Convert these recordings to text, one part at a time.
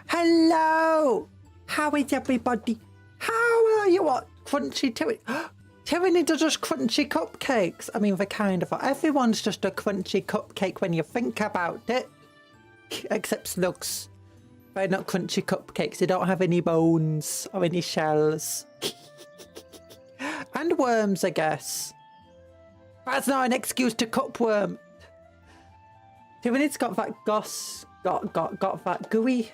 Hello. How is everybody? How are you? What? Crunchy Tyranids are just crunchy cupcakes. I mean, they're kind of. Everyone's just a crunchy cupcake when you think about it. Except slugs. They're not crunchy cupcakes. They don't have any bones or any shells. And worms, I guess. That's not an excuse to cupworm. Tyranids got that got that gooey.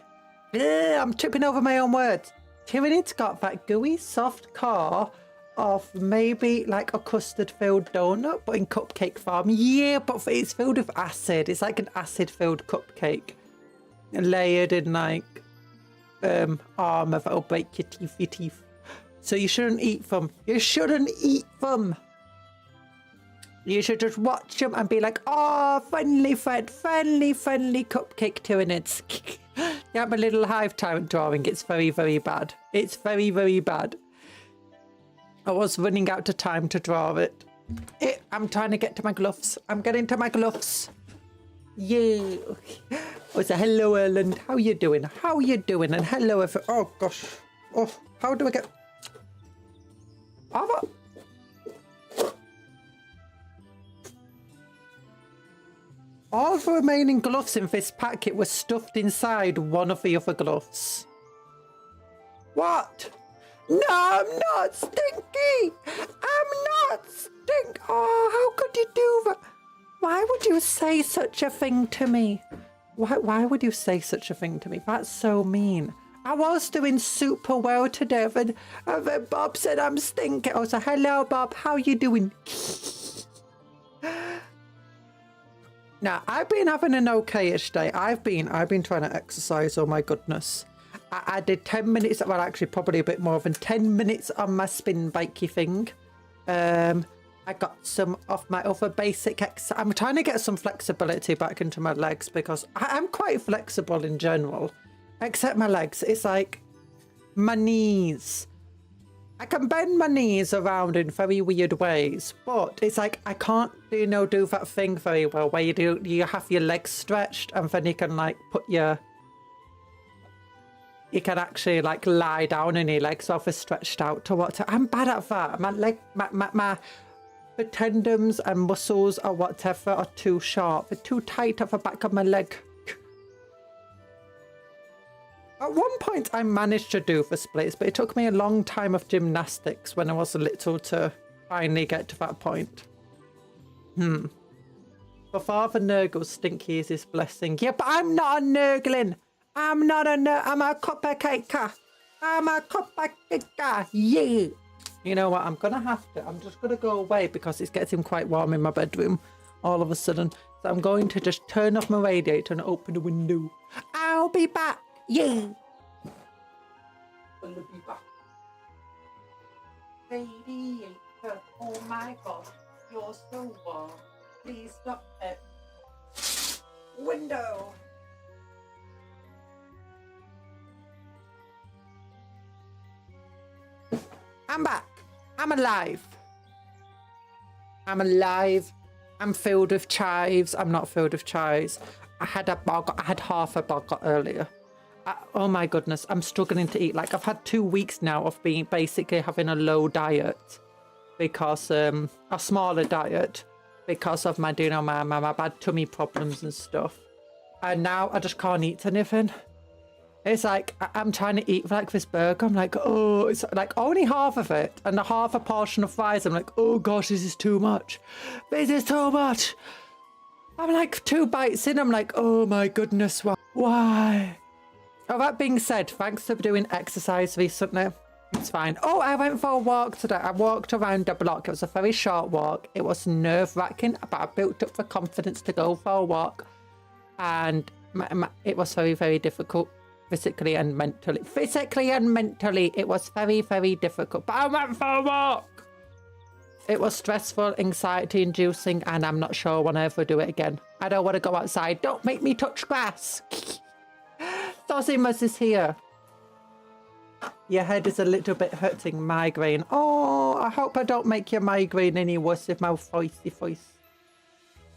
Ugh, I'm tripping over my own words. Tyranids got that gooey, soft core of maybe like a custard-filled donut, but in cupcake form. Yeah, but it's filled with acid. It's like an acid-filled cupcake, layered in like armor that'll break your teeth. So you shouldn't eat them. You shouldn't eat them. You should just watch them and be like, oh, friendly cupcake Tyranids. Yeah, my little Hive Tyrant drawing. It's very, very bad. It's very, very bad. I was running out of time to draw it. I'm trying to get to my gloves. I'm getting to my gloves. Yeah. Oh, so hello, Erland. How you doing? How you doing? And hello, oh, gosh. Oh, how do I get... All the remaining gloves in this packet were stuffed inside one of the other gloves. What? No, I'm not stinky! I'm not stink! Oh, how could you do that? Why would you say such a thing to me? Why would you say such a thing to me? That's so mean. I was doing super well today, and then Bob said I'm stinky. Oh, so hello, Bob. How you doing? Now, I've been having an okay-ish day. I've been trying to exercise, oh my goodness. I did 10 minutes, well actually probably a bit more than 10 minutes on my spin bikey thing. I got some of my other basic exercise. I'm trying to get some flexibility back into my legs because I'm quite flexible in general. Except my legs. It's like my knees. I can bend my knees around in very weird ways, but it's like I can't do that thing very well where you have your legs stretched and then you can like put your... You can actually like lie down and your legs are stretched out to what... I'm bad at that. The tendons and muscles or whatever are too sharp. They're too tight at the back of my leg. At one point I managed to do the splits, but it took me a long time of gymnastics when I was little to finally get to that point. For Father Nurgle, stinky is his blessing. Yeah, but I'm not a Nurgling. I'm not a I'm a cupcake. I'm a cupcake. Yeah. You know what? I'm just gonna go away because it's getting quite warm in my bedroom all of a sudden. So I'm going to just turn off my radiator and open the window. I'll be back. Yeah. I'll be back. Radiator. Oh my God. You're so warm. Please stop it. Window. I'm back. I'm alive. I'm alive. I'm filled with chives. I'm not filled with chives. I had half a bog earlier. Oh my goodness. I'm struggling to eat. Like I've had 2 weeks now of being basically having a low diet because a smaller diet because of my bad tummy problems and stuff. And now I just can't eat anything. It's like, I'm trying to eat like this burger. I'm like, oh, it's like only half of it and half a portion of fries. I'm like, oh gosh, this is too much. This is too much. I'm like 2 bites in. I'm like, oh my goodness, why? Oh, that being said, thanks for doing exercise recently. It's fine. Oh, I went for a walk today. I walked around the block. It was a very short walk. It was nerve-wracking, but I built up the confidence to go for a walk. And it was very, very difficult. Physically and mentally. It was very, very difficult. But I went for a walk. It was stressful, anxiety-inducing, and I'm not sure I want to ever do it again. I don't want to go outside. Don't make me touch grass. Dosimus is here. Your head is a little bit hurting. Migraine. Oh, I hope I don't make your migraine any worse with my voice.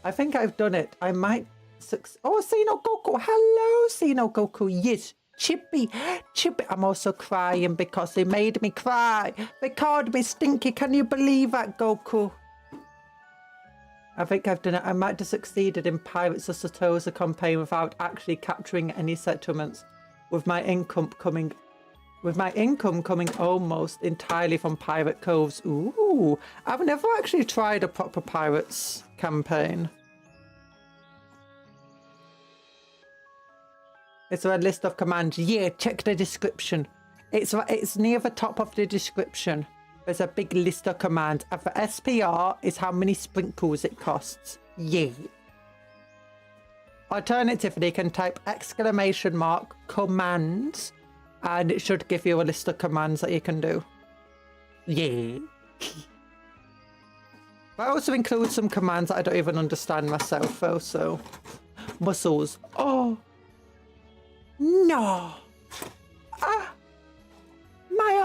I think I've done it. I might succeed. Oh, Sino Goku. Hello, Sino Goku. Yes. Chippy. Chippy. I'm also crying because they made me cry. They called me stinky. Can you believe that, Goku? I think I've done it. I might have succeeded in Pirates of Satosa campaign without actually capturing any settlements, with my income coming almost entirely from pirate coves. Ooh, I've never actually tried a proper pirates campaign. Is there a list of commands? Yeah, check the description. It's near the top of the description. There's a big list of commands. And for SPR is how many sprinkles it costs. Yeah. Alternatively, you can type !commands and it should give you a list of commands that you can do. Yeah. But I also include some commands that I don't even understand myself though, so. Muscles. Oh. No. Ah. My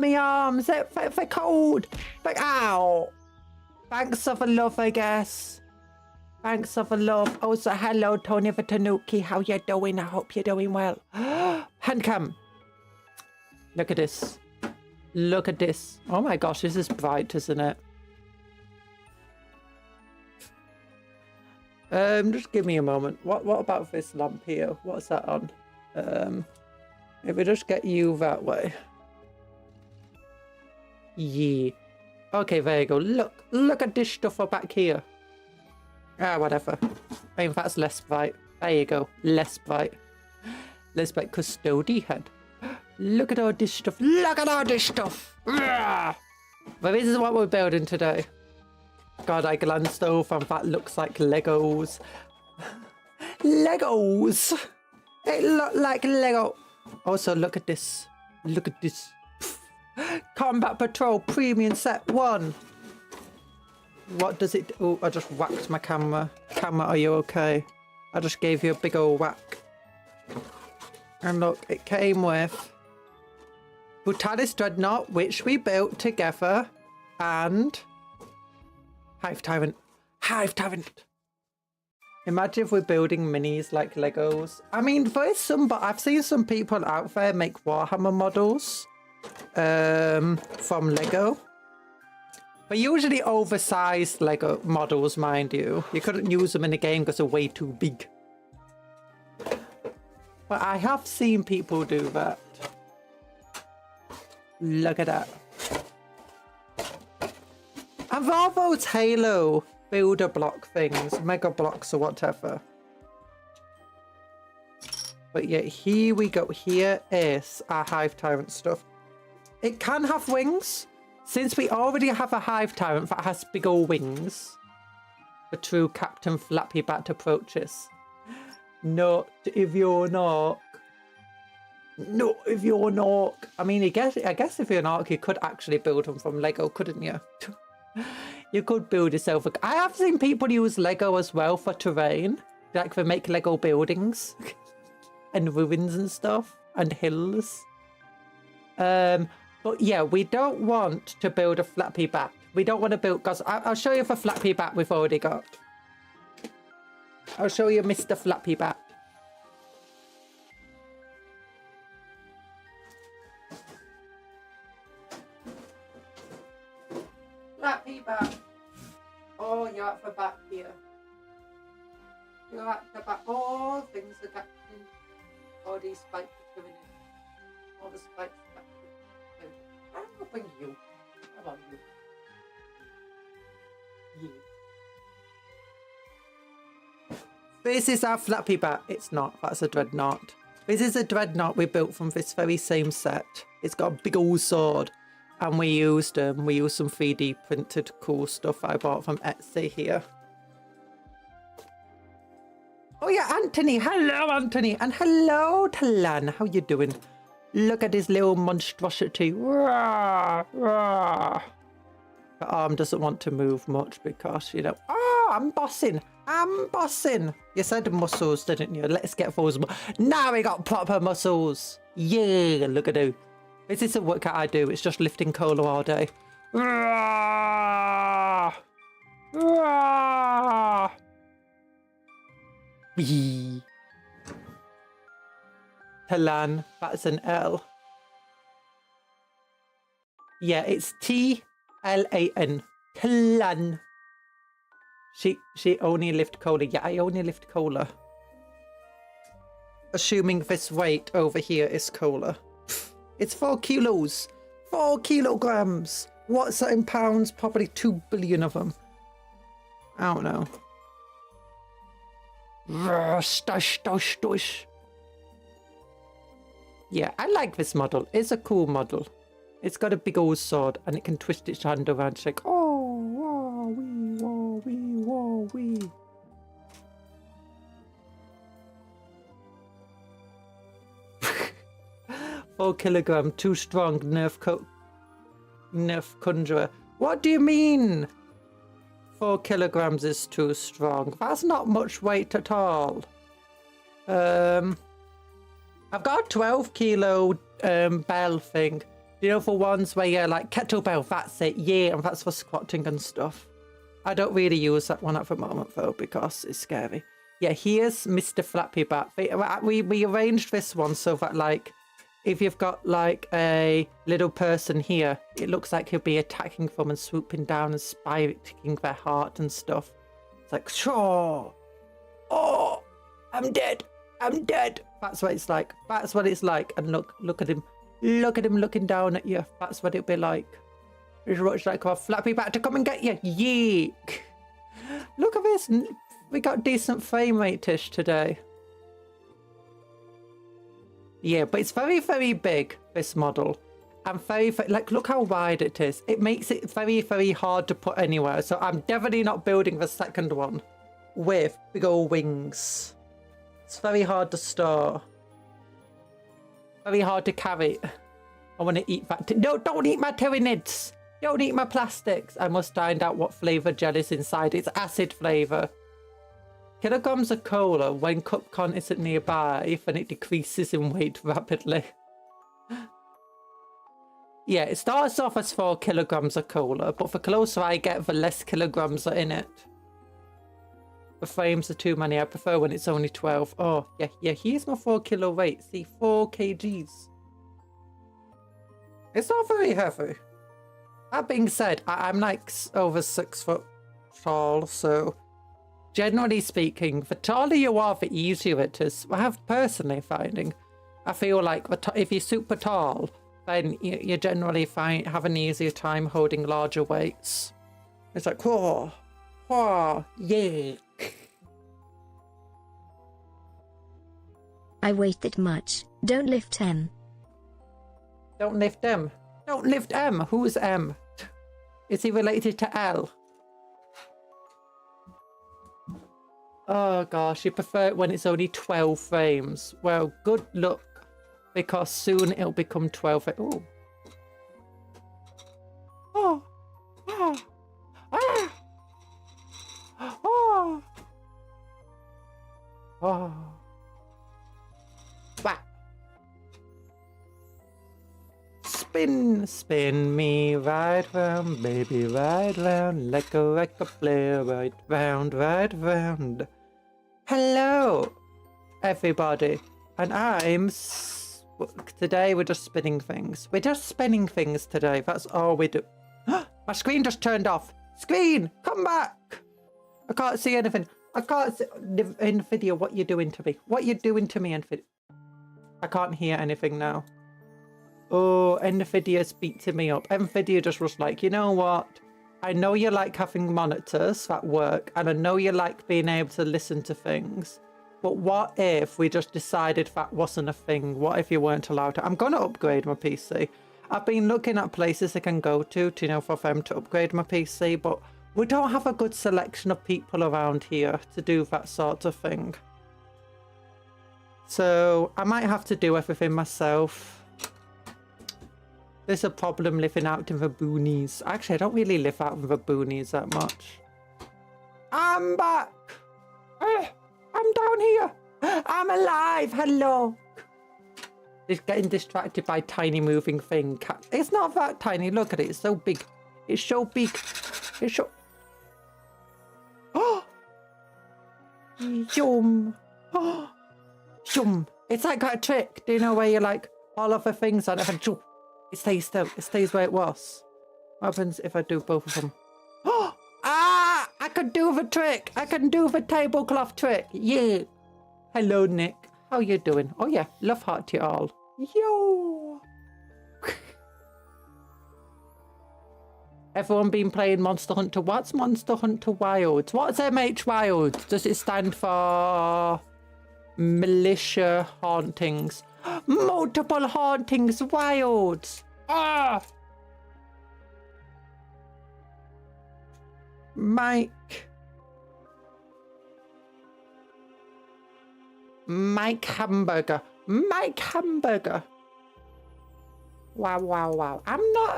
arms, they're cold. But ow. Thanks for the love, I guess. Thanks for the love. Also, hello, Tony the Tanuki. How you doing? I hope you're doing well. Handcam. Look at this. Look at this. Oh my gosh, this is bright, isn't it? Just give me a moment. What about this lamp here? What's that on? If we just get you that way. Yeah. Okay, there you go. Look at this stuff back here. Ah, whatever. I mean, that's less bright. There you go. Less bright. Less bright custody head. Look at all this stuff. Look at all this stuff. But this is what we're building today. God, I glanced over and that looks like Legos. Legos! It looked like Lego. Also, look at this. Look at this. Combat Patrol Premium Set 1. What does it... Oh, I just whacked my camera. Camera, are you okay? I just gave you a big old whack. And look, it came with Brutalis Dreadnought, which we built together, and Hive Tyrant. Hive Tyrant. Imagine if we're building minis like Legos. I mean, there's some, but I've seen some people out there make Warhammer models from Lego. But usually oversized Lego models, mind you. You couldn't use them in the game because they're way too big. But I have seen people do that. Look at that. And all those Halo builder block things, mega blocks or whatever. But yeah, here we go. Here is our Hive Tyrant stuff. It can have wings. Since we already have a Hive Tyrant that has big old wings, the true Captain Flappy Bat approaches. Not if you're an orc. Not if you're an orc. I mean, I guess if you're an orc, you could actually build them from Lego, couldn't you? You could build yourself I have seen people use Lego as well for terrain. Like they make Lego buildings. And ruins and stuff. And hills. But yeah, we don't want to build a Flappy Bat. We don't want to build... Because I'll show you the Flappy Bat we've already got. I'll show you Mr. Flappy Bat. Flappy Bat. Oh, you're at the back here. You're at the back. Oh, things are getting... All these spikes are coming in. All the spikes are coming in. I'm helping you. How about you? Yeah. This is our Flappy Bat. It's not. That's a Dreadnought. This is a Dreadnought we built from this very same set. It's got a big old sword. And we used some 3D printed cool stuff I bought from Etsy here. Oh yeah, Anthony. Hello, Anthony. And hello, Talan. How you doing? Look at this little monstrosity. Rah, rah. The arm doesn't want to move much because, you know... Oh, I'm bossing. I'm bossing. You said muscles, didn't you? Let's get those. Now we got proper muscles. Yeah, look at you. This is a workout I do. It's just lifting cola all day. Rah, Ah! B. Talan, that's an L. Yeah, it's T-L-A-N. Talan. She only lived cola. Yeah, I only lived cola. Assuming this weight over here is cola. It's 4 kilos. 4 kilograms. What's that in pounds? Probably 2 billion of them. I don't know. Stush, stush, stush. Yeah, I like this model. It's a cool model. It's got a big old sword and it can twist its hand around to like, oh, wah, wee, wah, wee, wah, wee. 4 kilogram, too strong, nerf conjurer. What do you mean? 4 kilograms is too strong. That's not much weight at all. I've got a 12 kilo bell thing. You know, for ones where you're like kettlebell, that's it, yeah, and that's for squatting and stuff. I don't really use that one at the moment though because it's scary. Yeah, here's Mr. Flappy Bat. We arranged this one so that like if you've got like a little person here, it looks like he'll be attacking them and swooping down and spiking their heart and stuff. It's like, sure. Oh, I'm dead. I'm dead. That's what it's like. That's what it's like. And look at him. Look at him looking down at you. That's what it'll be like. It's much like a Flappy Bat to come and get you. Yeek. Look at this. We got decent frame rate-ish today. Yeah, but it's very, very big, this model. And very, like, look how wide it is. It makes it very, very hard to put anywhere. So I'm definitely not building the second one with big old wings. It's very hard to store. Very hard to carry. I want to eat that. No, don't eat my Tyranids. Don't eat my plastics. I must find out what flavour jelly's inside. It's acid flavour. Kilograms of cola when Cupcon isn't nearby, then it decreases in weight rapidly. Yeah, it starts off as 4 kilograms of cola, but the closer I get, the less kilograms are in it. The frames are too many. I prefer when it's only 12. Oh, yeah, here's my 4 kilo weight. See, 4 kgs. It's not very heavy. That being said, I'm like over 6 foot tall, so generally speaking, the taller you are, the easier it is. I have personally finding, I feel like if you're super tall, then you generally have an easier time holding larger weights. It's like, whoa, yeah. I weigh that much. Don't lift M. Don't lift M. Don't lift M. Who's M? Is he related to L? Oh gosh, you prefer it when it's only 12 frames. Well, good luck, because soon it'll become 12. Oh. Oh. Ah. Ah. Oh. Oh. Bah. Spin, spin me right round, baby, right round, like a record player, right round. Hello, everybody, and today we're just spinning things. We're just spinning things today, that's all we do. My screen just turned off. Screen, come back. I can't see anything. I can't see ENvtuber, what you doing to me? What you doing to me, ENvtuber? I can't hear anything now. Oh, ENvtuber's beating me up. ENvtuber just was like, you know what? I know you like having monitors that work, and I know you like being able to listen to things. But what if we just decided that wasn't a thing? What if you weren't allowed to? I'm going to upgrade my PC. I've been looking at places I can go to, you know, for them to upgrade my PC, but we don't have a good selection of people around here to do that sort of thing. So I might have to do everything myself. There's a problem living out in the boonies. Actually, I don't really live out in the boonies that much. I'm back. I'm down here. I'm alive. Hello. Just getting distracted by tiny moving thing. It's not that tiny. Look at it. It's so big. It's so big. It's so... Yum. Yum. It's like a trick. Do you know where you like all of the things on it and it stays still. It stays where it was. What happens if I do both of them? Ah! I can do the trick. I can do the tablecloth trick. Yeah. Hello, Nick. How you doing? Oh yeah, love heart to you all. Yo. Everyone been playing Monster Hunter. What's Monster Hunter Wilds? What's MH Wilds? Does it stand for Militia Hauntings? Multiple Hauntings Wilds. Ah. Mike Hamburger. Mike Hamburger. Wow, wow, wow.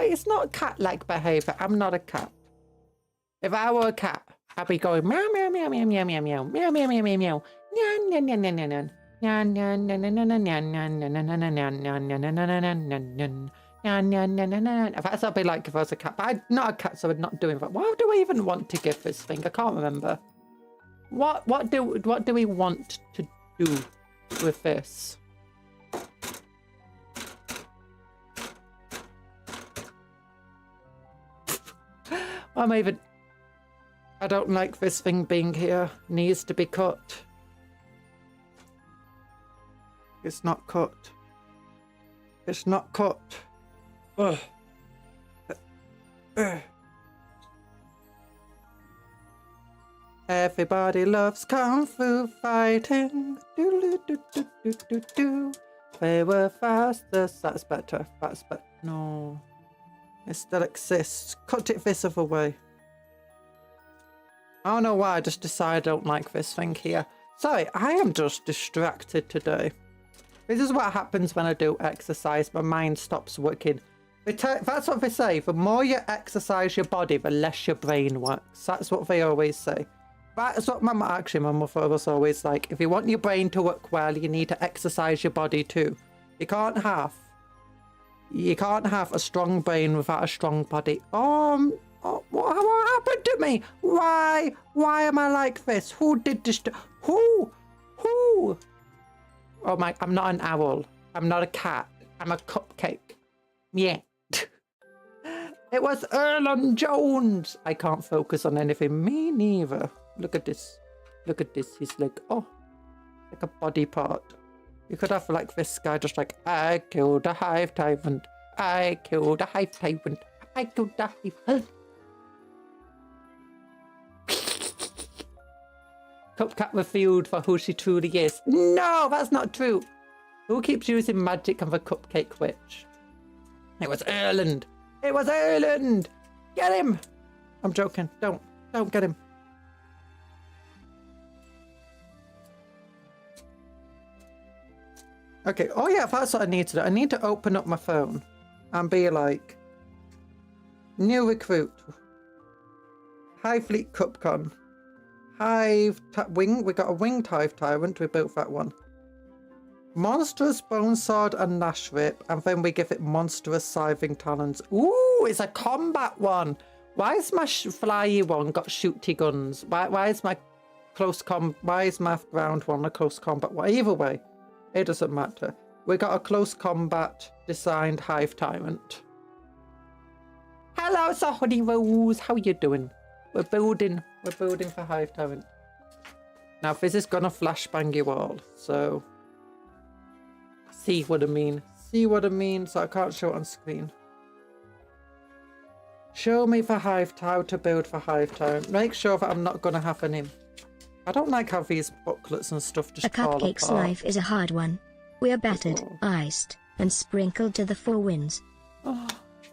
It's not cat-like behavior. I'm not a cat. If I were a cat, I'd be going meow, meow, meow, meow, meow, meow, meow, meow, meow, meow, meow, meow. That's what I'd be like if I was a cat. But I'm not a cat, so I'm not doing that. Why do I even want to give this thing? I can't remember. What do we want to do with this? I don't like this thing being here. Needs to be cut. It's not cut. It's not cut. Ugh. Everybody loves kung fu fighting. Do do do do do do. They were fastest. That's better. That's better. No. It still exists. Cut it this other way. I don't know why. I just decided I don't like this thing here. Sorry, I am just distracted today. This is what happens when I do exercise. My mind stops working. That's what they say. The more you exercise your body, the less your brain works. That's what they always say. That's what my mother was always like. If you want your brain to work well, you need to exercise your body too. You can't have a strong brain without a strong body. What happened to me? Why am I like this? Who did this? Who? Oh my! I'm not an owl. I'm not a cat. I'm a cupcake. Yeah. It was Erland Jones. I can't focus on anything. Me neither. Look at this. Look at this. He's like, oh, like a body part. You could have like this guy just like, I killed a Hive Tyrant. I killed a Hive Tyrant. I killed a Hive. Cupcake revealed for who she truly is. No, that's not true. Who keeps using magic on the Cupcake Witch? It was Erland. It was Erland. Get him. I'm joking. Don't get him. Okay, oh yeah, that's what I need to do. I need to open up my phone and be like, new recruit, Hive Fleet Cupcon, Wing, we got a winged Hive Tyrant, we built that one. Monstrous Bone Sword and Gnash Rip, and then we give it monstrous Scything Talons. Ooh, it's a combat one. Why is my flyy one got shooty guns? Why is my why is my ground one a close combat one? Either way. It doesn't matter. We got a close combat designed Hive Tyrant. Hello, Sohody Rose. How you doing? We're building for Hive Tyrant. Now this is gonna flashbang you all, so see what I mean. See what I mean, so I can't show it on screen. Show me for how to build for Hive Tyrant. Make sure that I'm not gonna have an imp. I don't like how these booklets and stuff just fall apart. A cupcake's life is a hard one. We are battered, iced, and sprinkled to the four winds. Oh,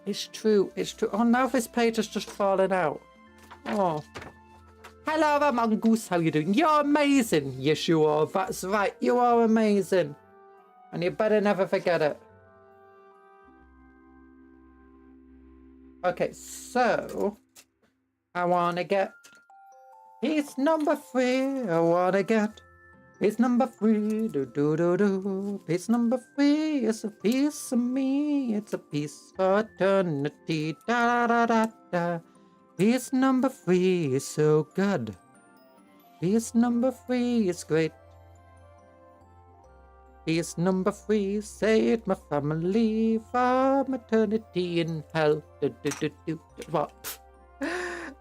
it's true. It's true. Oh, now this page has just fallen out. Oh. Hello there, Mongoose. How you doing? You're amazing. Yes, you are. That's right. You are amazing. And you better never forget it. Okay, so I want to get piece number 3. I want to get piece number 3. Do. Piece number 3 is a piece of me. It's a piece of eternity. Da. Piece number 3 is so good. Piece number 3 is great. Piece number 3 saved my family from eternity in hell. What?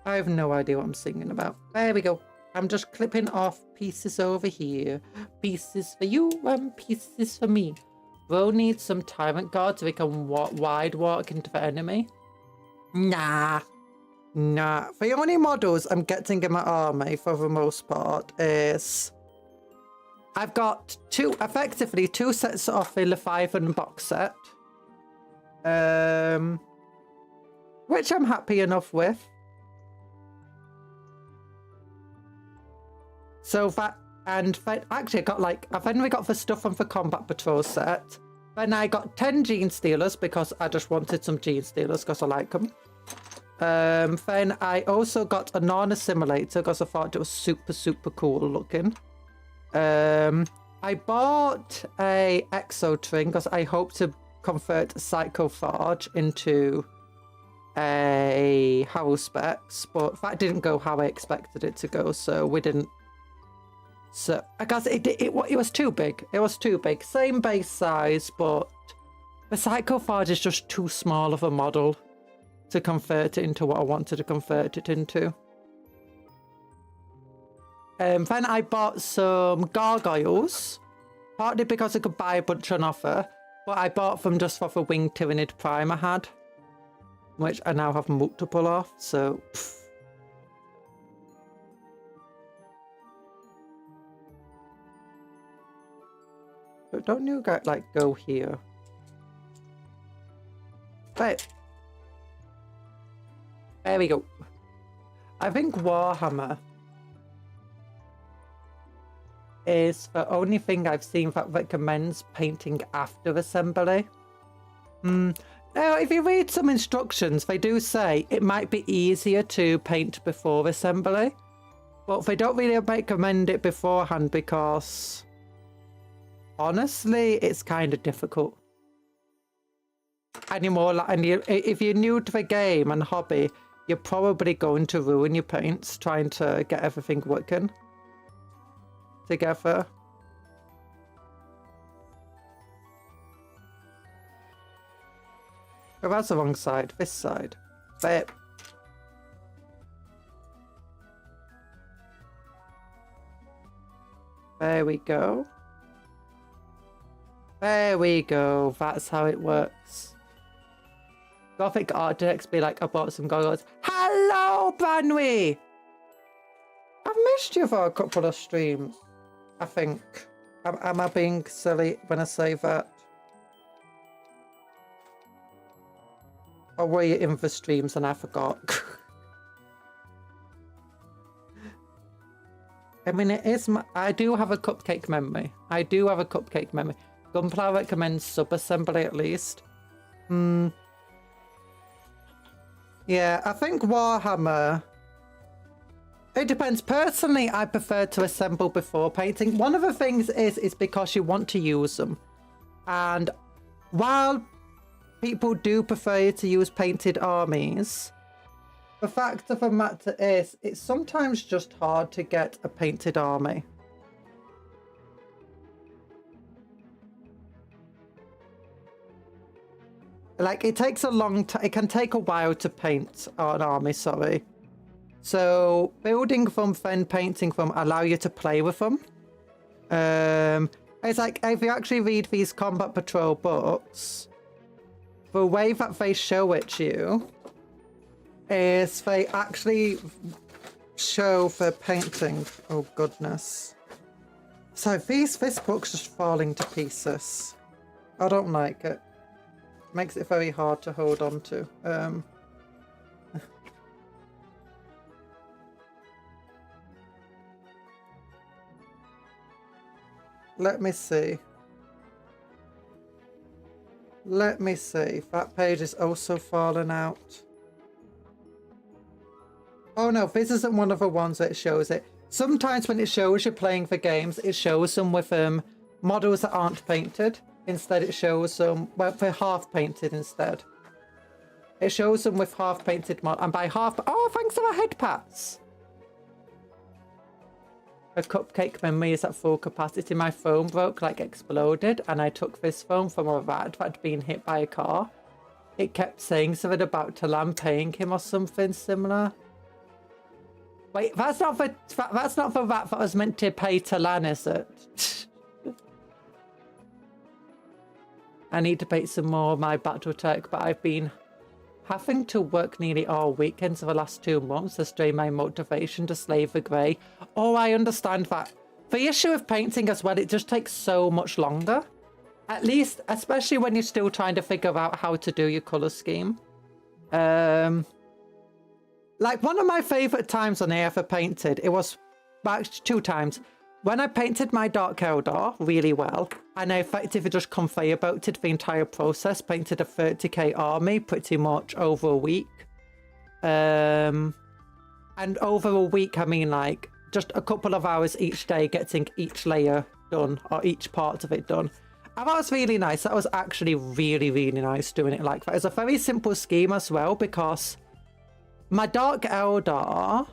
I have no idea what I'm singing about. There we go. I'm just clipping off pieces over here. Pieces for you and pieces for me. Bro needs some Tyrant guards so we can wide walk into the enemy. Nah. The only models I'm getting in my army for the most part is... I've got effectively two sets of the Leviathan box set. Which I'm happy enough with. So that, and then actually I got like, then we got the stuff from the Combat Patrol set. Then I got 10 Gene Stealers because I just wanted some Gene Stealers because I like them. Then I also got a non-assimilator because I thought it was super cool looking. I bought a Exotring because I hope to convert Psychophage into a Haruspex, but that didn't go how I expected it to go, so we didn't. So I guess it was too big. It was too big. Same base size, but the Psychophage is just too small of a model to convert it into what I wanted to convert it into. Then I bought some gargoyles, partly because I could buy a bunch on offer, but I bought them just for the winged Tyranid Prime I had, which I now have multiple of, so... Pff. But don't you guys, like, go here? Right. There we go. I think Warhammer is the only thing I've seen that recommends painting after assembly. Now, if you read some instructions, they do say it might be easier to paint before assembly, but they don't really recommend it beforehand because, honestly, it's kind of difficult. Anymore, and if you're new to the game and hobby, you're probably going to ruin your paints trying to get everything working together. Oh, that's the wrong side. This side. There. There we go. There we go. That's how it works. Gothic art directs be like, I bought some goggles. Hello, Branwy! I've missed you for a couple of streams, I think. Am I being silly when I say that? Or were you in the streams and I forgot? I mean, it is I do have a cupcake memory. I do have a cupcake memory. Gunpla recommends sub-assembly at least. Yeah, I think Warhammer... It depends. Personally, I prefer to assemble before painting. One of the things is because you want to use them. And while people do prefer to use painted armies, the fact of the matter is it's sometimes just hard to get a painted army. Like, it takes a long time. It can take a while to paint an army, sorry. So, building them, then painting them, allow you to play with them. It's like, if you actually read these Combat Patrol books, the way that they show it to you is they actually show the painting. Oh, goodness. So, this book's just falling to pieces. I don't like it. Makes it very hard to hold on to. Let me see. Let me see. That page is also falling out. Oh no, this isn't one of the ones that shows it. Sometimes when it shows you playing the games, it shows them with models that aren't painted. Instead, it shows them, well, they're half painted instead. It shows them with half painted models. And by half, oh, thanks for the head pats. a cupcake memory is at full capacity. My phone broke, like exploded, and I took this phone from a rat that had been hit by a car. It kept saying something about Talan paying him or something similar. Wait, that's not the rat that was meant to pay Talan, is it? I need to paint some more of my battle tech, but I've been having to work nearly all weekends for the last 2 months to strain my motivation to slave the grey. Oh, I understand that. The issue with painting as well, it just takes so much longer. At least, especially when you're still trying to figure out how to do your colour scheme. Like, one of my favourite times when I ever painted, it was actually 2 times. When I painted my Dark Eldar really well, and I effectively just conveyor belted the entire process, painted a 30k army pretty much over a week. And over a week, I mean like just a couple of hours each day getting each layer done, or each part of it done. And that was really nice. That was actually really, really nice doing it like that. It's a very simple scheme as well, because my Dark Eldar,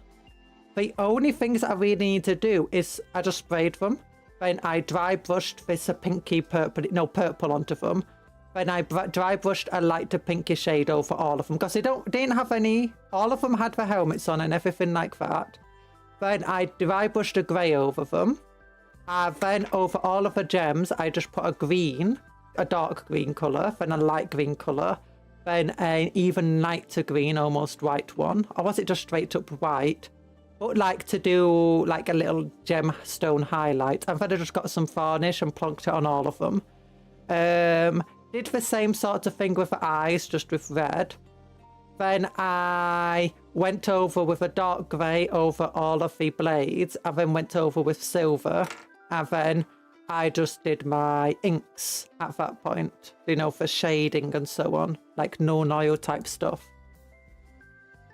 the only things I really need to do is I just sprayed them. Then I dry brushed this pinky purple onto them. Then I dry brushed a light to pinky shade over all of them, because they didn't have any. All of them had the helmets on and everything like that. Then I dry brushed a grey over them. Then over all of the gems, I just put a dark green colour, then a light green colour, then an even lighter green, almost white one. Or was it just straight up white? But like to do like a little gemstone highlight. And then I just got some varnish and plonked it on all of them. Did the same sort of thing with the eyes, just with red. Then I went over with a dark grey over all of the blades, and then went over with silver. And then I just did my inks at that point, you know, for shading and so on, like non-oil type stuff.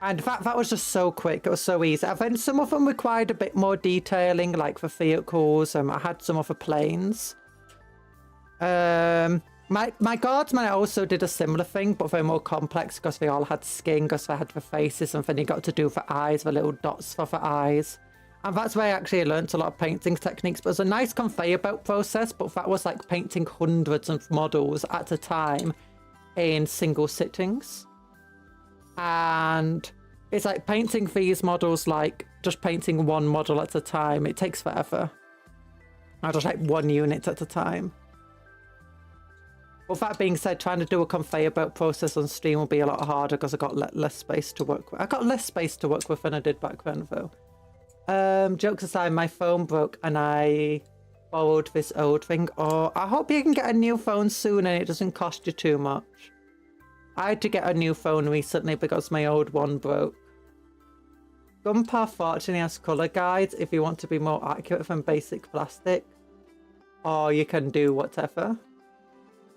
And that was just so quick. It was so easy. And then some of them required a bit more detailing, like the vehicles. I had some of the planes. My guardsmen, I also did a similar thing, but they're more complex because they all had skin, because they had the faces, and then you got to do the eyes, the little dots for the eyes. And that's where I actually learnt a lot of painting techniques. But it was a nice conveyor belt process, but that was like painting hundreds of models at a time in single sittings. And it's like painting these models, like just painting one model at a time. It takes forever. I just like one unit at a time. But that being said, trying to do a conveyor belt process on stream will be a lot harder because I got less space to work with. I got less space to work with than I did back then, though. Jokes aside, my phone broke and I borrowed this old thing. Oh, I hope you can get a new phone soon and it doesn't cost you too much. I had to get a new phone recently because my old one broke. Gunpowder fortunately has colour guides if you want to be more accurate than basic plastic. Or you can do whatever.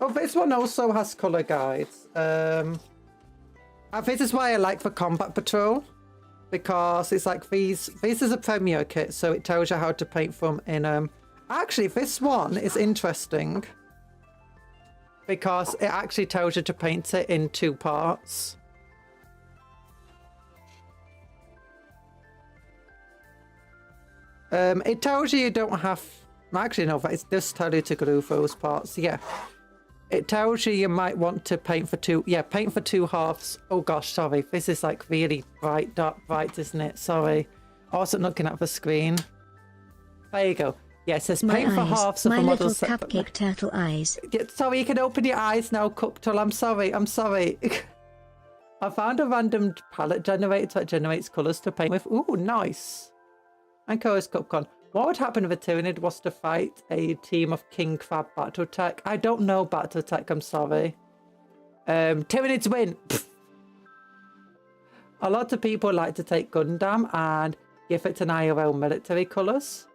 Oh, this one also has colour guides. This is why I like the Combat Patrol. Because it's like this is a Premier kit, so it tells you how to paint from in... Actually, this one is interesting. Because it actually tells you to paint it in 2 parts. It tells you don't have... Actually, no, it does tell you to glue those parts. Yeah. It tells you you might want to paint for 2... Yeah, paint for 2 halves. Oh gosh, sorry. This is like really bright, dark, bright, isn't it? Sorry. I wasn't looking at the screen. There you go. Yeah, it says paint for halves of the model set. My little cupcake turtle eyes. Yeah, sorry, you can open your eyes now, Cuptle. I'm sorry. I'm sorry. I found a random palette generator that generates colours to paint with. Ooh, nice. And Chorus Cupcon. What would happen if a Tyrant was to fight a team of King Crab Battletech? I don't know Battletech, I'm sorry. Tyranids win! Pfft. A lot of people like to take Gundam and give it an IRL military colours.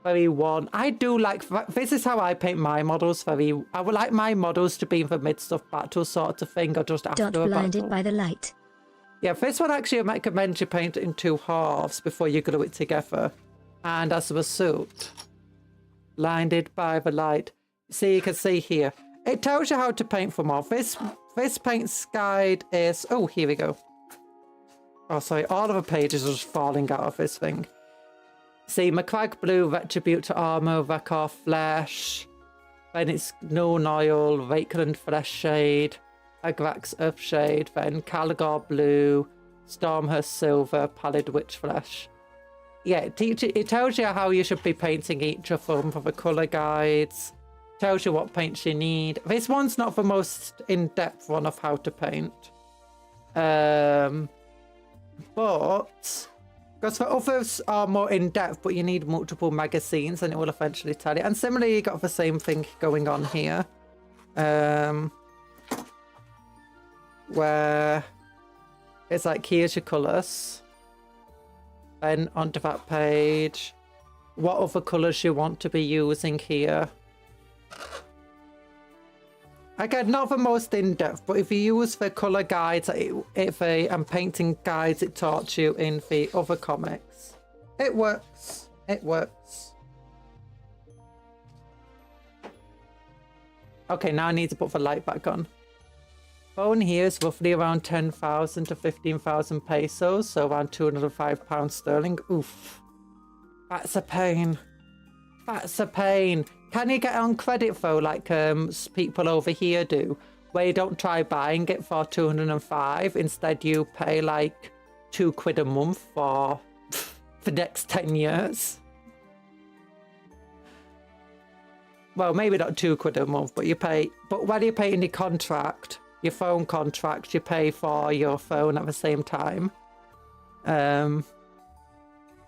Very one. I do like... This is how I paint my models. I would like my models to be in the midst of battle sort of thing, or just after a battle. Blinded by the light. Yeah, this one actually I recommend you paint it in 2 halves before you glue it together. And as a result, blinded by the light. See, you can see here. It tells you how to paint from off. This paint's guide is... Oh, here we go. Oh, sorry. All of the pages are just falling out of this thing. See, McCrag Blue, Retribute to Armour, Wreck-Off Flesh. Then it's Known Oil, Rakeland Flesh Shade, Agrax Earth Shade, then Calgar Blue, Stormhurst Silver, Pallid Witch Flesh. Yeah, it tells you how you should be painting each of them for the colour guides. Tells you what paints you need. This one's not the most in-depth one of how to paint. But because the others are more in-depth, but you need multiple magazines and it will eventually tell you. And similarly, you got the same thing going on here. Where it's like, here's your colours. Then onto that page, what other colours you want to be using here. Again, not the most in-depth, but if you use the colour guides and painting guides it taught you in the other comics, it works. It works. Okay, now I need to put the light back on. Phone here is roughly around 10,000 to 15,000 pesos, so around £205 sterling. Oof. That's a pain. That's a pain. Can you get on credit though, like people over here do, where you don't try buying it for 205, instead you pay like £2 a month for the next 10 years? Well, maybe not £2 a month, but you pay, but when you pay in your contract, your phone contract, you pay for your phone at the same time.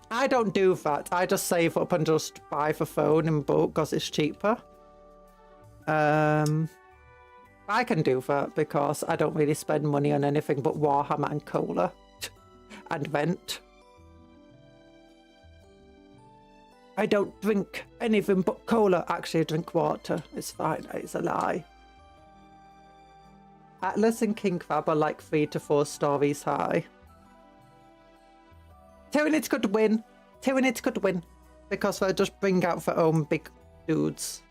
I don't do that. I just save up and just buy the phone in bulk because it's cheaper. I can do that because I don't really spend money on anything but Warhammer and cola and vent. I don't drink anything but cola. Actually, I drink water. It's fine. It's a lie. Atlas and King Crab are like 3 to 4 stories high. Tyranids could win. Tyranids could win. Because they'll just bring out their own big dudes.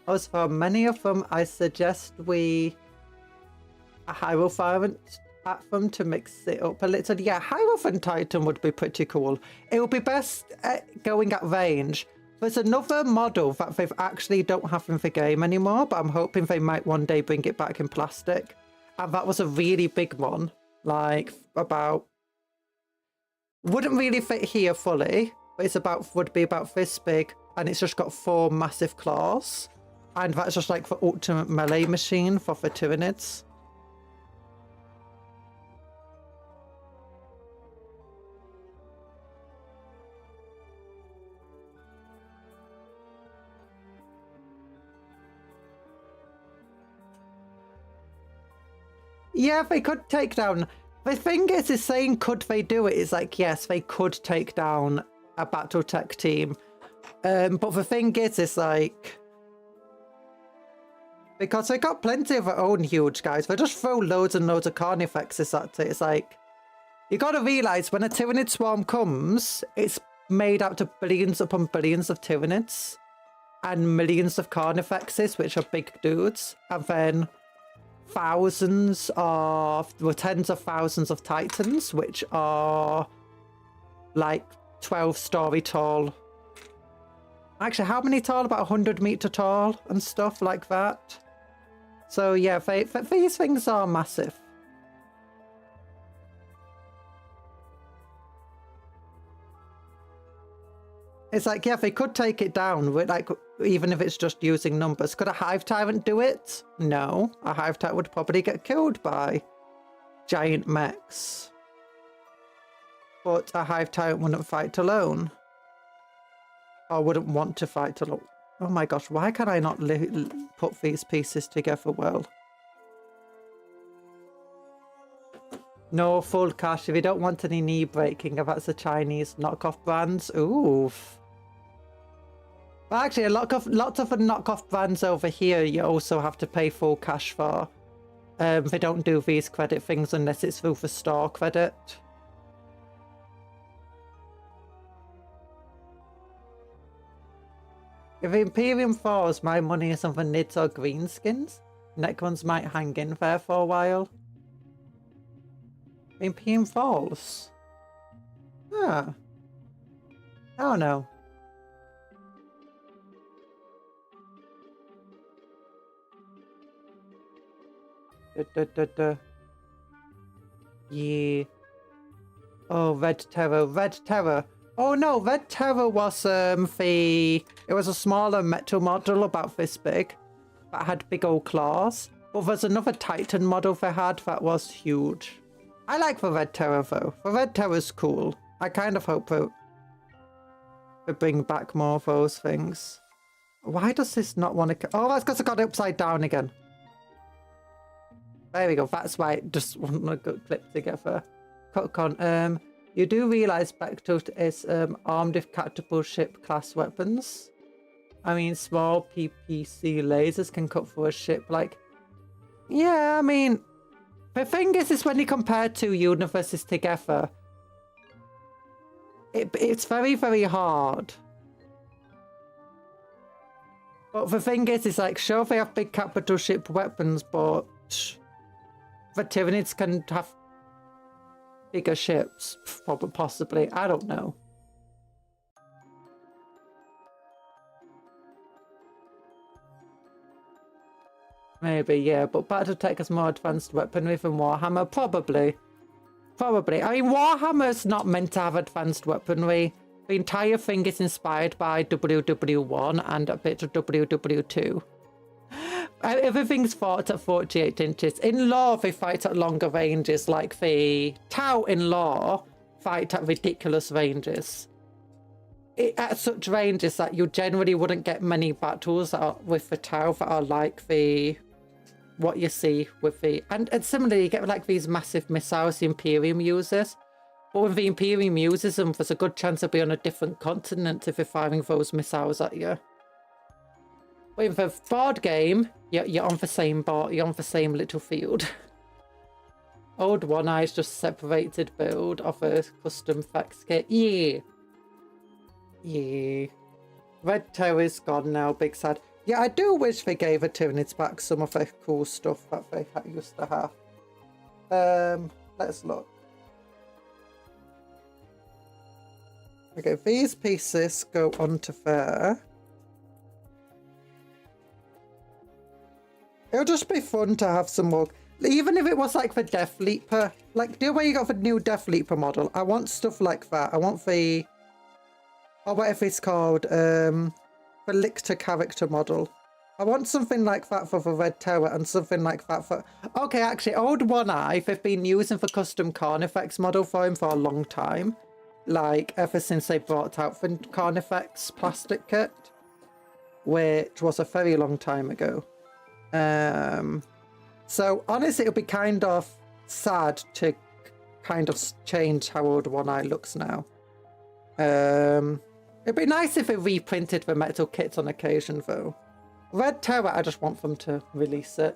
As for many of them, I suggest we a Hierophant at them to mix it up a little. Yeah, Hierophant Titan would be pretty cool. It would be best going at range. There's another model that they've actually don't have in the game anymore, but I'm hoping they might one day bring it back in plastic. And that was a really big one. Like, about... Wouldn't really fit here fully, but it's about, would be about this big. And it's just got 4 massive claws. And that's just like the ultimate melee machine for the Tyranids. Yeah, they could take down... The thing is saying could they do it? It's like, yes, they could take down a Battletech team. But the thing is, it's like... Because they got plenty of their own huge guys. They just throw loads and loads of Carnifexes at it. It's like... You gotta realise, when a Tyranid swarm comes, it's made out of billions upon billions of Tyranids. And millions of Carnifexes, which are big dudes. And then... thousands of, well, tens of thousands of Titans, which are like 12-story tall. Actually, how many tall? About 100-meter tall and stuff like that. So yeah, these things are massive. It's like, yeah, they could take it down, with like, even if it's just using numbers. Could a Hive Tyrant do it? No. A Hive Tyrant would probably get killed by giant mechs. But a Hive Tyrant wouldn't fight alone. Or wouldn't want to fight alone. Oh my gosh, why can I not put these pieces together well? No, full cash. If you don't want any knee breaking, if that's a Chinese knockoff brands. Oof. But actually, lots of the knockoff brands over here, you also have to pay full cash for. They don't do these credit things unless it's through the store credit. If Imperium falls, my money is on the Nids or Greenskins. Necrons might hang in there for a while. Imperium falls. Yeah. Oh no. Yeah. Oh, Red Terror, Red Terror. Oh no, Red Terror was it was a smaller metal model about this big that had big old claws. But there's another Titan model they had that was huge. I like the Red Terror though. The Red Terror's cool. I kind of hope they bring back more of those things. Why does this not want to... Oh, that's because I got it upside down again. There we go. That's why it just wasn't a good clip together. Cutcon, you do realise Bechtold is armed with catapult ship class weapons? I mean, small PPC lasers can cut through a ship like... Yeah, I mean... The thing is when you compare two universes together, it's very, very hard. But the thing is like, sure, they have big capital ship weapons, but the Tyranids can have bigger ships, probably, possibly. I don't know. Maybe, yeah, but Battletech has more advanced weaponry than Warhammer, probably. Probably. I mean, Warhammer's not meant to have advanced weaponry. The entire thing is inspired by WW1 and a bit of WW2. Everything's fought at 48 inches. In lore, they fight at longer ranges, like the Tau in lore fight at ridiculous ranges. At such ranges that you generally wouldn't get many battles with the Tau that are like what you see with the... And similarly, you get like these massive missiles the Imperium uses. But with the Imperium uses them, there's a good chance they'll be on a different continent if they're firing those missiles at you. But in the board game, you're on the same board, you're on the same little field. Old One Eye's just separated build of a custom fax kit. Yeah. Yeah. Red Terror's gone now, big sad. Yeah, I do wish they gave the Tyranids back some of the cool stuff that they used to have. Let's look. Okay, these pieces go onto there. It'll just be fun to have some more, even if it was like the Death Leaper, like the way you got the new Death Leaper model. I want stuff like that. I want the, or whatever it's called, the Lictor character model. I want something like that for the Red Terror and something like that for... Okay, actually, Old One Eye, they've been using the custom Carnifex model for him for a long time. Like, ever since they brought out the Carnifex plastic kit, which was a very long time ago. So, honestly, it'll be kind of sad to kind of change how Old One Eye looks now. It'd be nice if they reprinted the metal kits on occasion, though. Red Terror, I just want them to release it.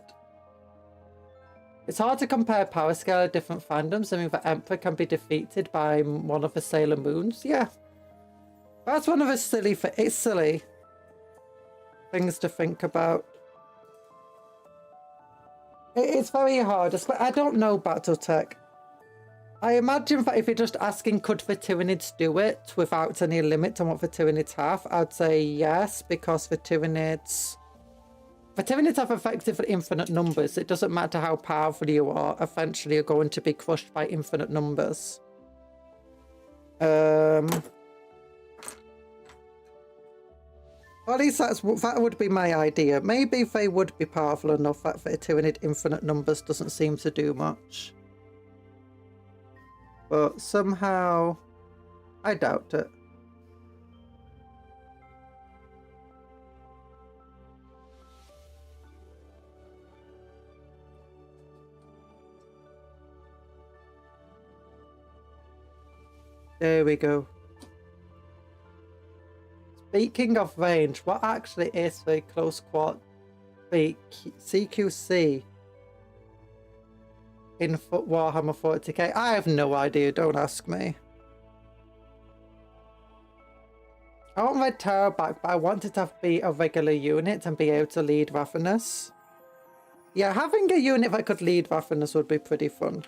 It's hard to compare power scale of different fandoms. I mean, the Emperor can be defeated by one of the Sailor Moons. Yeah. That's one of the silly... It's silly things to think about. It's very hard. I don't know Battletech. I imagine that if you're just asking, could the Tyranids do it without any limit on what the Tyranids have, I'd say yes, because the Tyranids have effectively infinite numbers. It doesn't matter how powerful you are, eventually you're going to be crushed by infinite numbers. Well, at least that would be my idea. Maybe if they would be powerful enough that the Tyranid infinite numbers doesn't seem to do much. But somehow, I doubt it. There we go. Speaking of range, what actually is the close quarter, the CQC in Warhammer 40k? I have no idea, don't ask me. I want Red Terror back, but I want it to be a regular unit and be able to lead Ravenous. Yeah, having a unit that could lead Ravenous would be pretty fun.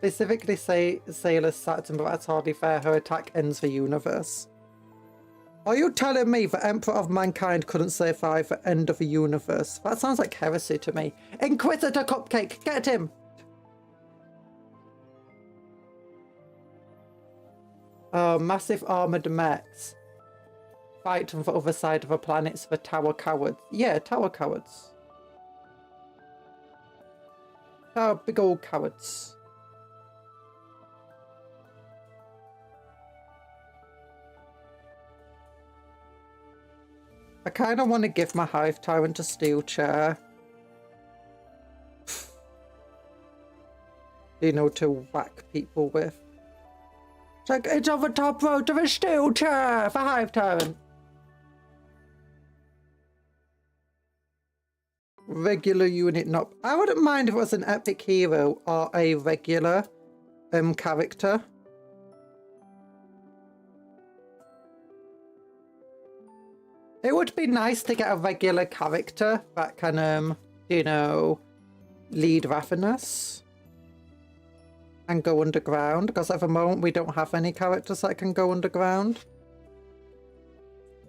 Specifically say Sailor Saturn, but that's hardly fair. Her attack ends the universe. Are you telling me the Emperor of Mankind couldn't survive the end of the universe? That sounds like heresy to me. Inquisitor Cupcake, get him! Oh, massive armoured mechs. Fight on the other side of the planets, the Tower Cowards. Yeah, Tower Cowards. Oh, big old cowards. I kind of want to give my Hive Tyrant a steel chair. You know, to whack people with. It's like, it's on the top row to the steel chair for Hive Tyrant. Regular unit, not... I wouldn't mind if it was an epic hero or a regular character. It would be nice to get a regular character that can, you know, lead Ravenous and go underground, because at the moment we don't have any characters that can go underground.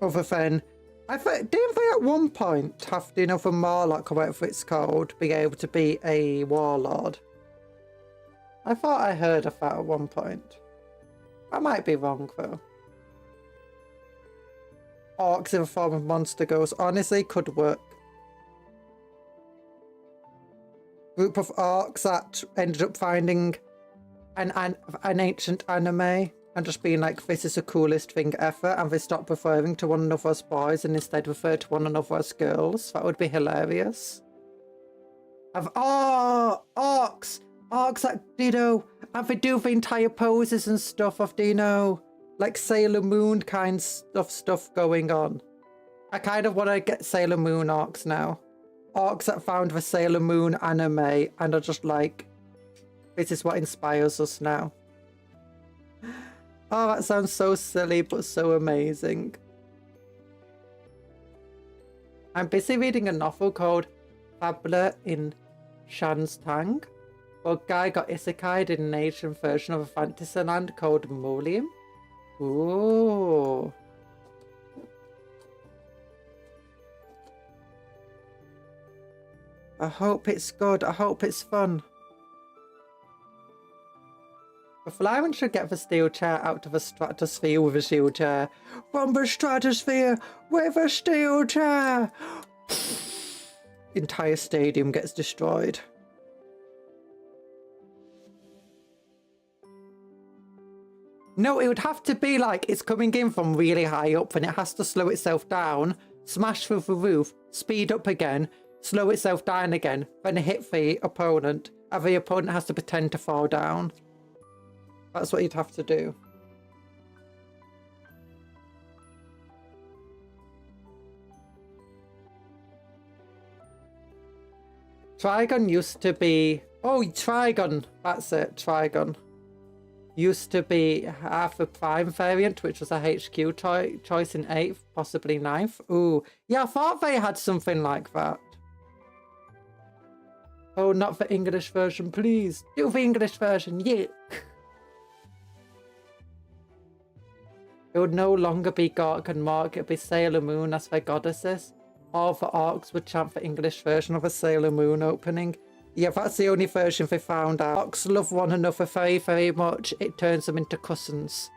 Other than, didn't they at one point have, you know, the Morlock or whatever it's called, be able to be a warlord? I thought I heard of that at one point. I might be wrong though. Orcs in the form of monster ghosts honestly could work. Group of orcs that ended up finding an ancient anime and just being like, this is the coolest thing ever, and they stopped referring to one another as boys and instead refer to one another as girls. That would be hilarious. Orcs that, you know, and they do the entire poses and stuff of, you know, like Sailor Moon kind of stuff going on. I kind of want to get Sailor Moon orcs now. Orcs that found the Sailor Moon anime and are just like, this is what inspires us now. Oh, that sounds so silly, but so amazing. I'm busy reading a novel called Fabula in Shanstang. A guy got isekai'd in an Asian version of a fantasy land called Molium. Ooh. I hope it's good. I hope it's fun. The Flyman should get the steel chair out of the stratosphere with a steel chair. From the stratosphere with a steel chair. Entire stadium gets destroyed. No, it would have to be like it's coming in from really high up and it has to slow itself down, smash through the roof, speed up again, slow itself down again, then hit the opponent, and the opponent has to pretend to fall down. That's what you'd have to do. Trigon used to be... Oh, Trigon. That's it, Trigon. Used to be half a Prime variant, which was a HQ choice in 8th, possibly 9th. Ooh. Yeah, I thought they had something like that. Oh, not the English version, please. Do the English version, yeah. It would no longer be Gork and Mork, it would be Sailor Moon as their goddesses. All the orcs would chant the English version of a Sailor Moon opening. Yeah, that's the only version they found out. Orcs love one another very, very much. It turns them into cousins.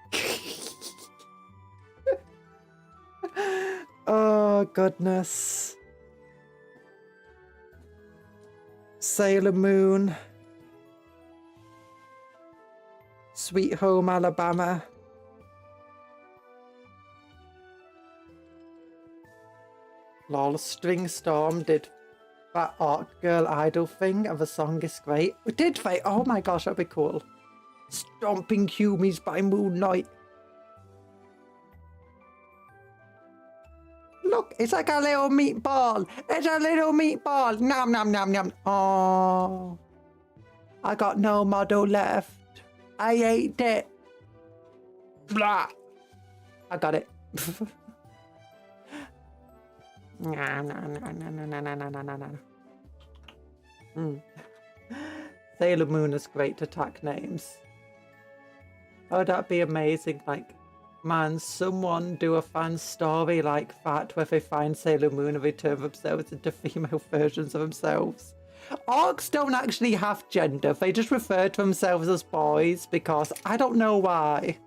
Oh, goodness. Sailor Moon. Sweet Home Alabama. Lol, String Storm did that Orc Girl Idol thing and the song is great. Did they? Oh my gosh, that'd be cool. Stomping Humies by Moonlight. Look, it's like a little meatball. It's a little meatball. Nom nom nom nom. Oh, I got no model left. I ate it. Blah. I got it. Sailor Moon has great attack names. Oh, that'd be amazing. Like, man, someone do a fan story like that where they find Sailor Moon and they turn themselves into female versions of themselves. Orcs don't actually have gender. They just refer to themselves as boys because I don't know why.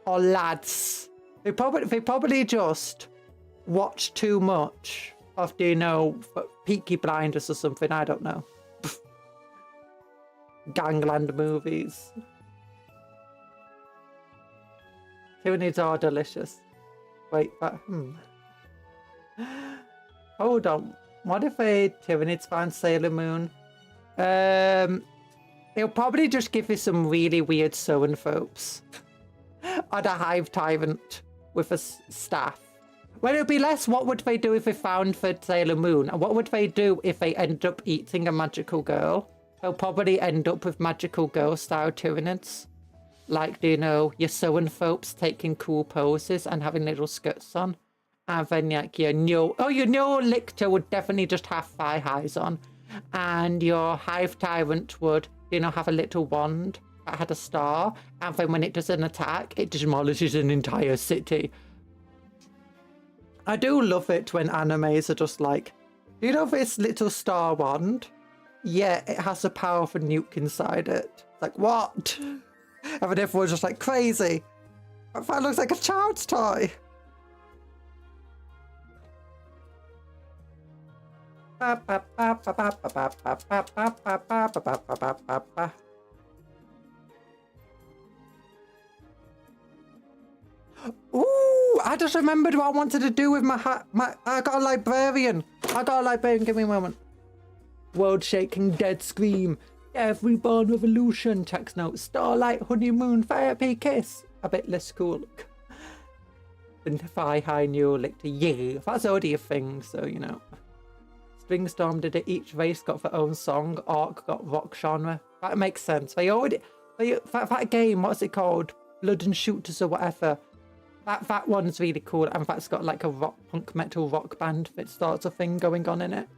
Or lads. They probably just watch too much of, you know, Peaky Blinders or something. I don't know. Gangland movies. Tyranids are delicious. Wait, but hold on. What if a Tyranids find Sailor Moon? It'll probably just give you some really weird sewing folks. Or the Hive Tyrant with a staff. Well, it'll be less what would they do if they found the Sailor Moon, and what would they do if they end up eating a magical girl? They'll probably end up with magical girl style Tyranids. Like, you know, your sewing folks taking cool poses and having little skirts on. And then, like, your Lictor would definitely just have thigh highs on. And your Hive Tyrant would, you know, have a little wand that had a star. And then when it does an attack, it demolishes an entire city. I do love it when animes are just like, you know this little star wand? Yeah, it has a powerful nuke inside it. It's like, what? And then everyone's just like, crazy. That looks like a child's toy. Ooh, I just remembered what I wanted to do with my hat. I got a librarian. Give me a moment. World shaking dead scream. Every born revolution. Text note. Starlight honeymoon therapy kiss. A bit less cool. And thigh high neural lictor. Yeah, that's already a thing. So you know. Stringstorm did it. Each race got their own song. Orc got rock genre. That makes sense. That game. What's it called? Blood and Shooters or whatever. That one's really cool, and that's got like a punk metal rock band that starts a thing going on in it.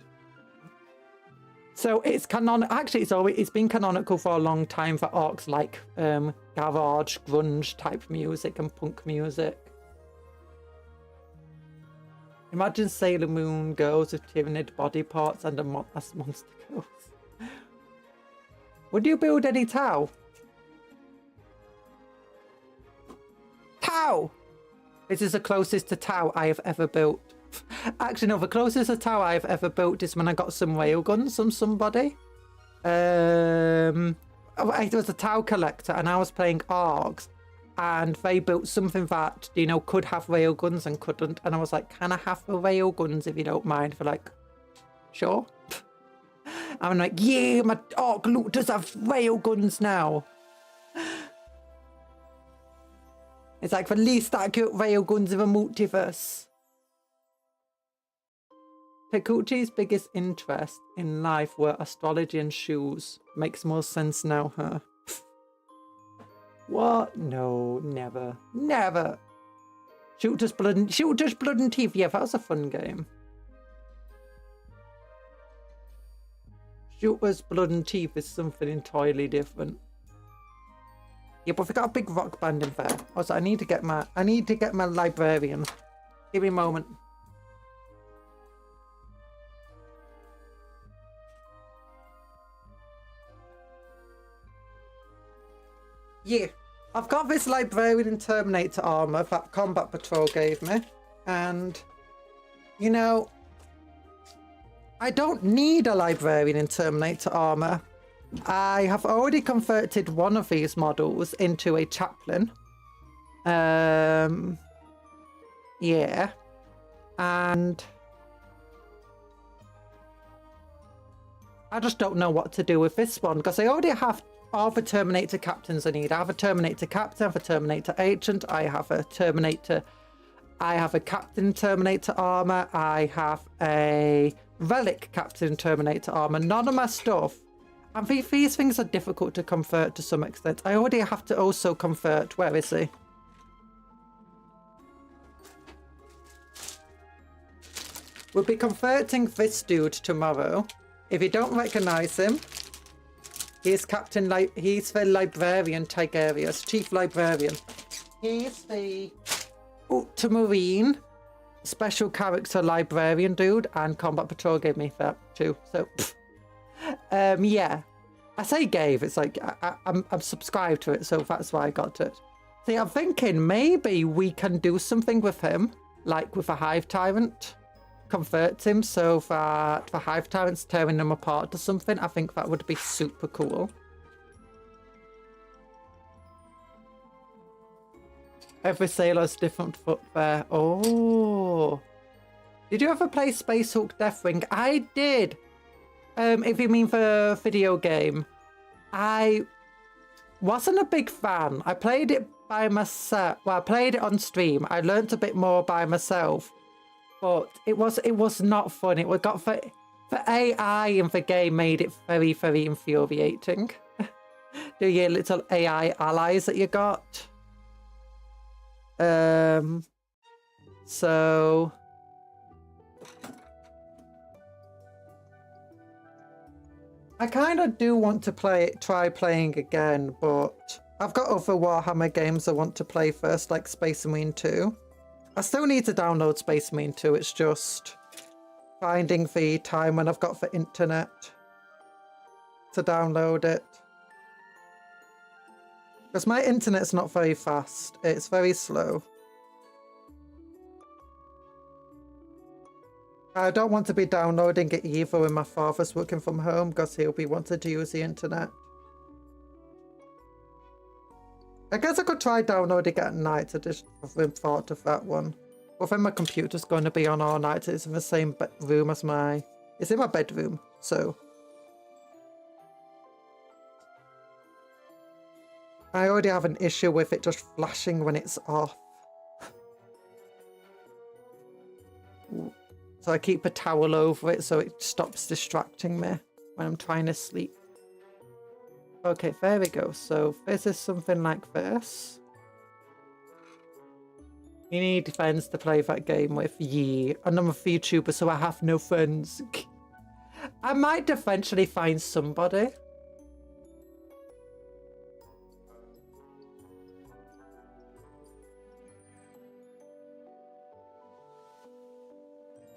So it's actually it's been canonical for a long time for orcs like garage, grunge type music and punk music. Imagine Sailor Moon girls with Tyranid body parts and as monster girls. Would you build any Tau? Tau! This is the closest to Tau I have ever built. Actually, no, the closest to Tau I have ever built is when I got some railguns from somebody. It was a Tau collector and I was playing Orcs and they built something that, you know, could have railguns and couldn't. And I was like, can I have the railguns if you don't mind? For like, sure. I'm like, yeah, my Orc looters have railguns now. It's like the least accurate railguns in the multiverse. Takuchi's biggest interest in life were astrology and shoes. Makes more sense now, huh? What? No, never. Never. Shooters, Blood and Teeth. Yeah, that was a fun game. Shooters, Blood and Teeth is something entirely different. Yeah, but we got a big rock band in there. Also, I need to get my librarian. Give me a moment. Yeah, I've got this librarian Terminator armor that Combat Patrol gave me, and you know, I don't need a librarian in Terminator armor. I have already converted one of these models into a chaplain. Yeah. And I just don't know what to do with this one because I already have all the Terminator captains I need. I have a Terminator captain, I have a Terminator agent, I have a captain Terminator armor, I have a relic captain Terminator armor. None of my stuff. And these things are difficult to convert to some extent. I already have to also convert. Where is he? We'll be converting this dude tomorrow. If you don't recognize him, He's he's the librarian Tigerius, chief librarian. He's the ultramarine special character librarian dude, and Combat Patrol gave me that too. So, yeah. I say gave, it's like I'm subscribed to it, so that's why I got it. See, I'm thinking maybe we can do something with him, like with a Hive Tyrant. Convert him so that the Hive Tyrant's tearing them apart or something. I think that would be super cool. Every sailor's different footwear. Oh. Did you ever play Space Hulk Deathwing? I did. If you mean the video game. I wasn't a big fan. I played it by myself. Well, I played it on stream. I learnt a bit more by myself. But it was not fun. It got the AI in the game made it very, very infuriating. Do your little AI allies that you got? So I kind of do want to try playing again, but I've got other Warhammer games I want to play first, like Space Marine 2. I still need to download Space Marine 2, it's just finding the time when I've got the internet to download it. Because my internet's not very fast, it's very slow. I don't want to be downloading it either when my father's working from home, because he'll be wanting to use the internet. I guess I could try downloading it at night. I just haven't thought of that one. But then my computer's going to be on all night. It's in the same room as my... It's in my bedroom, so... I already have an issue with it just flashing when it's off. So I keep a towel over it so it stops distracting me when I'm trying to sleep. Okay, there we go. So this is something like this. You need friends to play that game with. Yeet. And I'm a VTuber, so I have no friends. I might eventually find somebody.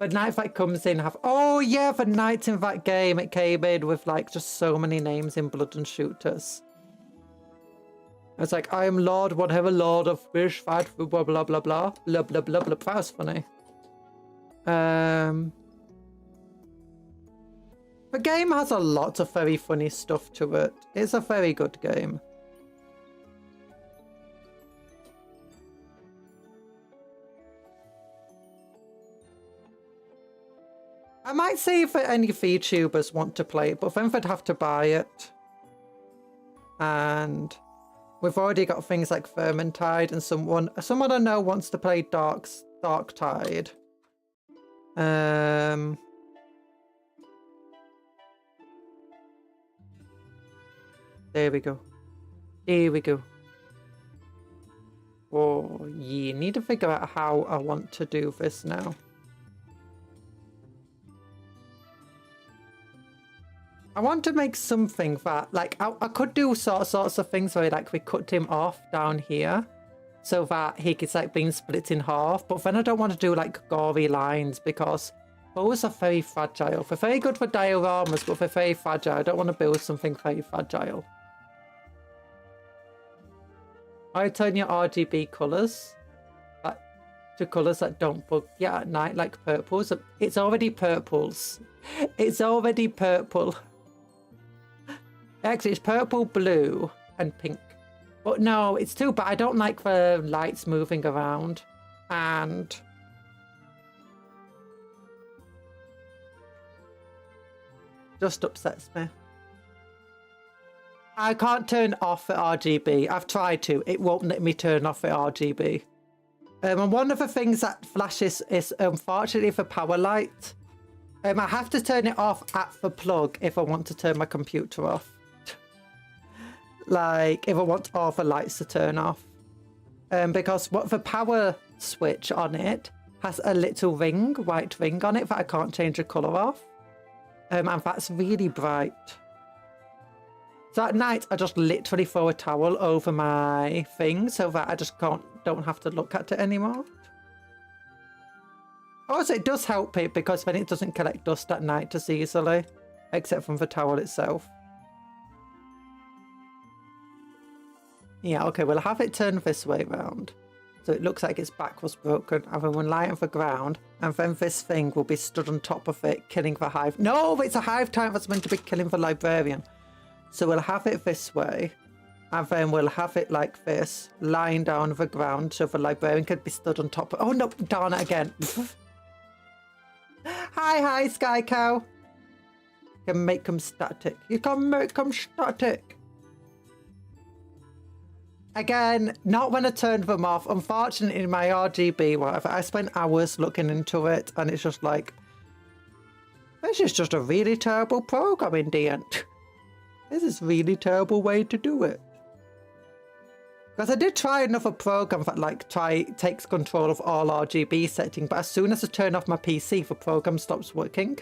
The night that comes in oh yeah, the night in that game it came in with like just so many names in Blood and Shooters. It's like, I am Lord, whatever Lord of Fish, Fight, blah blah blah blah blah blah blah blah blah. That was funny. The game has a lot of very funny stuff to it. It's a very good game. I might see if any VTubers want to play it, but then they'd have to buy it. And we've already got things like Vermintide, and someone I know wants to play Darktide. There we go. Here we go. Oh, yeah, need to figure out how I want to do this now. I want to make something that, like, I could do sorts of things where, like, we cut him off down here so that he gets, like, being split in half. But then I don't want to do, like, gory lines because those are very fragile. They're very good for dioramas, but they're very fragile. I don't want to build something very fragile. I turn your RGB colours to colours that don't bug you at night, like purples. It's already purples. It's already purple. Actually, it's purple, blue, and pink. But no, it's too bad. I don't like the lights moving around. And just upsets me. I can't turn off the RGB. I've tried to. It won't let me turn off the RGB. And one of the things that flashes is, unfortunately, the power light. I have to turn it off at the plug if I want to turn my computer off. Like, if I want all the lights to turn off. Because what the power switch on it has a little ring, white ring on it that I can't change the colour of. And that's really bright. So at night, I just literally throw a towel over my thing so that I just don't have to look at it anymore. Also, it does help it because then it doesn't collect dust at night as easily, except from the towel itself. Yeah, okay, we'll have it turned this way round. So it looks like its back was broken, and then we'll lie it on the ground, and then this thing will be stood on top of it, killing the hive. No, it's a hive tyrant that's meant to be killing the librarian. So we'll have it this way, and then we'll have it like this, lying down on the ground, so the librarian could be stood on top of... Oh, no, darn it again. Hi, Sky Cow. You can make them static. You can make them static. Again, not when I turned them off. Unfortunately, in my RGB, whatever, I spent hours looking into it, and it's just like, this is just a really terrible program in the end. This is a really terrible way to do it. Because I did try another program that like takes control of all RGB settings, but as soon as I turn off my PC, the program stops working.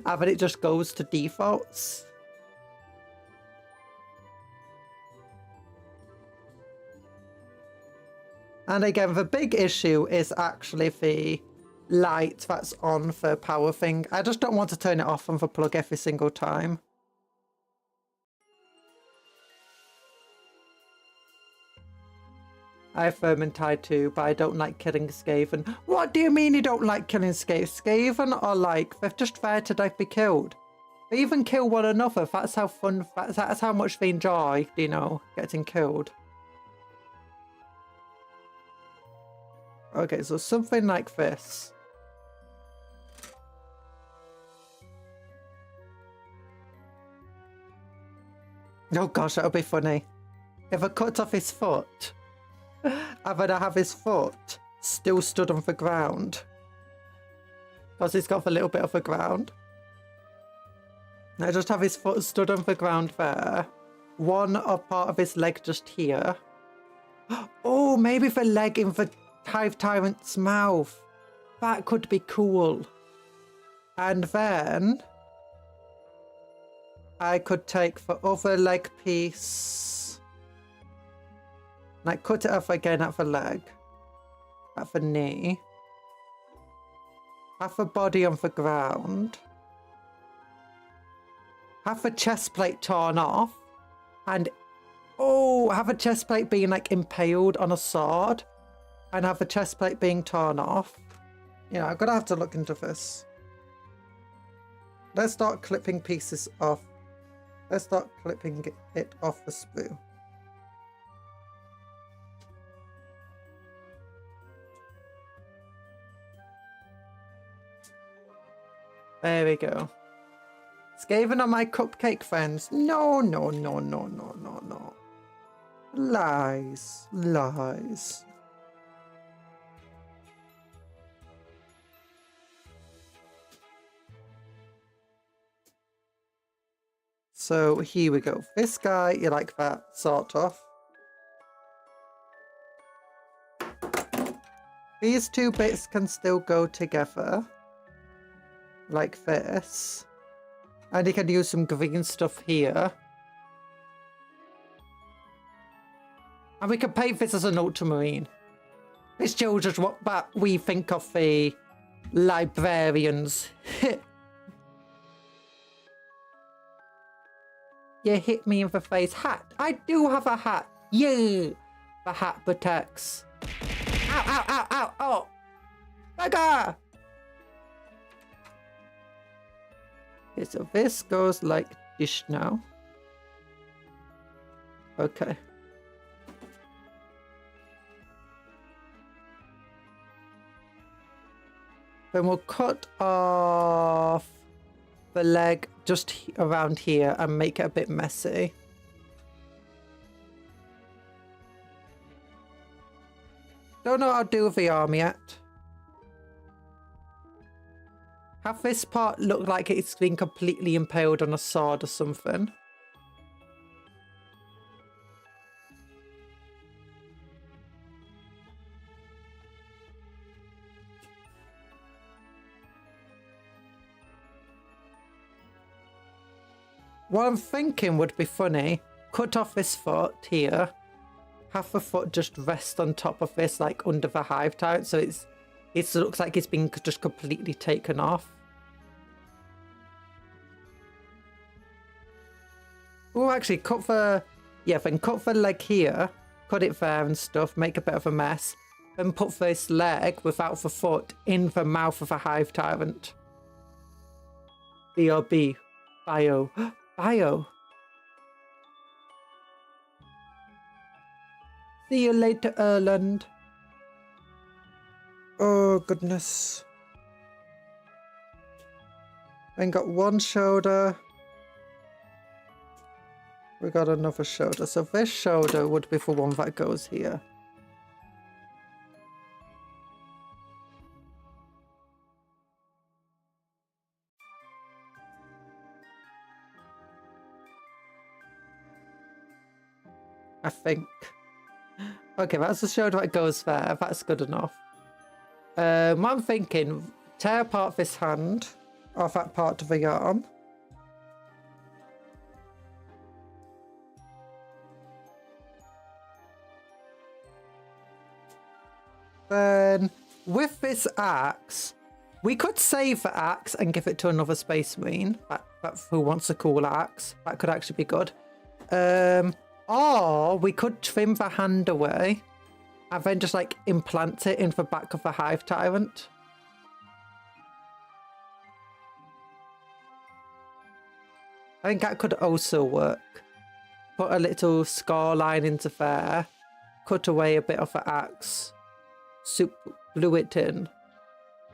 And then it just goes to defaults. And again, the big issue is actually the light that's on the power thing. I just don't want to turn it off on the plug every single time. I have Vermintide too, but I don't like killing Skaven. What do you mean you don't like killing Skaven? Skaven are like, they're just there to like be killed. They even kill one another. That's how fun, that's how much they enjoy, you know, getting killed. Okay, so something like this. Oh gosh, that'll be funny. If I cut off his foot, and then I have his foot still stood on the ground. Because he's got a little bit of the ground. I just have his foot stood on the ground there. One part of his leg just here. Oh, maybe the leg in the Hive Tyrant's mouth. That could be cool. And then I could take the other leg piece, like cut it off again at the leg, at the knee, have the body on the ground, have the chest plate torn off, and oh, have a chest plate being like impaled on a sword, and have the chest plate being torn off. Yeah, I'm gonna have to look into this. Let's start clipping pieces off. Let's start clipping it off the sprue. There we go. Skaven are my cupcake friends. No, no, no, no, no, no, no. Lies. Lies. So here we go. This guy, you like that, sort of. These two bits can still go together. Like this. And you can use some green stuff here. And we can paint this as an ultramarine. This shows us what we think of the librarians. You hit me in the face. Hat. I do have a hat. Yeah. The hat protects. Ow, ow, ow, ow, oh. Bugger. Okay, so this goes like this now. Okay. Then we'll cut off the leg just around here and make it a bit messy. Don't know what I'll do with the arm yet. Have this part look like it's been completely impaled on a sword or something. What I'm thinking would be funny, cut off this foot here, have the foot just rest on top of this, like under the hive tyrant, so it looks like it's been just completely taken off. Oh, actually, cut the leg here, cut it there and stuff, make a bit of a mess, then put this leg without the foot in the mouth of a hive tyrant. BRB. Bio. Bio. See you later, Erland. Oh, goodness. Then got one shoulder. We got another shoulder. So this shoulder would be the one that goes here. I think. Okay, that's the shoulder that goes there. That's good enough. What I'm thinking, tear apart this hand off that part of the arm. Then, with this axe, we could save the axe and give it to another Space Marine who wants a cool axe. That could actually be good. Or we could trim the hand away and then just like implant it in the back of the hive tyrant. I think that could also work. Put a little scar line into there, cut away a bit of the axe, glue it in.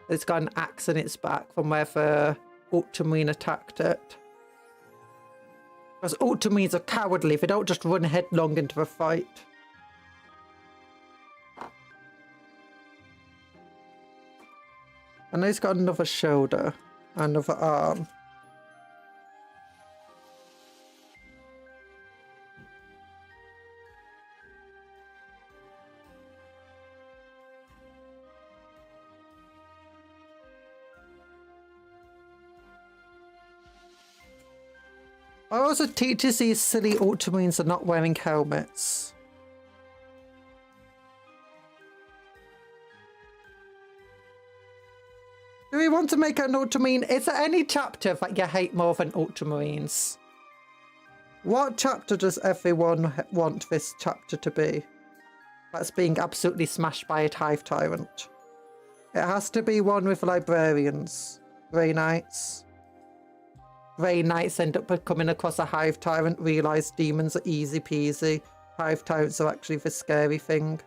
It's got an axe in its back from where the Ultramarine attacked it. Because Ultramarines are cowardly, they don't just run headlong into the fight. And he's got another shoulder, another arm. I also teaches these silly Ultramarines are not wearing helmets. Do we want to make an Ultramarine? Is there any chapter that you hate more than Ultramarines? What chapter does everyone want this chapter to be? That's being absolutely smashed by a Hive Tyrant. It has to be one with librarians. Grey Knights. Grey Knights end up coming across a Hive Tyrant, realise demons are easy peasy. Hive Tyrants are actually the scary thing.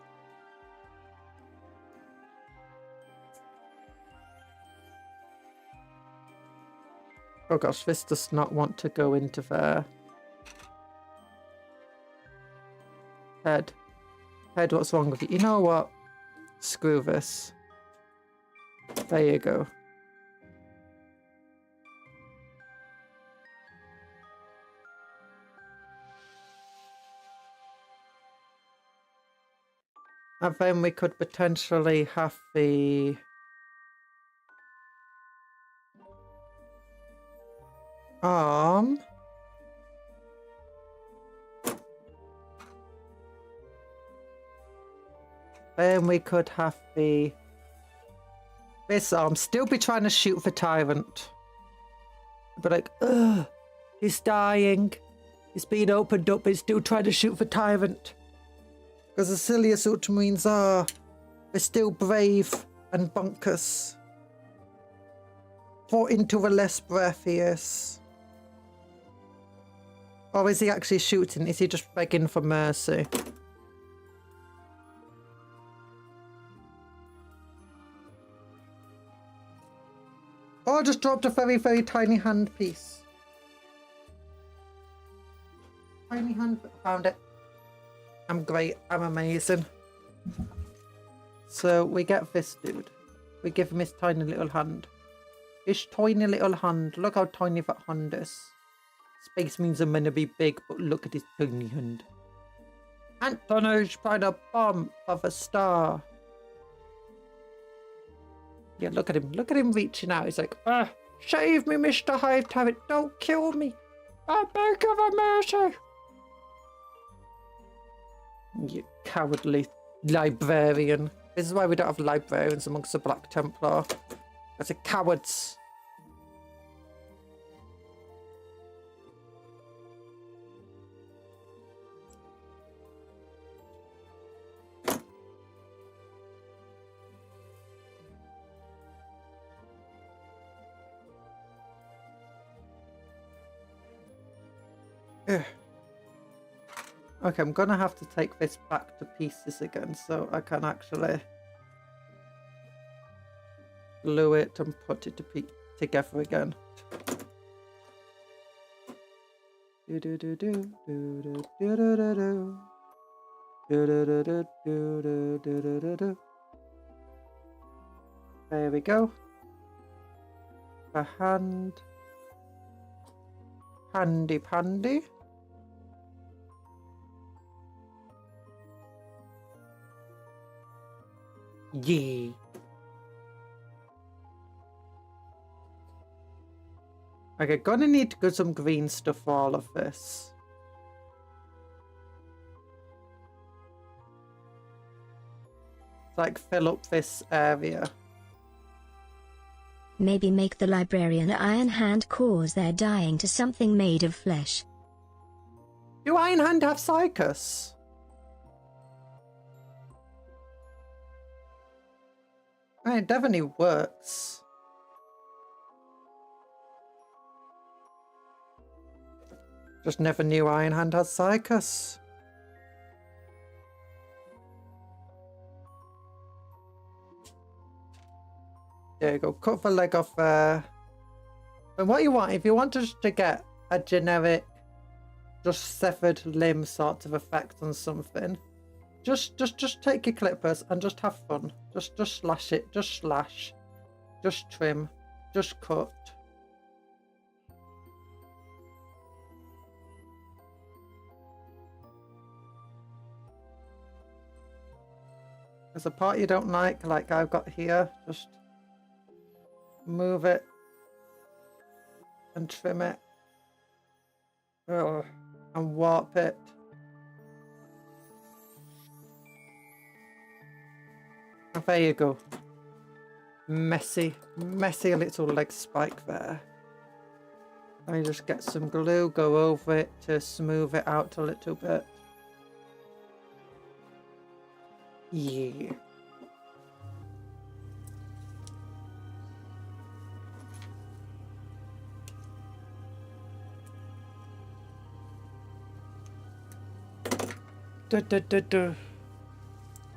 Oh gosh, this does not want to go into there. Head. Head, what's wrong with you? You know what? Screw this. There you go. And then we could potentially have the arm. Then we could have this arm still be trying to shoot for Tyrant. But like, ugh, he's dying. He's being opened up, but he's still trying to shoot for Tyrant. Because the silliest Ultramarines are, they're still brave and bonkers. Fought into the less breath he is. Or is he actually shooting? Is he just begging for mercy? Oh, I just dropped a very, very tiny hand piece. Tiny hand, found it. I'm great, I'm amazing. So we get this dude. We give him his tiny little hand. His tiny little hand. Look how tiny that hand is. Space means are meant to be big, but look at his tiny hand. Antonio's trying to bomb of a star. Yeah, look at him. Look at him reaching out. He's like, save me, Mr. Hive Tyrant. Don't kill me. I beg of a mercy. You cowardly librarian. This is why we don't have librarians amongst the Black Templar. Because they're cowards. Ugh. Okay, I'm gonna have to take this back to pieces again so I can actually glue it and put it together again. Do do do do do do do do do do do do do do do do do do. There we go. A hand. Handy pandy. Yeah. Okay, gonna need to get some green stuff for all of this. Like fill up this area. Maybe make the librarian Iron Hand cause their dying to something made of flesh. Do Iron Hand have Psychus? It definitely works. Just never knew Iron Hand has Psychus. There you go. Cut the leg off there. And what you want, if you want just to get a generic, just severed limb sort of effect on something, just take your clippers and just have fun. Just slash it. Just slash. Just trim. Just cut. There's a part you don't like I've got here, just move it and trim it. Ugh. And warp it. And there you go. Messy little leg spike there. And you just get some glue, go over it to smooth it out a little bit. Yeah.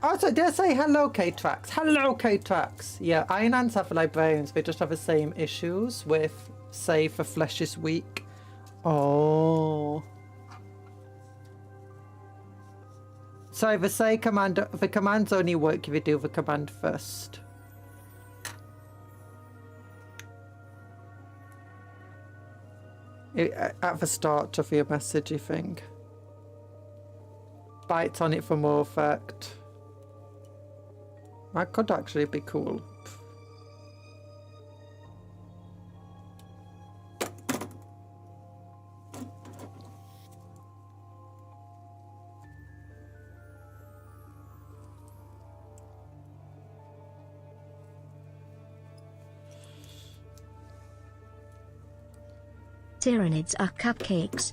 Also, did I say hello, K-Trax? Hello, K-Trax! Yeah, Iron Hands have librarians. They just have the same issues with, say, for flesh is weak. Oh. So the say command, the commands only work if you do the command first. At the start of your message, you think. Bite on it for more effect. That could actually be cool. Tyranids are cupcakes.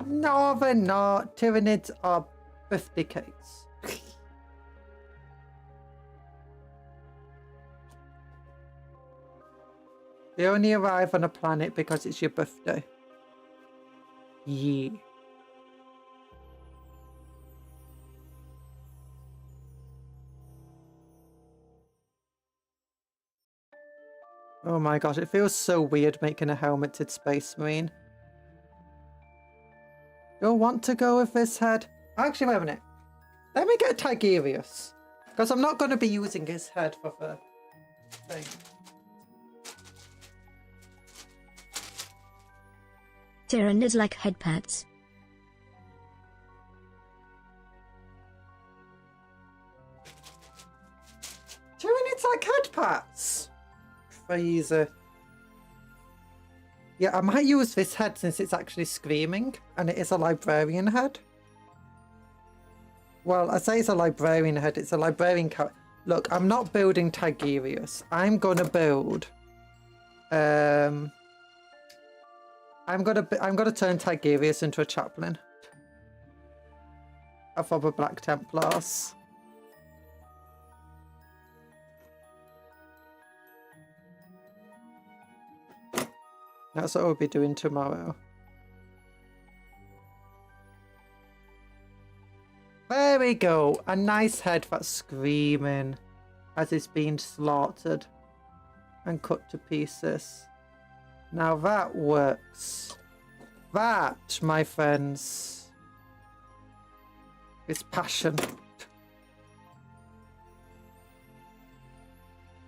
No, they're not. Tyranids are birthday cakes. They only arrive on a planet because it's your birthday. Yeah. Oh my gosh, it feels so weird making a helmeted space marine. You'll want to go with this head? Actually, wait a minute. Let me get Tigerius. Because I'm not going to be using his head for the thing. Tyranids like head pats. Tyranids like head pats. Crazy. Yeah, I might use this head since it's actually screaming and it is a librarian head. Well, I say it's a librarian head. It's a librarian character. Look, I'm not building Tigerius. I'm gonna build. I'm gonna turn Tigerius into a chaplain of other Black Templars. That's what we'll be doing tomorrow. There we go. A nice head that's screaming as it's being slaughtered and cut to pieces. Now that works. That, my friends, is passion.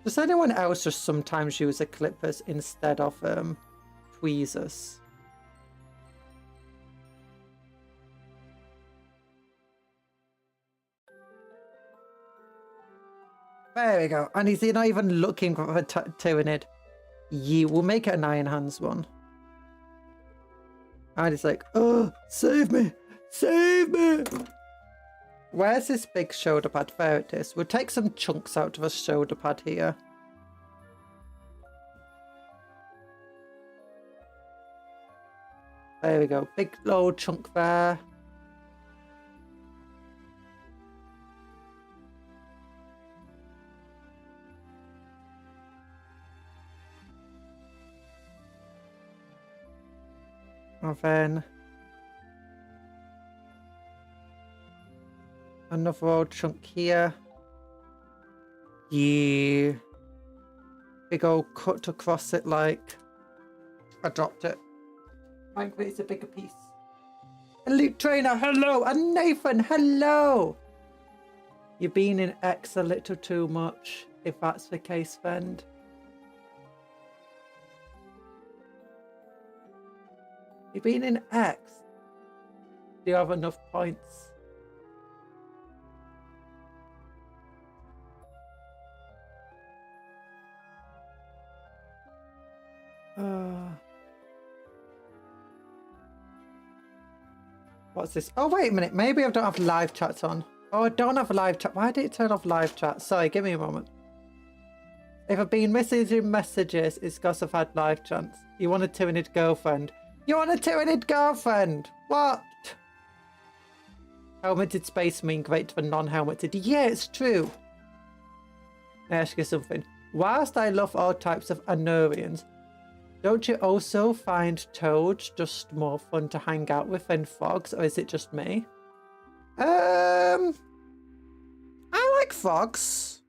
Does anyone else just sometimes use the clippers instead of tweezers? There we go. And he's not even looking for a Tyrant. You will make it an Iron Hands one. And he's like, oh, save me! Save me! Where's this big shoulder pad? There it is. We'll take some chunks out of a shoulder pad here. There we go. Big old chunk there. And then another old chunk here. Yeah. Big old cut across it like I dropped it. Frankly, it's a bigger piece. Elite Trainer, hello! And Nathan, hello! You've been in X a little too much, if that's the case, friend. You've been in X. Do you have enough points? What's this? Oh, wait a minute. Maybe I don't have live chats on. Oh, I don't have a live chat. Why did it turn off live chat? Sorry, give me a moment. If I've been messaging messages, it's because I've had live chats. You want a Tyranid girlfriend? You want a Tyranid girlfriend? What? Helmeted spacemen great for non-helmeted. Yeah, it's true. Let me ask you something. Whilst I love all types of Anurians, don't you also find toads just more fun to hang out with than frogs, or is it just me? I like frogs.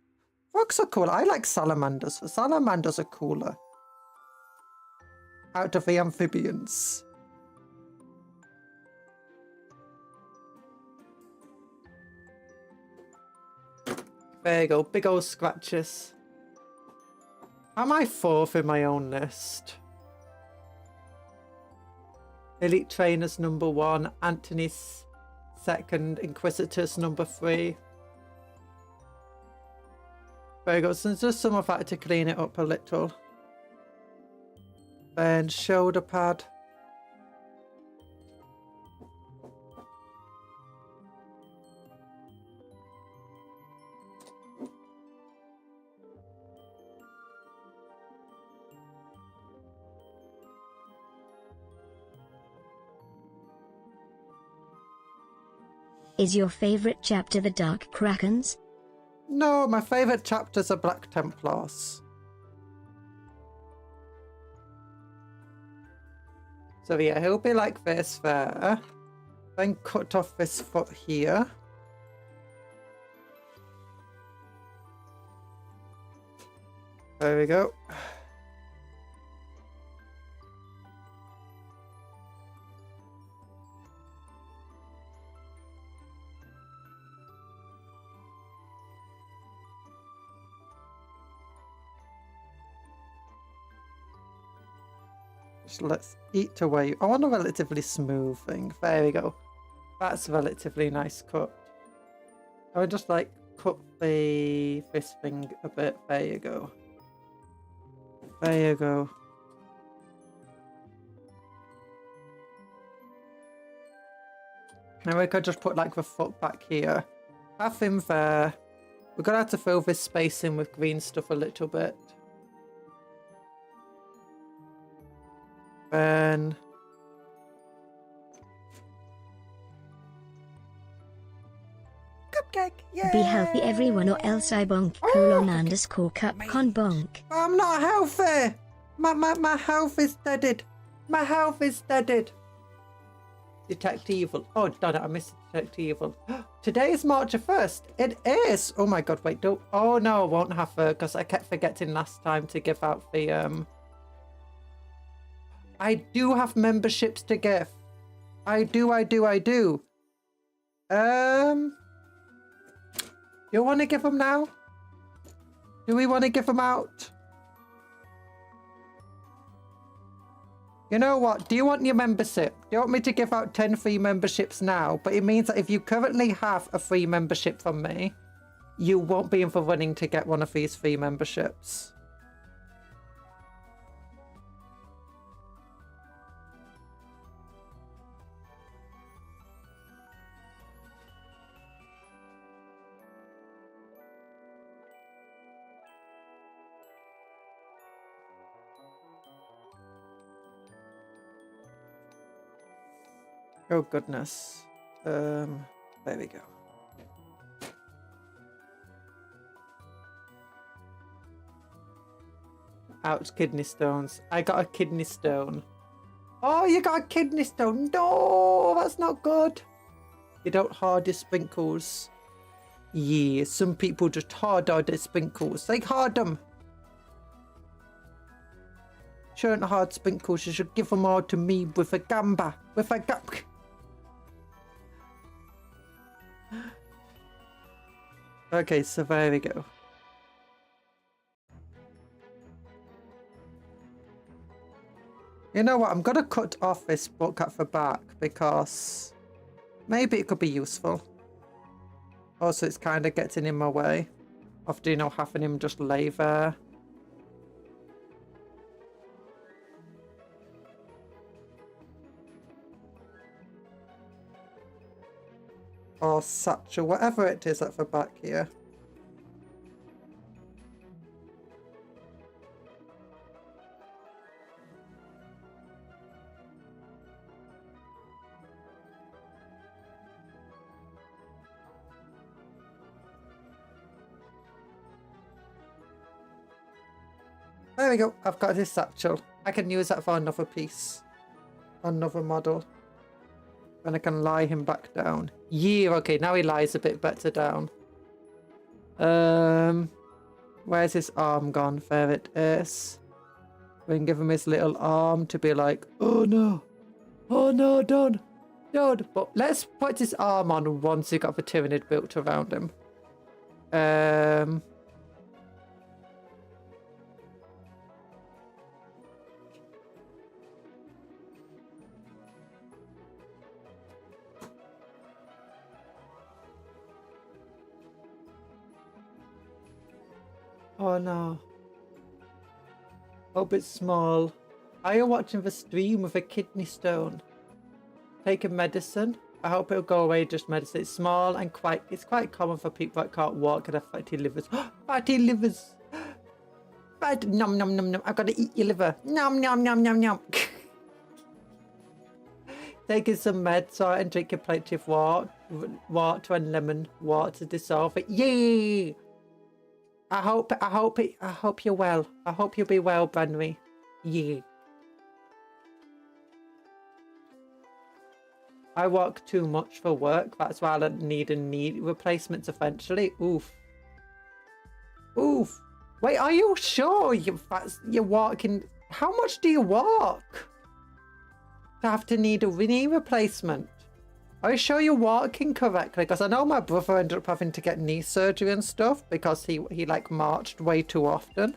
Frogs are cool. I like salamanders. Salamanders are cooler. Out of the amphibians. There you go. Big old scratches. Am I fourth in my own list? Elite Trainers number 1, Anthony's second, Inquisitors number 3. There you go. So there's just some of that to clean it up a little. Then shoulder pad. Is your favorite chapter the Dark Krakens? No, my favorite chapters are Black Templars. So yeah, he'll be like this there. Then cut off this foot here. There we go. Just let's eat away. I want a relatively smooth thing. There we go. That's a relatively nice cut. I would just like cut this thing a bit. There you go. There you go. And we could just put like the foot back here. Have him there. We're gonna have to fill this space in with green stuff a little bit. Then Cupcake, yeah. Be healthy everyone or else I bonk _cup bonk. I'm not healthy. My health is deaded. My health is deaded. Detect evil. Oh, darn it, I missed detect evil. Today is March the 1st. It is. Oh my god, wait, don't. Oh no, I won't have her because I kept forgetting last time to give out the I do have memberships to give. I do. You want to give them now? Do we want to give them out? You know what? Do you want your membership? Do you want me to give out 10 free memberships now? But it means that if you currently have a free membership from me, you won't be in for running to get one of these free memberships. Oh goodness. There we go. Ouch, kidney stones. I got a kidney stone. Oh, you got a kidney stone. No, that's not good. You don't hard your sprinkles. Yeah, some people just hard their sprinkles. They hard them. Shouldn't hard sprinkles. You should give them all to me with a gamba. With a gap. Okay, so there we go. You know what? I'm going to cut off this book at the back because maybe it could be useful. Also, it's kind of getting in my way of, you know, having him just lay there. Or satchel, whatever it is at the back here. There we go, I've got this satchel. I can use that for another piece. Another model. And I can lie him back down. Yeah, okay, now he lies a bit better down. Where's his arm gone? There it is. We can give him his little arm to be like, oh no, don't. But let's put his arm on once he got the Tyrant built around him. Oh no. Hope it's small. Are you watching the stream with a kidney stone? Taking medicine? I hope it'll go away, just medicine. It's small and it's quite common for people that can't walk and have fatty livers. Fatty livers! Nom nom nom nom. I've got to eat your liver. Nom nom nom nom nom. Taking some meds and drinking plenty of water and lemon water to dissolve it. Yay! I hope you're well. I hope you'll be well, Benry. Yeah. I work too much for work. That's why I need knee replacements eventually. Oof. Oof. Wait, are you sure you're walking? How much do you walk to have to need a knee replacement? Are you sure you're walking correctly? Because I know my brother ended up having to get knee surgery and stuff because he like marched way too often.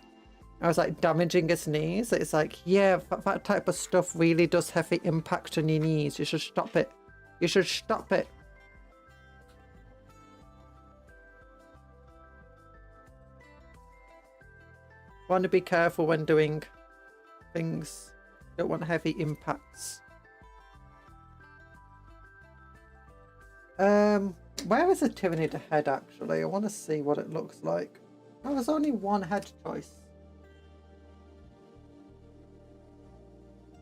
I was like damaging his knees. It's like, yeah, that type of stuff really does heavy impact on your knees. You should stop it. You should stop it. Want to be careful when doing things. Don't want heavy impacts. Where is a Tyrant head actually? I want to see what it looks like. Oh, there's only one head choice.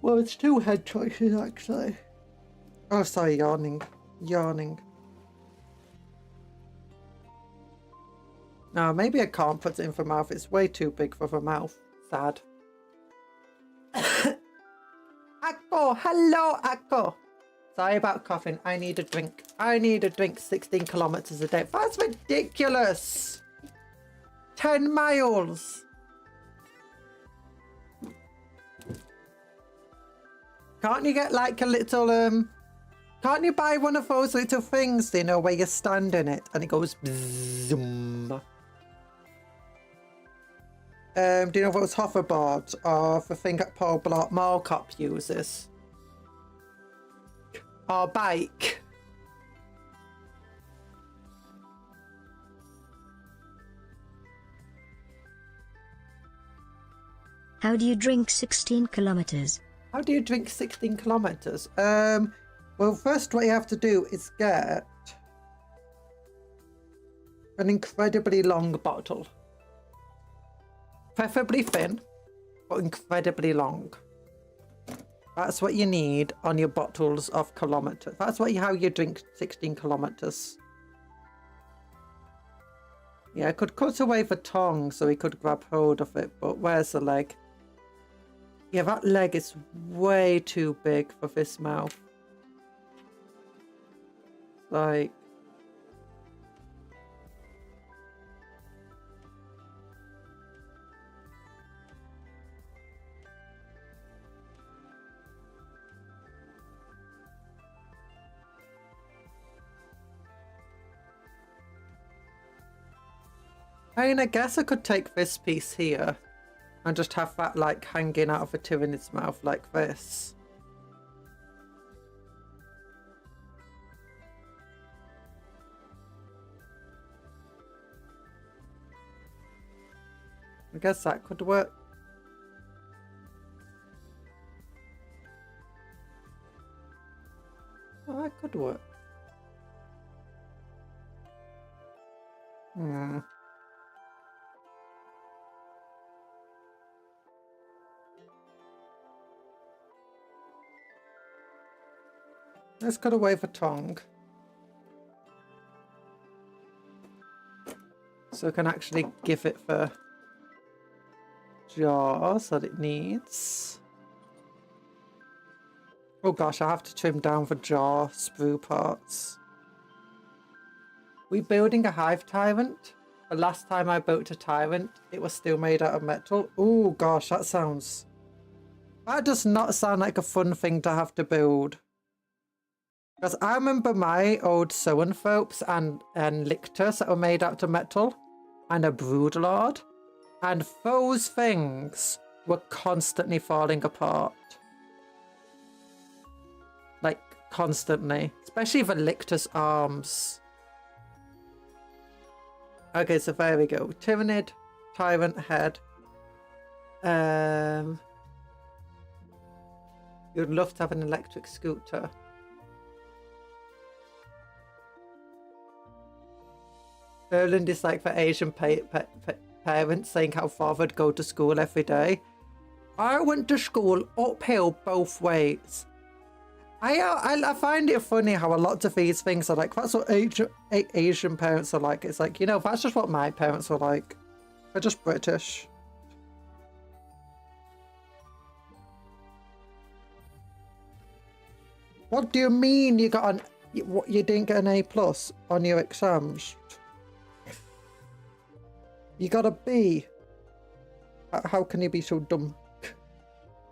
Well, it's two head choices actually. Oh, sorry, yawning. Yawning. No, maybe I can't put it in for mouth. It's way too big for the mouth. Sad. Akko! Hello, Akko! Sorry about coughing. I need a drink. I need a drink 16 kilometers a day. That's ridiculous! 10 miles! Can't you get like a little, can't you buy one of those little things, you know, where you stand in it and it goes zoom? Do you know those hoverboards or the thing that Paul Blart Mall Cop uses? Or bike? How do you drink 16 kilometers? How do you drink 16 kilometers? Well, first what you have to do is get an incredibly long bottle. Preferably thin, but incredibly long. That's what you need on your bottles of kilometers. That's how you drink 16 kilometers. Yeah, I could cut away the tongue so he could grab hold of it, but where's the leg? Yeah, that leg is way too big for this mouth. Like... I mean, I guess I could take this piece here and just have that like hanging out of a Tyrant's mouth like this. I guess that could work. Oh, that could work. Hmm. Let's cut away the tongue. So we can actually give it the jaws that it needs. Oh gosh, I have to trim down the jaw sprue parts. We building a Hive Tyrant? The last time I built a Tyrant, it was still made out of metal. Oh gosh, that does not sound like a fun thing to have to build. Because I remember my old Soenthopes and Lictors that were made out of metal, and a Broodlord, and those things were constantly falling apart. Like, constantly. Especially the Lictor's arms. Okay, so there we go. Tyrannid, Tyrant head. You'd love to have an electric scooter. Erland is like the Asian parents saying how far they'd go to school every day. I went to school uphill both ways. I find it funny how a lot of these things are like, that's what Asian parents are like. It's like, you know, that's just what my parents were like. They're just British. What do you mean you didn't get an A+ on your exams? You got a B. How can you be so dumb?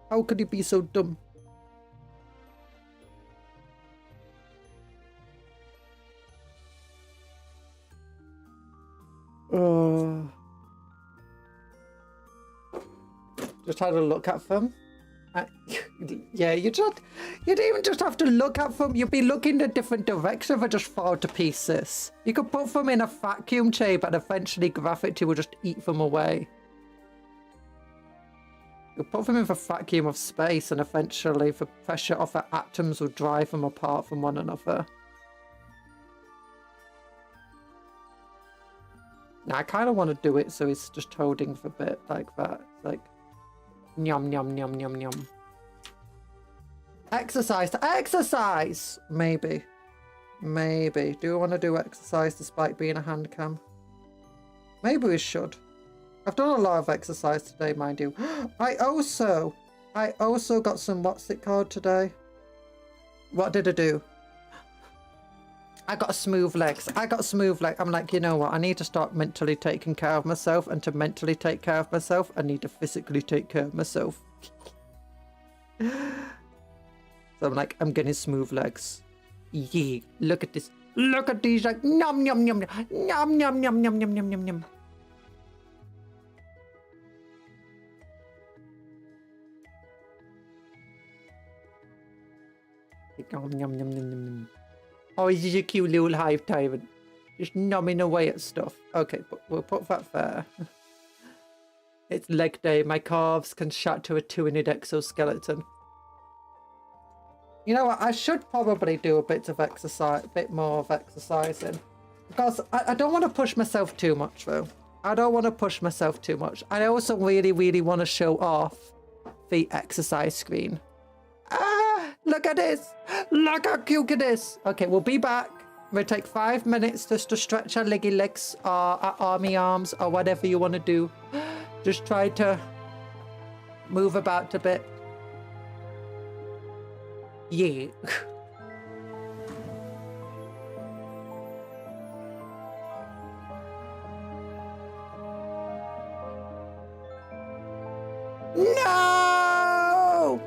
How could you be so dumb? Just had a look at them. Yeah, you didn't even just have to look at them. You'd be looking in a different direction if I just fall to pieces. You could put them in a vacuum chamber and eventually gravity will just eat them away. You put them in the vacuum of space and eventually the pressure of the atoms will drive them apart from one another. Now, I kind of want to do it so he's just holding for a bit like that. It's like, yum, yum, yum, yum, yum. Exercise to exercise! Maybe. Maybe. Do I want to do exercise despite being a hand cam? Maybe we should. I've done a lot of exercise today, mind you. I also got some what's it called today? What did I do? I got a smooth legs. I got smooth legs. I'm like, you know what? I need to start mentally taking care of myself. And to mentally take care of myself, I need to physically take care of myself. So I'm like, I'm getting smooth legs. Yeah, look at this. Look at these, like, nom, yum, yum, yum, yum, yum, yum, yum, yum, yum, yum. Yum, yum, yum, yum, yum. Oh, he's just a cute little hive tyrant. Just numbing away at stuff. Okay, but we'll put that there. It's leg day. My calves can shout to a 2-inch exoskeleton. You know what? I should probably do a bit of exercise, a bit more of exercising. Because I don't want to push myself too much, though. I don't want to push myself too much. I also really, really want to show off the exercise screen. Ah, look at this. Look how cute it is. Okay, we'll be back. We'll take 5 minutes just to stretch our leggy legs or our army arms or whatever you want to do. Just try to move about a bit. Yeah. No!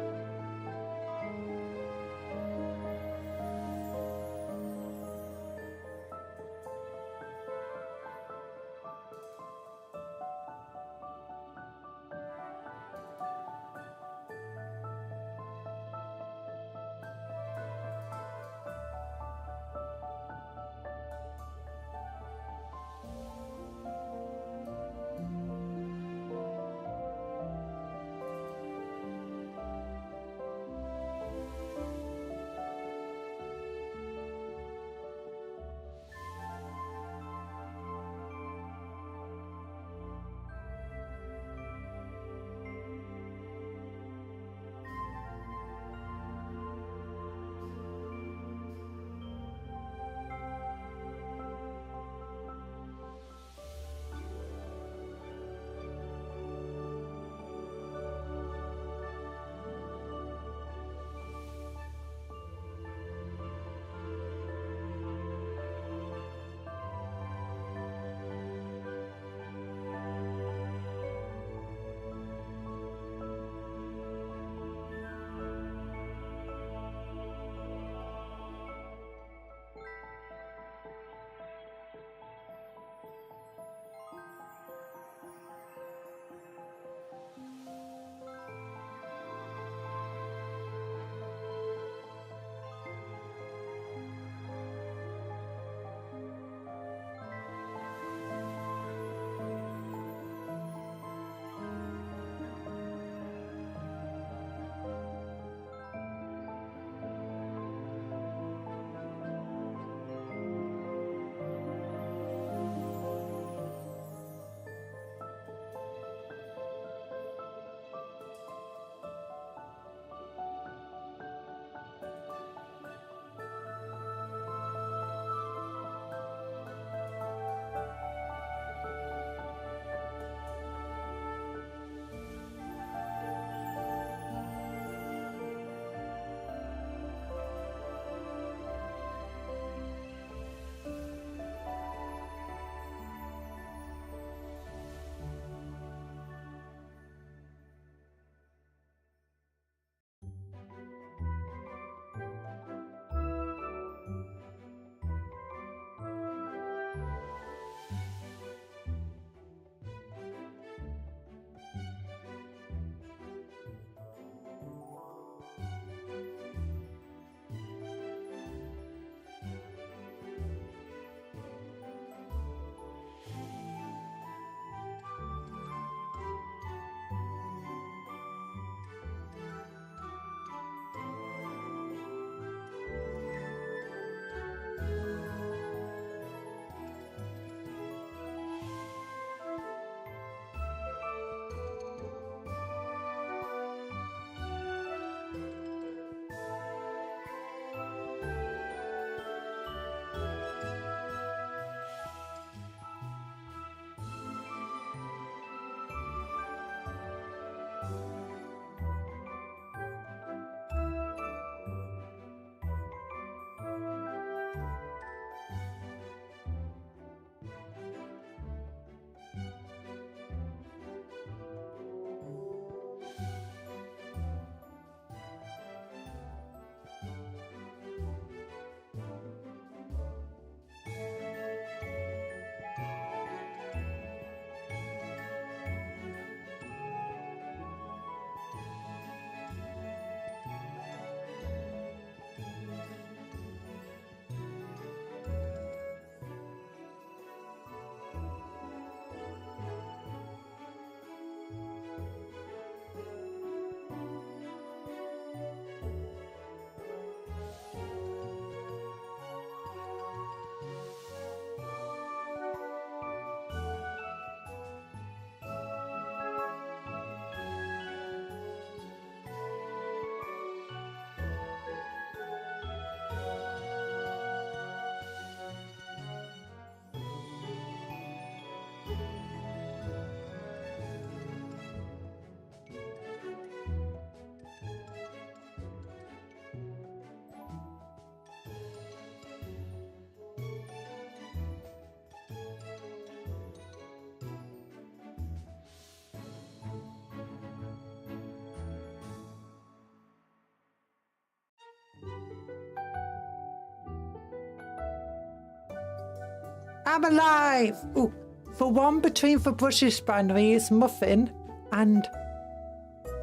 I'm alive! Ooh, for one between for British binary is muffin and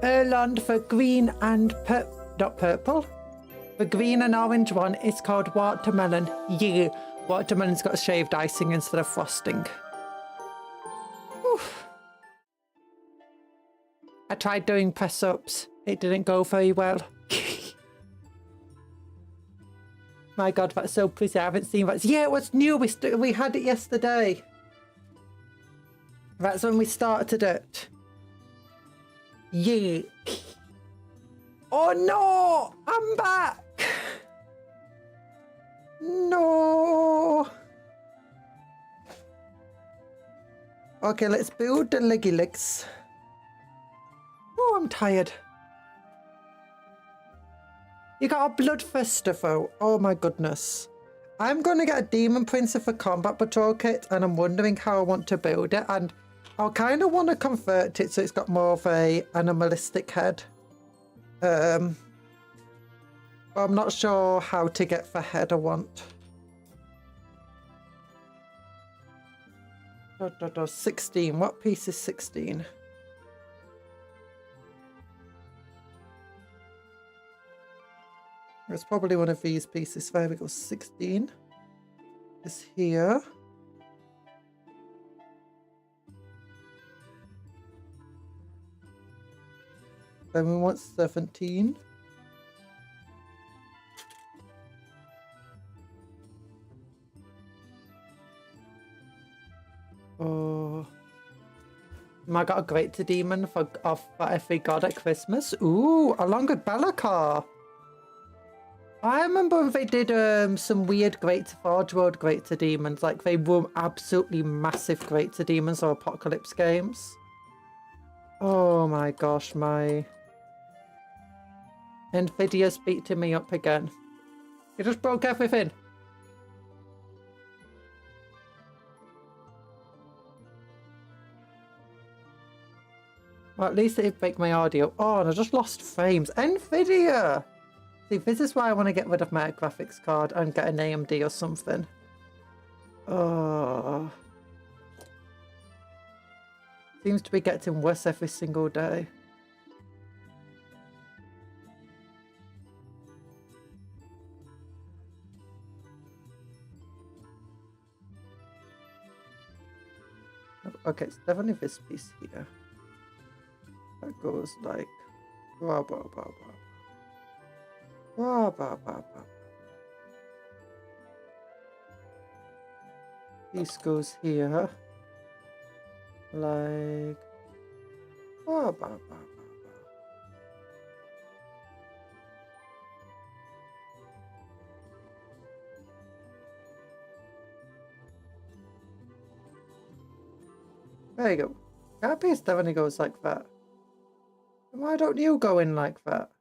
Erland for green and not purple. The green and orange one is called watermelon. Yeah, watermelon's got shaved icing instead of frosting. Oof. I tried doing press-ups. It didn't go very well. My God, that's so pretty. I haven't seen that. Yeah, it was new. We had it yesterday. That's when we started it. Yeah. Oh no! I'm back! No! Okay, let's build the leggy legs. Oh, I'm tired. You got a blood festival. Oh my goodness. I'm going to get a demon princer for combat patrol kit, and I'm wondering how I want to build it, and I kind of want to convert it so it's got more of a animalistic head. I'm not sure how to get the head I want. 16. What piece is 16? It's probably one of these pieces. There we go. 16 is here. Then we want 17. Oh. I got a greater demon for every god at Christmas. Ooh, along with Bellacar. I remember when they did some weird Greater Forge World Greater Demons, like they were absolutely massive Greater Demons or Apocalypse games. Oh my gosh, my Nvidia's beating me up again. You just broke everything. Well, at least it didn't break my audio. Oh, and I just lost frames. Nvidia! See, this is why I want to get rid of my graphics card and get an AMD or something. Oh. Seems to be getting worse every single day. Okay, it's definitely this piece here. That goes like... Blah, blah, blah, blah. Blah, blah, blah, blah. Piece goes here. Like... Blah, blah, blah, blah, blah. There you go. That piece definitely goes like that. Why don't you go in like that?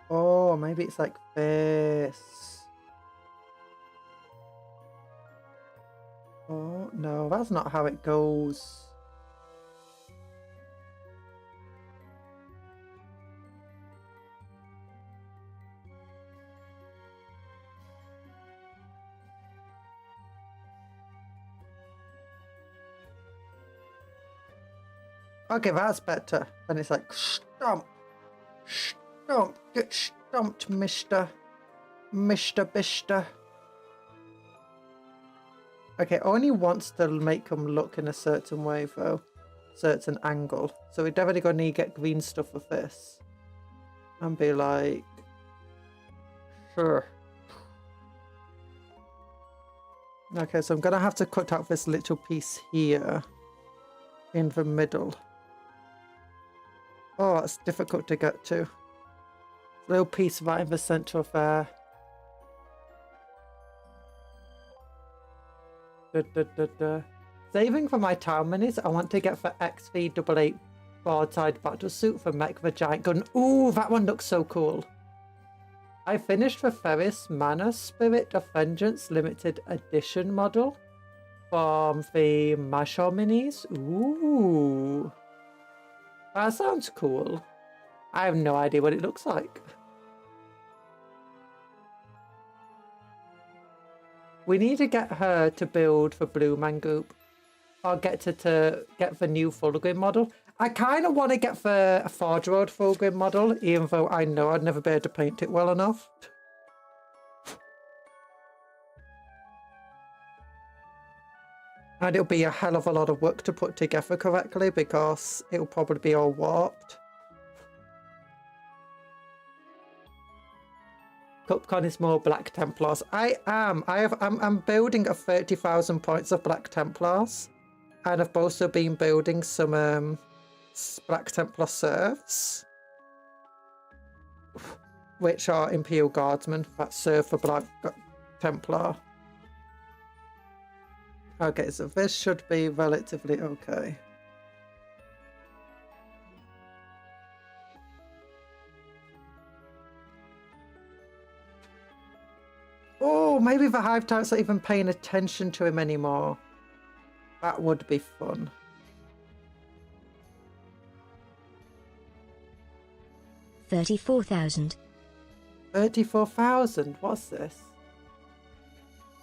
Oh, maybe it's like this. Oh, no, that's not how it goes. Okay, that's better. Then it's like, stomp. Stomp. Get stomped, Mr. Bishter. Okay, only wants to make them look in a certain way, though. Certain angle. So we're definitely going to need to get green stuff with this. And be like... Sure. Okay, so I'm going to have to cut out this little piece here. In the middle. Oh, it's difficult to get to. Little piece right in the center of there. Saving for my town minis, I want to get the XV88 broadside battle suit for Mech the Giant Gun. Ooh, that one looks so cool. I finished the Ferris Mana Spirit of Vengeance limited edition model from the Mashaw minis. Ooh. That sounds cool. I have no idea what it looks like. We need to get her to build for Blue Man Goop. Or get her to get the new Fulgrim model. I kind of want to get the 4-year-old Fulgrim model, even though I know I'd never be able to paint it well enough. And it'll be a hell of a lot of work to put together correctly because it'll probably be all warped. Cupcon is more Black Templars. I'm building a 30,000 points of Black Templars. And I've also been building some Black Templar serfs, which are Imperial Guardsmen that serve for Black Templar. Okay, so this should be relatively okay. Oh, maybe the Hive Tyrant's not even paying attention to him anymore. That would be fun. 34,000. 34,000? What's this?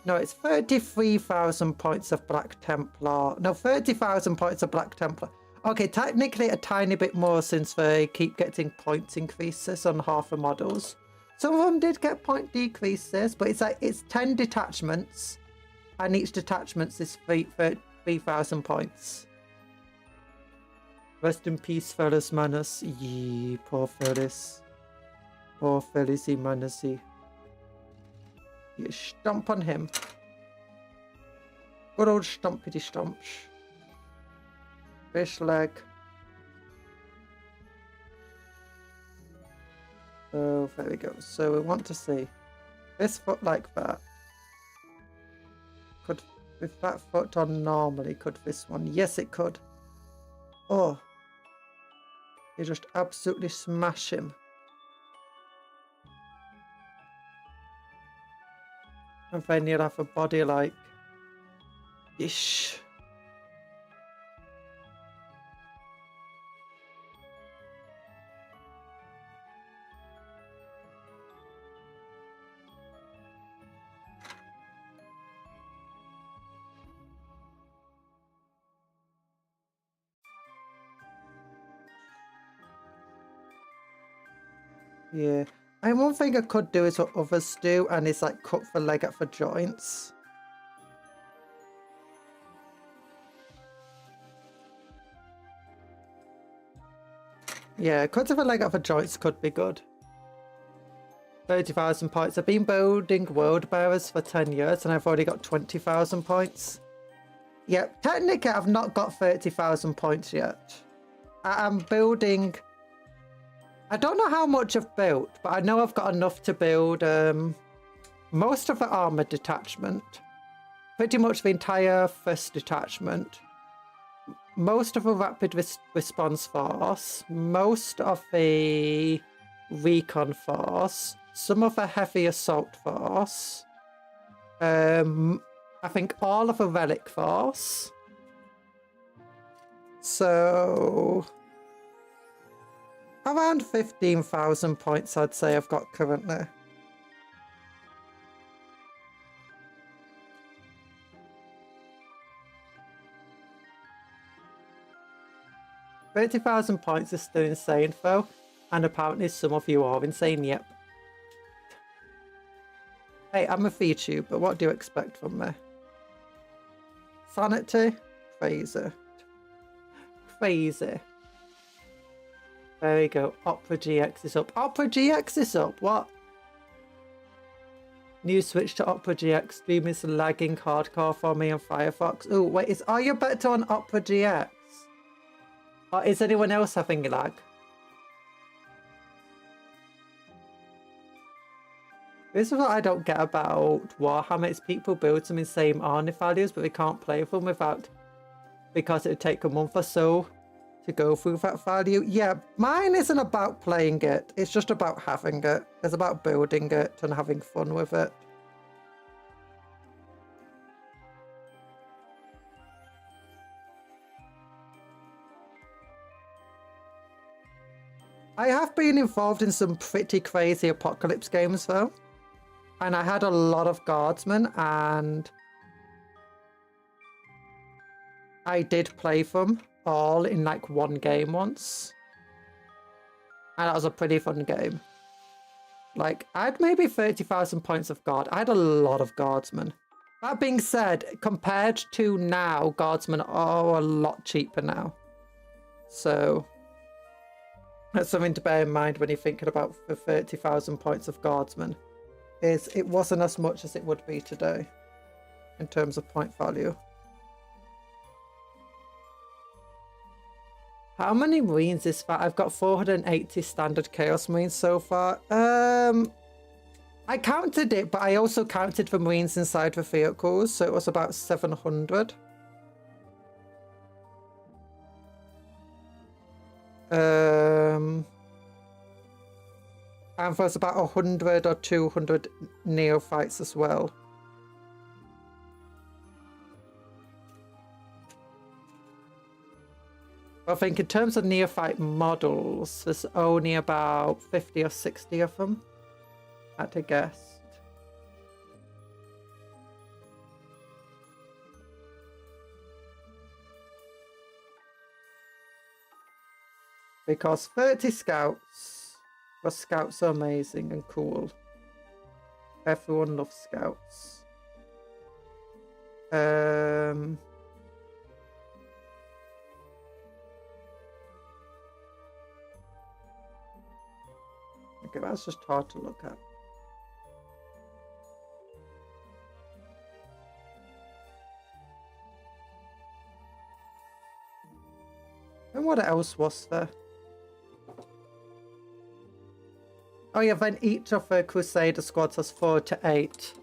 No, it's 33,000 points of Black Templar. No, 30,000 points of Black Templar. Okay, technically a tiny bit more since they keep getting points increases on half the models. Some of them did get point decreases, but it's like it's 10 detachments, and each detachment is 3,000 points. Rest in peace, Ferris Manus. Yee, poor Ferris. Poor Felicity Manusy. You stomp on him. Good old stompity stomps. Fish leg. Oh, there we go. So we want to see this foot like that. Could, with that foot on normally, could this one? Yes, it could. Oh. You just absolutely smash him. And then you'll have a body like... Ish. Yeah. And one thing I could do is what others do, and it's like cut the leg at the joints. Yeah, cut the leg at the joints could be good. 30,000 points. I've been building World Bearers for 10 years and I've already got 20,000 points. Yeah, technically I've not got 30,000 points yet. I'm building... I don't know how much I've built, but I know I've got enough to build most of the armor detachment, pretty much the entire first detachment, most of the rapid response force, most of the recon force, some of the heavy assault force, I think all of the relic force. So... around 15,000 points, I'd say I've got currently. $30,000 points is still insane, though, and apparently some of you are insane. Yep. Hey, I'm a VTuber. What do you expect from me? Sanity? Crazy. Crazy. There we go. Opera GX is up. Opera GX is up. What? New switch to Opera GX. Stream is lagging hardcore for me on Firefox. Oh, wait. Are you better on Opera GX? Or is anyone else having lag? This is what I don't get about Warhammer. It's people build some insane Arnie values, but they can't play with them without... because it would take a month or so to go through that value. Yeah, mine isn't about playing it. It's just about having it. It's about building it and having fun with it. I have been involved in some pretty crazy apocalypse games though. And I had a lot of guardsmen and I did play them all in like one game once. And that was a pretty fun game. Like, I had maybe 30,000 points of guard. I had a lot of guardsmen. That being said, compared to now, guardsmen are a lot cheaper now. So that's something to bear in mind when you're thinking about the 30,000 points of guardsmen. Is it wasn't as much as it would be today in terms of point value. How many Marines is that? I've got 480 standard Chaos Marines so far. I counted it, but I also counted the Marines inside the vehicles, so it was about 700. And there's about 100 or 200 neophytes as well. I think in terms of neophyte models, there's only about 50 or 60 of them, at a guess. Because 30 scouts, but scouts are amazing and cool. Everyone loves scouts. Okay, that's just hard to look at. And what else was there? Oh yeah, then each of the Crusader squads has 4 to 8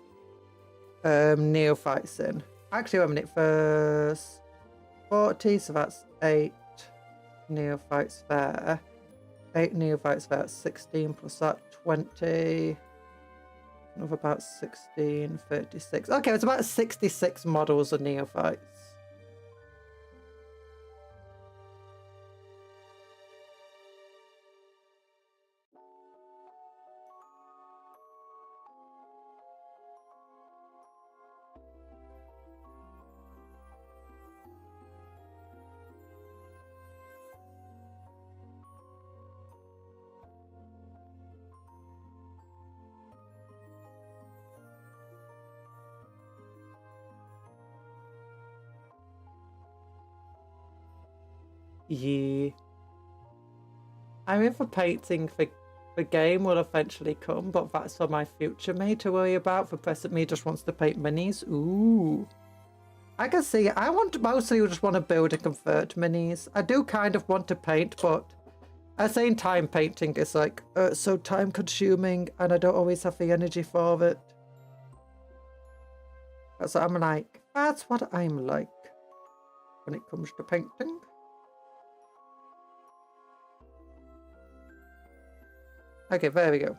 neophytes in. Actually, wait a minute, there's 40, so that's 8 neophytes there. 8 neophytes there, 16 plus that, 20. Another about 16, 36. Okay, it's about 66 models of neophytes. Yeah. I mean, for painting, the game will eventually come, but that's for my future me to worry about. For present me just wants to paint minis. Ooh. I can see it. I mostly just want to build and convert minis. I do kind of want to paint, but at the same time, painting is like so time consuming and I don't always have the energy for it. So I'm like, that's what I'm like when it comes to painting. Okay, there we go.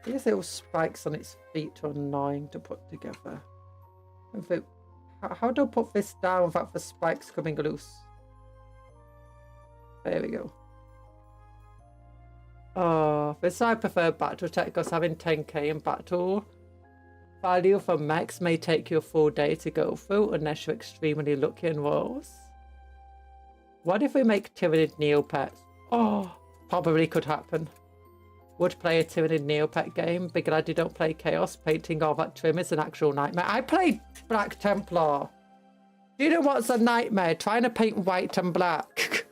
These little spikes on its feet are annoying to put together. How do I put this down without the spikes coming loose? There we go. Oh, this is why I prefer Battletech, because having 10k in battle value for mechs may take you a full day to go through unless you're extremely lucky in rolls. What if we make Tyranid Neopets? Oh, probably could happen. Would play a Tyranid Neopet game. Be glad you don't play Chaos. Painting all that trim is an actual nightmare. I played Black Templar. Do you know what's a nightmare? Trying to paint white and black.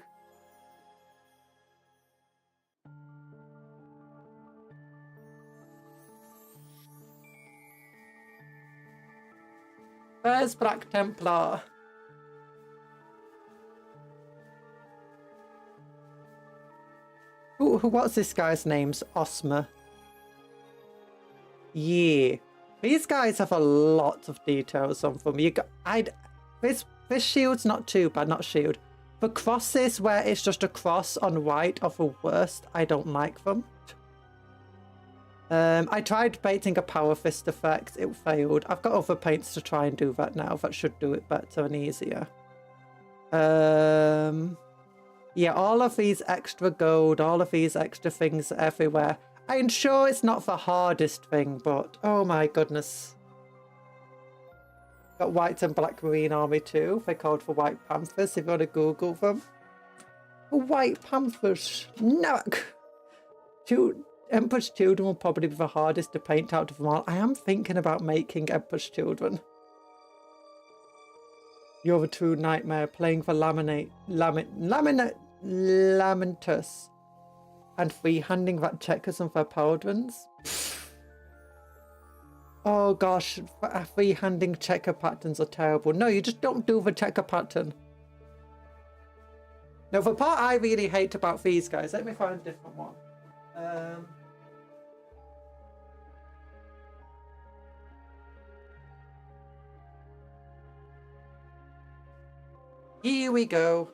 Where's Black Templar? What's this guy's name's Osma? Yeah. These guys have a lot of details on them. This shield's not too bad, not shield. The crosses where it's just a cross on white are the worst. I don't like them. I tried painting a power fist effect. It failed. I've got other paints to try and do that now. That should do it better and easier. Yeah, all of these extra gold, all of these extra things everywhere. I'm sure it's not the hardest thing, but oh my goodness. Got white and black marine army too. They're called the White Panthers if you want to Google them. The White Panthers. No. Emperor's Children will probably be the hardest to paint out of them all. I am thinking about making Emperor's Children. You're the true nightmare, playing for Lamentus and free-handing that checkers and their paladins. Oh gosh, free-handing checker patterns are terrible. No, you just don't do the checker pattern. Now, the part I really hate about these guys, let me find a different one. Here we go.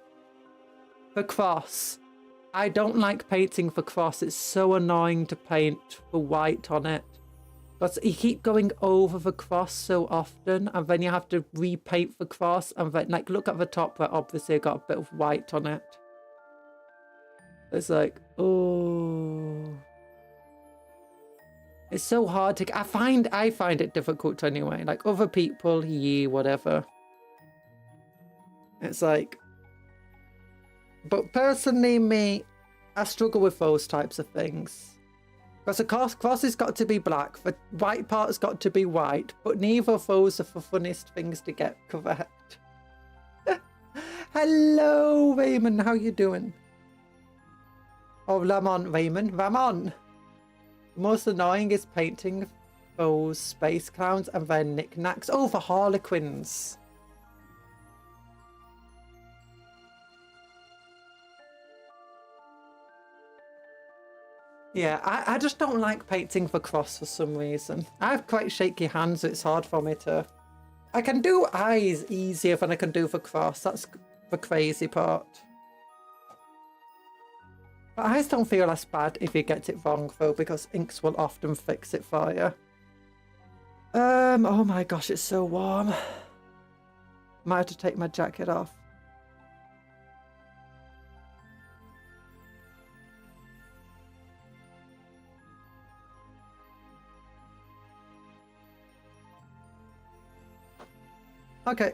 The cross. I don't like painting the cross. It's so annoying to paint the white on it. But you keep going over the cross so often, and then you have to repaint the cross, and then, like, look at the top where obviously I got a bit of white on it. It's like, oh. It's so hard to... I find it difficult anyway. Like, other people, yeah, whatever. It's like... But personally, me, I struggle with those types of things. Because the cross has got to be black, the white part's got to be white, but neither of those are the funniest things to get correct. Hello, Raymond, how you doing? Oh, Ramon, Raymond, Ramon! The most annoying is painting those space clowns and their knickknacks. Oh, the harlequins. Yeah, I just don't like painting the cross for some reason. I have quite shaky hands, so it's hard for me to... I can do eyes easier than I can do the cross. That's the crazy part. But eyes don't feel as bad if you get it wrong, though, because inks will often fix it for you. Oh my gosh, it's so warm. Might have to take my jacket off. Okay.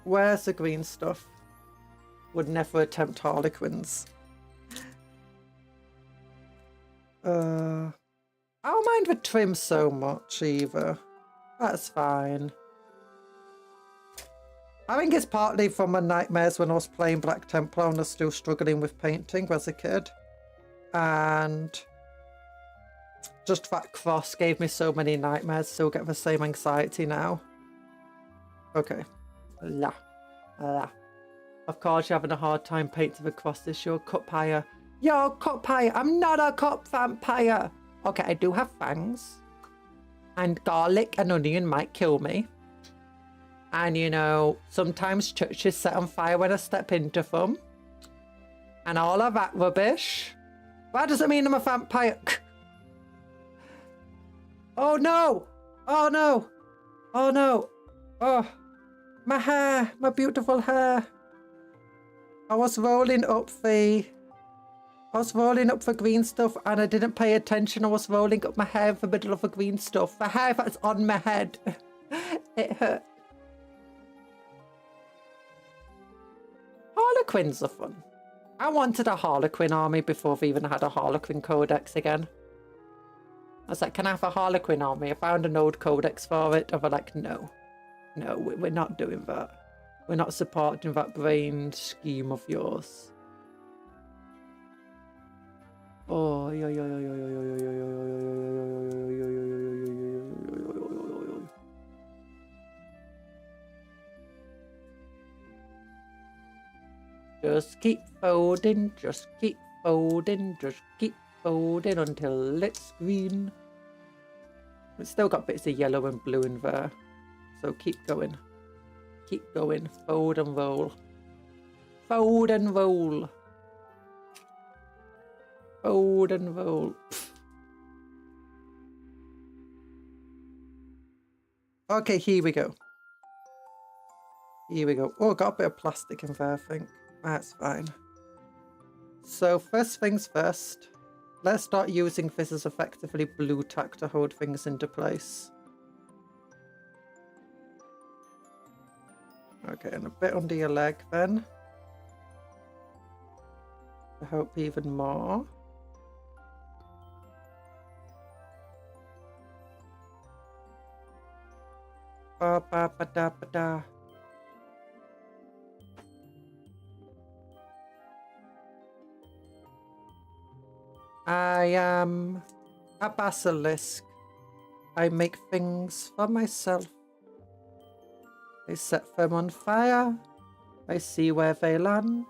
Where's the green stuff? Would never attempt harlequins. I don't mind the trim so much either. That's fine. I think it's partly from my nightmares when I was playing Black Templar and I was still struggling with painting as a kid. And just that cross gave me so many nightmares, still get the same anxiety now. Okay. La. La. Of course, you're having a hard time painting the crosses. You're a cup hire. You're a cup hire. I'm not a cup vampire. Okay, I do have fangs. And garlic and onion might kill me. And, you know, sometimes churches set on fire when I step into them. And all of that rubbish. That doesn't mean I'm a vampire. Oh no! Oh no! Oh no! Oh, my hair! My beautiful hair! I was rolling up the green stuff and I didn't pay attention. I was rolling up my hair in the middle of the green stuff. The hair that's on my head. It hurt. Harlequins are fun. I wanted a Harlequin army before we even had a Harlequin codex again. I was like, can I have a Harlequin army? I found an old codex for it. And they're like, no. No, we're not doing that. We're not supporting that brain scheme of yours. Oh, yo, yo, yo, yo, yo, yo, yo, yo, yo, yo. Just keep folding, just keep folding, just keep folding until it's green. It's still got bits of yellow and blue in there, so keep going. keep going. Fold and roll. Fold and roll. Fold and roll. Okay, here we go. Here we go. Oh, got a bit of plastic in there, I think. That's fine. So, first things first. Let's start using this as effectively blue tack to hold things into place. Okay, and a bit under your leg then. To help even more. Ba ba ba da ba da. I am a basilisk. I make things for myself. I set them on fire. I see where they land.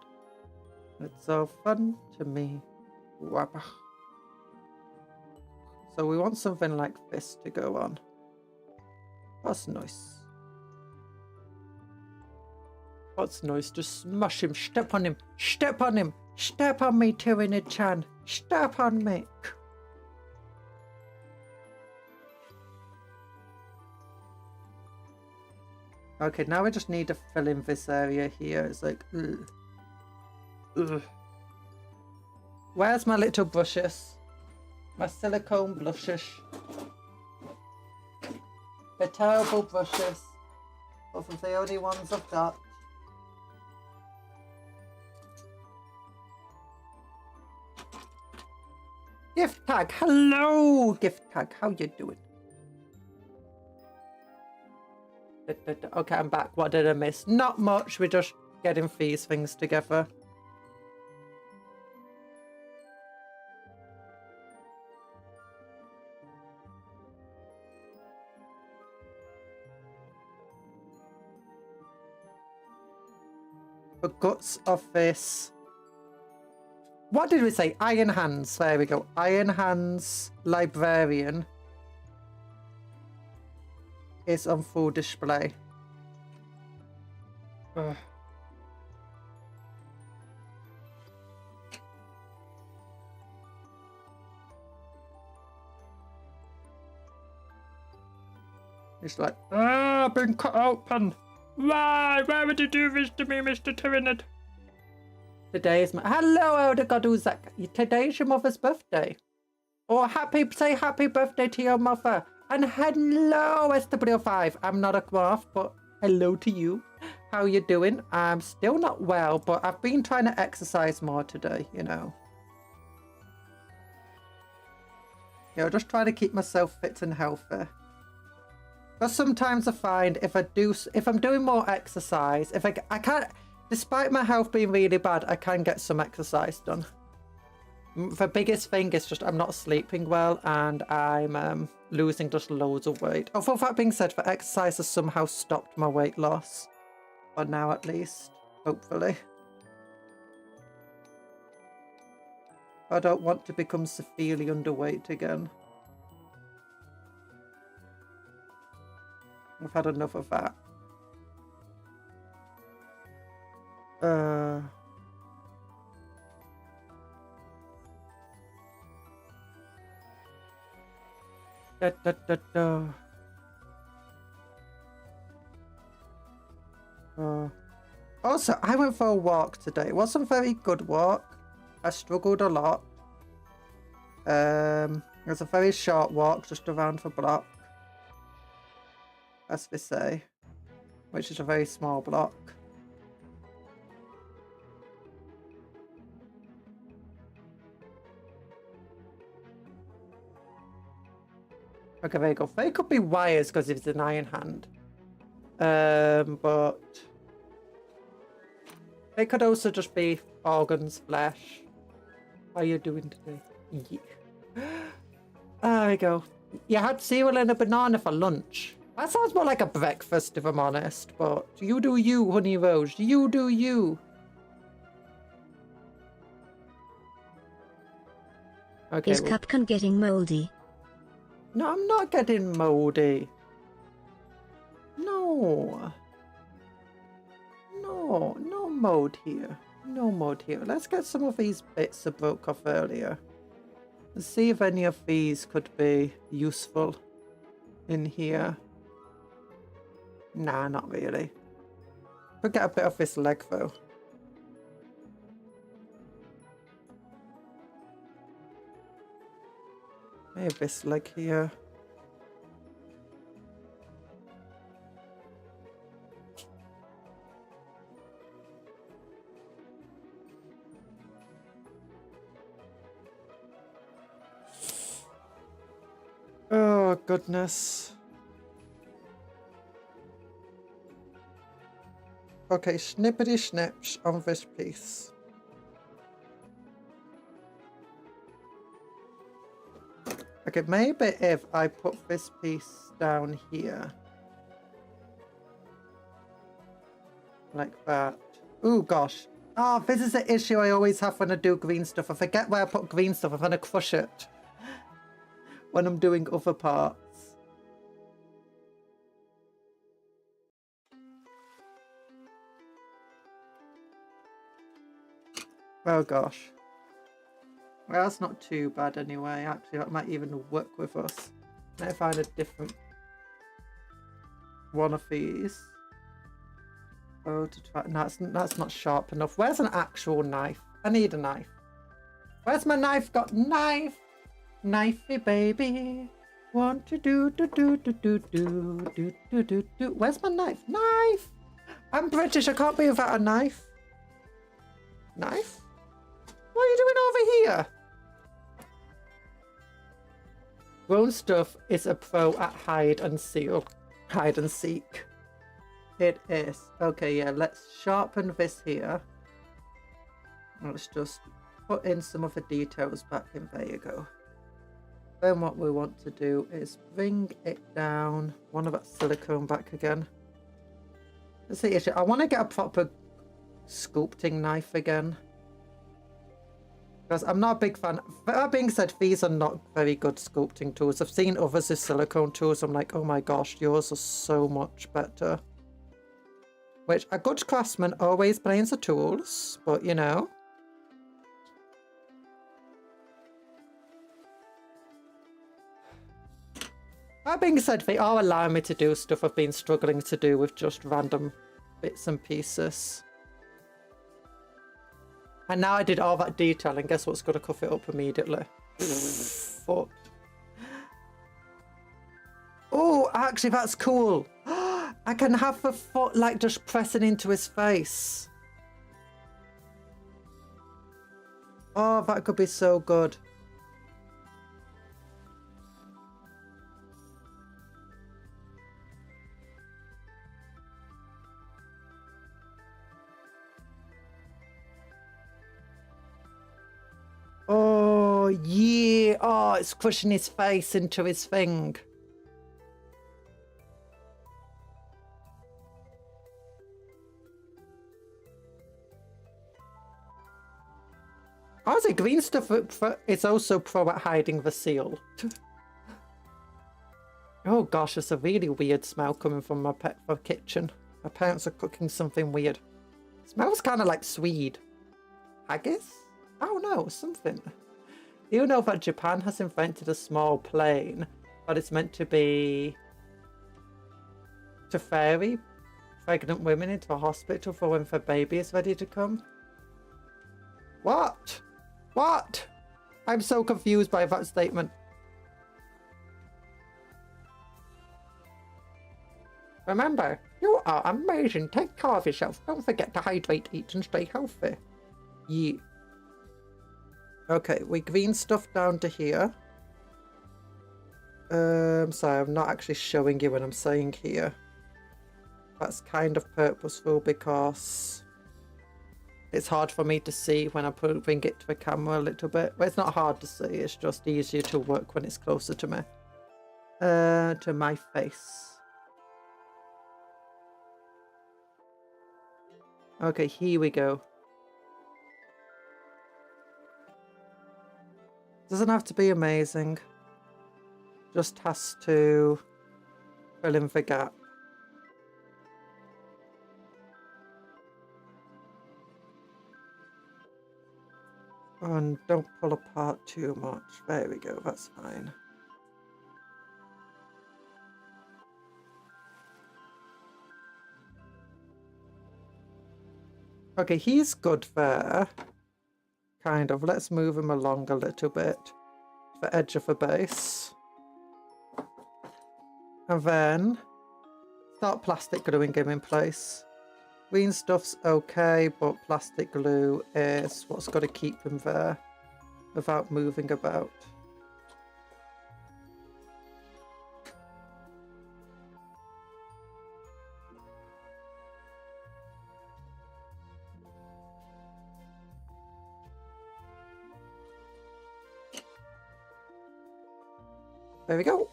It's all fun to me. Wabba. So we want something like this to go on. That's nice. That's nice. Just smash him. Step on him. Step on him. Step on me, Tyrant-chan. Step on me. Okay, now we just need to fill in this area here. It's like, ugh. Ugh. Where's my little brushes? My silicone brushes. The terrible brushes. Those are the only ones I've got. Gift tag, hello! Gift tag, how you doing? Okay, I'm back. What did I miss? Not much, we're just getting these things together. The guts of this. What did we say? Iron Hands. There we go. Iron Hands Librarian is on full display. Ugh. It's like, I've been cut open. Why? Why would you do this to me, Mr. Tyrant? Today is my... Hello, Elder Goduzak. Today is your mother's birthday. Or say happy birthday to your mother. And hello, SW5. I'm not a craft, but hello to you. How you doing? I'm still not well, but I've been trying to exercise more today, you know. Just trying to keep myself fit and healthy. But sometimes I find if I'm doing more exercise, if I can't, despite my health being really bad, I can get some exercise done. The biggest thing is just I'm not sleeping well and I'm losing just loads of weight. Although that being said, the exercise has somehow stopped my weight loss. For now at least, hopefully. I don't want to become severely underweight again. I've had enough of that. Also, I went for a walk today. It wasn't a very good walk. I struggled a lot. It was a very short walk, just around the block. As they say. Which is a very small block. Okay, there you go. They could be wires because it's an iron hand. But they could also just be organs, flesh. How are you doing today? Yeah. There we go. You had cereal and a banana for lunch. That sounds more like a breakfast, if I'm honest. But you do you, Honey Rose. You do you. Okay. Is Cupcake getting moldy? No, I'm not getting moldy. No. mode here. No mode here. Let's get some of these bits I broke off earlier. Let's see if any of these could be useful in here. Nah, not really. Could get a bit of this leg though. Maybe this leg here. Oh, goodness. Okay, snippety snips on this piece. Okay, maybe if I put this piece down here. Like that. Oh, gosh. Oh, this is the issue I always have when I do green stuff. I forget where I put green stuff. I'm going to crush it when I'm doing other parts. Oh gosh. Well, that's not too bad anyway. Actually, that might even work with us. Let me find a different one of these. Oh, to try. No, that's not sharp enough. Where's an actual knife? I need a knife. Where's my knife? Got knife. Knifey baby. Want to do. Where's my knife? Knife. I'm British. I can't be without a knife. Knife? What are you doing over here? Grown Stuff is a pro at hide and seek. It is. Okay, yeah, let's sharpen this here. Let's just put in some of the details back in. There you go. Then what we want to do is bring it down. One of that silicone back again. That's the issue. I want to get a proper sculpting knife again. Because I'm not a big fan. That being said, these are not very good sculpting tools. I've seen others with silicone tools. I'm like, oh my gosh, yours are so much better. Which a good craftsman always blames the tools, but you know. That being said, they are allowing me to do stuff I've been struggling to do with just random bits and pieces. And now I did all that detail, and guess what's going to cover it up immediately? Fuck. Oh, actually, that's cool. I can have the foot, like, just pressing into his face. Oh, that could be so good. Oh, yeah. Oh, it's crushing his face into his thing. Oh, the green stuff is also pro at hiding the seal. Oh gosh, there's a really weird smell coming from my kitchen. My parents are cooking something weird. It smells kind of like Swede. Haggis? Oh no, something. Do you know that Japan has invented a small plane, but it's meant to be to ferry pregnant women into a hospital for when their baby is ready to come? What? What? I'm so confused by that statement. Remember, you are amazing. Take care of yourself. Don't forget to hydrate, eat, and stay healthy. Yeah. Okay, we green stuff down to here. Sorry, I'm not actually showing you what I'm saying here. That's kind of purposeful because it's hard for me to see when I bring it to the camera a little bit. Well, it's not hard to see, it's just easier to work when it's closer to me. To my face. Okay, here we go. Doesn't have to be amazing. Just has to fill in the gap. And don't pull apart too much. There we go, that's fine. Okay, he's good there. Kind of. Let's move him along a little bit. The edge of the base. And then start plastic gluing him in place. Green stuff's okay, but plastic glue is what's got to keep him there without moving about. There we go.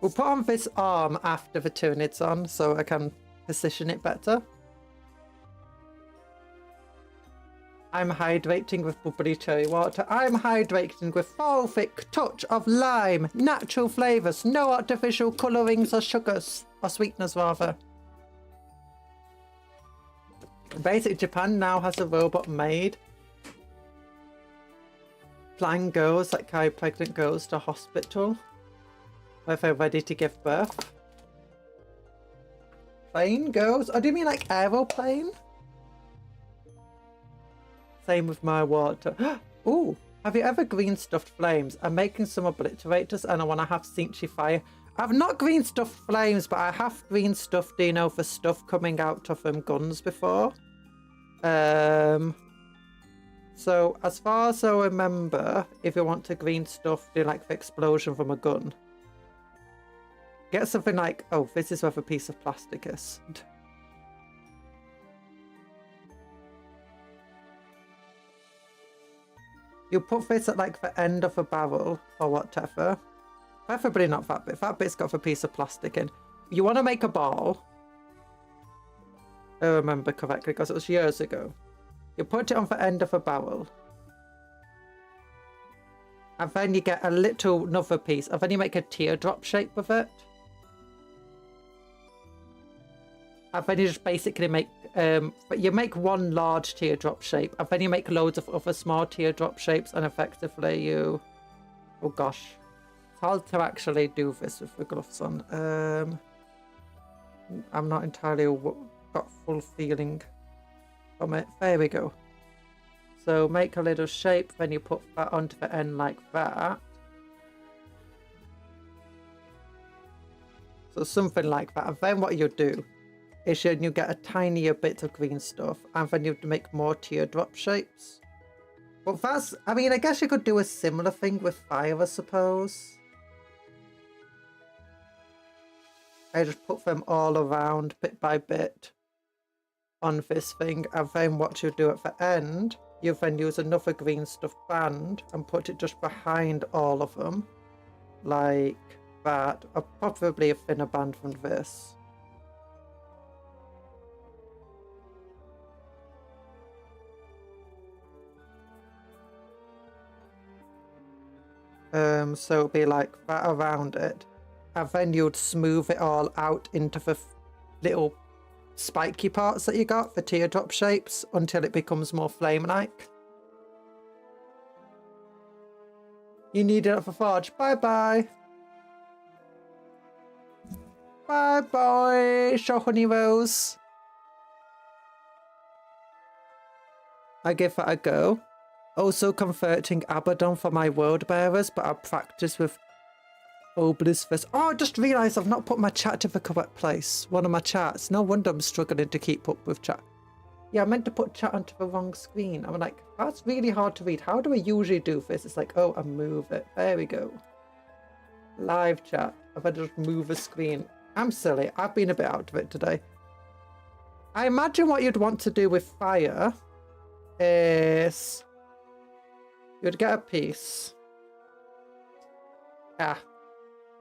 We'll put on this arm after the tunics on so I can position it better. I'm hydrating with bubbly cherry water. I'm hydrating with full thick touch of lime, natural flavours, no artificial colourings or sugars, or sweeteners rather. Basically, Japan now has a robot made. Flying girls that carry pregnant girls to hospital where they're ready to give birth. Plane girls? Oh, do you mean like aeroplane? Same with my water. Ooh, have you ever green stuffed flames? I'm making some obliterators and I want to have cinchy fire. I've not green stuffed flames, but I have green stuffed, you know, for stuff coming out of guns before. So as far as I remember, if you want to green stuff, do like the explosion from a gun. Get something like, oh, this is where the piece of plastic is. You put this at like the end of a barrel or whatever. Preferably not that bit. That bit's got a piece of plastic in. You want to make a ball. I remember correctly because it was years ago. You put it on the end of a barrel. And then you get a little another piece. And then you make a teardrop shape with it. And then you just basically make, you make one large teardrop shape. And then you make loads of other small teardrop shapes. And effectively you, oh gosh. It's hard to actually do this with the gloves on. I'm not entirely got full feeling from it. There we go. So make a little shape, then you put that onto the end like that. So something like that. And then what you do is you get a tinier bit of green stuff and then you make more teardrop shapes. But that's, I mean, I guess you could do a similar thing with fire, I suppose. I just put them all around bit by bit on this thing, and then what you do at the end, you then use another green stuff band and put it just behind all of them, like that, or probably a thinner band from this. So it'll be like that around it, and then you'd smooth it all out into the little spiky parts that you got, the teardrop shapes, until it becomes more flame-like. You need it for forge. Bye-bye. Bye-bye, show honey rose. I give that a go. Also converting Abaddon for my world bearers, but I'll practice with Obelisk first. Oh, I just realised I've not put my chat to the correct place. One of my chats. No wonder I'm struggling to keep up with chat. Yeah, I meant to put chat onto the wrong screen. I'm like, that's really hard to read. How do I usually do this? It's like, oh, I move it. There we go. Live chat. If I just move the screen. I'm silly. I've been a bit out of it today. I imagine what you'd want to do with fire is you'd get a piece. Yeah.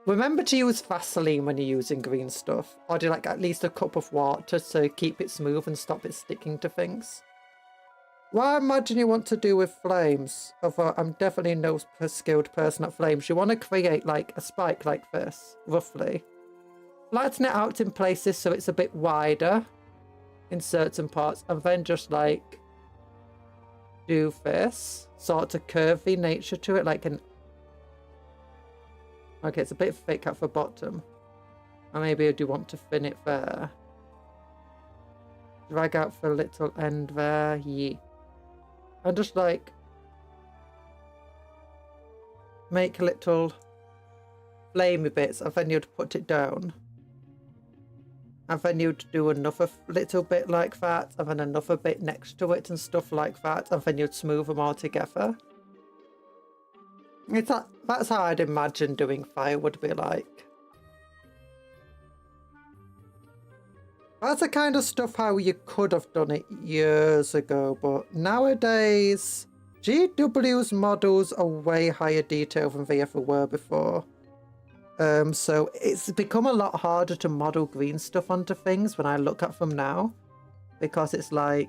Remember to use Vaseline when you're using green stuff, or do like at least a cup of water to keep it smooth and stop it sticking to things. What I imagine you want to do with flames, although I'm definitely no skilled person at flames, you want to create like a spike like this, roughly. Flatten it out in places so it's a bit wider in certain parts, and then just like do this sort of curvy nature to it, like an... Okay, it's a bit thick at the bottom. Or maybe I do want to thin it there. Drag out the little end there. Yeah. And just like make little flamey bits, and then you'd put it down. And then you'd do another little bit like that, and then another bit next to it and stuff like that, and then you'd smooth them all together. That's how I'd imagine doing fire would be like. That's the kind of stuff how you could have done it years ago, but nowadays GW's models are way higher detail than they ever were before. So it's become a lot harder to model green stuff onto things when I look at them now, because it's like...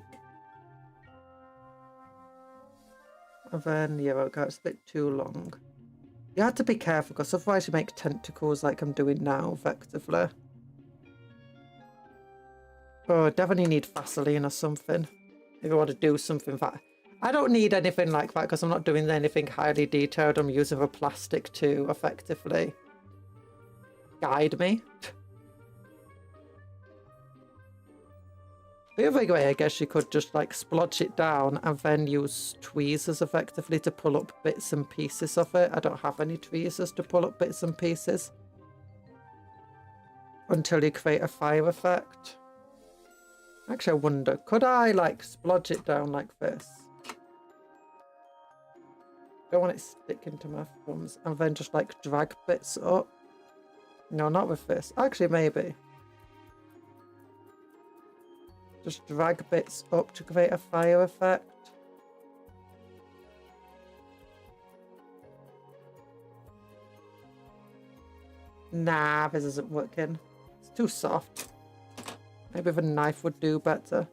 And then, yeah, okay, it's a bit too long. You have to be careful, because otherwise you make tentacles like I'm doing now, effectively. Oh, I definitely need Vaseline or something if I want to do something that... I don't need anything like that because I'm not doing anything highly detailed. I'm using a plastic to effectively guide me. The other way, I guess you could just like splodge it down and then use tweezers effectively to pull up bits and pieces of it. I don't have any tweezers to pull up bits and pieces until you create a fire effect. Actually, I wonder, could I like splodge it down like this? Don't want it sticking to my thumbs, and then just like drag bits up. No, not with this. Actually, maybe. Just drag bits up to create a fire effect. Nah, this isn't working. It's too soft. Maybe the knife would do better.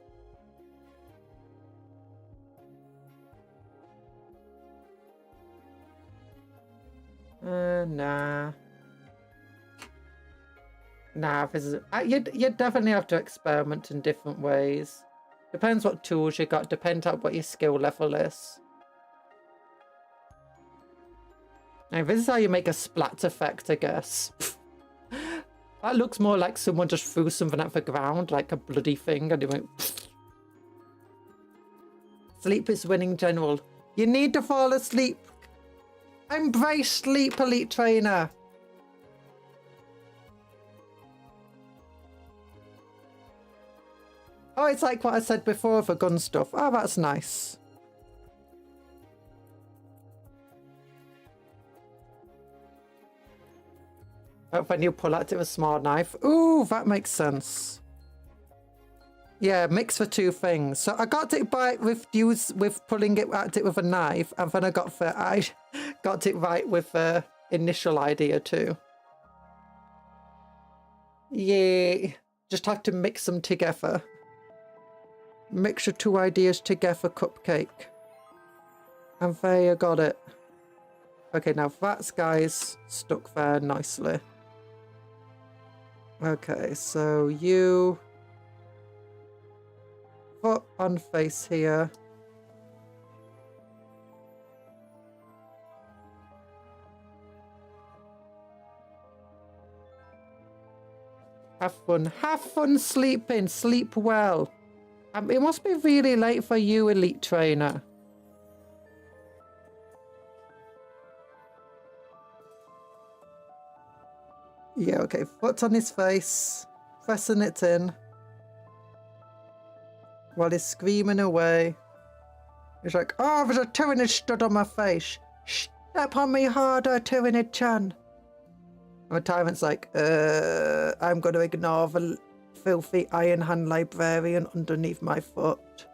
Nah. Nah, this is... you definitely have to experiment in different ways. Depends what tools you got, depends on what your skill level is. Now, this is how you make a splat effect, I guess. That looks more like someone just threw something at the ground, like a bloody thing, and it went... Sleep is winning, General. You need to fall asleep. Embrace sleep, Elite Trainer. Oh, it's like what I said before for gun stuff. Oh, that's nice. Oh, when you pull out it with a small knife. Ooh, that makes sense. Yeah, mix the two things. So I got it right with pulling it at it with a knife, and then I got it right with the initial idea too. Yeah, just have to mix them together. Mix your two ideas together, Cupcake. And there you got it. Okay, now that's, guys, stuck there nicely. Okay, so you foot on face here. Have fun sleeping, sleep well. It must be really late for you, Elite Trainer. Yeah, okay, foot on his face, pressing it in, while he's screaming away. He's like, oh, there's a Tyrant stood on my face. Step on me harder, Tyrant-chan. And the Tyrant's like, I'm going to ignore the filthy Iron Hand librarian underneath my foot.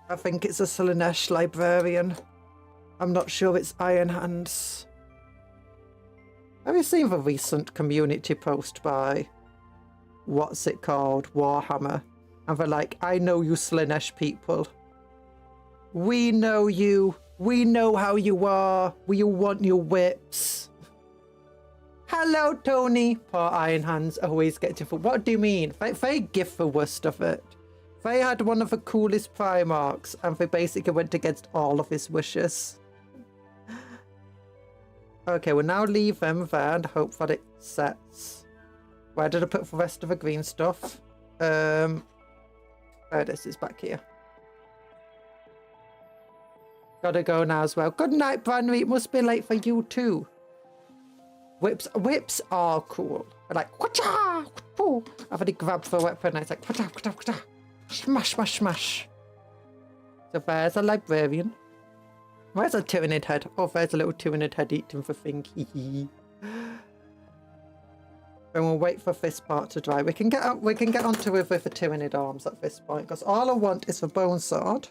I think it's a Slaanesh librarian. I'm not sure it's Iron Hands. Have you seen the recent community post by, what's it called, Warhammer? And they're like, I know you Slaanesh people. We know you. We know how you are. We want your whips. Hello, Tony. Poor Iron Hands always get different. What do you mean? They give the worst of it. They had one of the coolest Primarchs, and they basically went against all of his wishes. Okay, we'll now leave them there and hope that it sets. Where did I put the rest of the green stuff? Oh, this is back here. Gotta go now as well. Good night, Branry. It must be late for you too. Whips are cool. They're like, whacha! I've already grabbed the weapon and it's like, whacha, whacha, whacha. Smash, smash, smash. So there's a librarian. Where's a Tyrant head? Oh, there's a little Tyrant head eating the thing. Then we'll wait for this part to dry. We can get onto it with the Tyrant arms at this point, because all I want is the bone sword.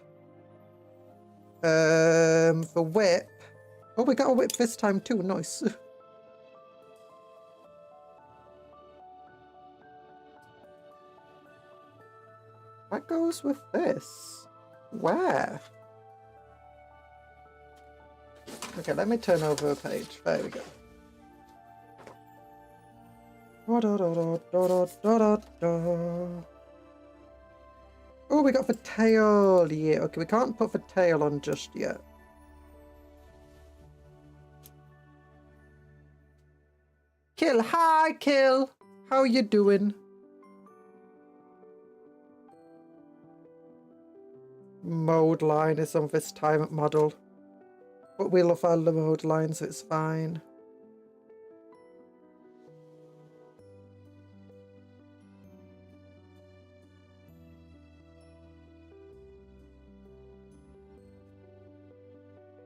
The whip. Oh, we got a whip this time too. Nice. What goes with this? Where? Okay, let me turn over a page. There we go. Oh, we got the tail. Yeah, okay, we can't put the tail on just yet. Kill, hi, Kill. How you doing? Mode line is on this Tyrant model. But we love all the mode lines, so it's fine.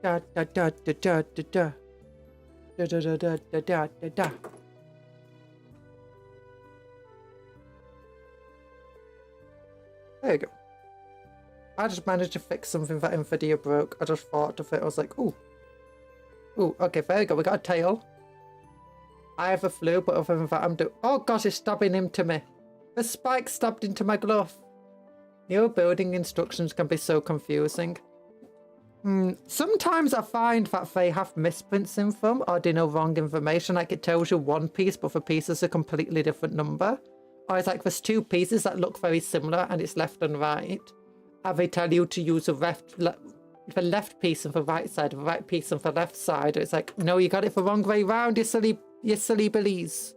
Da da da da da da da da da da da da da da da. There you go. I just managed to fix something that ENvtuber broke. I just thought of it. I was like, ooh. Ooh, okay, there we go. We got a tail. I have a flu, but other than that, I'm doing... Oh gosh, it's stabbing him to me. The spike stabbed into my glove. New building instructions can be so confusing. Sometimes I find that they have misprints in them, or they know wrong information. Like it tells you one piece, but the piece is a completely different number. Or it's like there's two pieces that look very similar, and it's left and right. And they tell you to use the left piece on the right side, the right piece on the left side. It's like, no, you got it the wrong way round, you silly billies.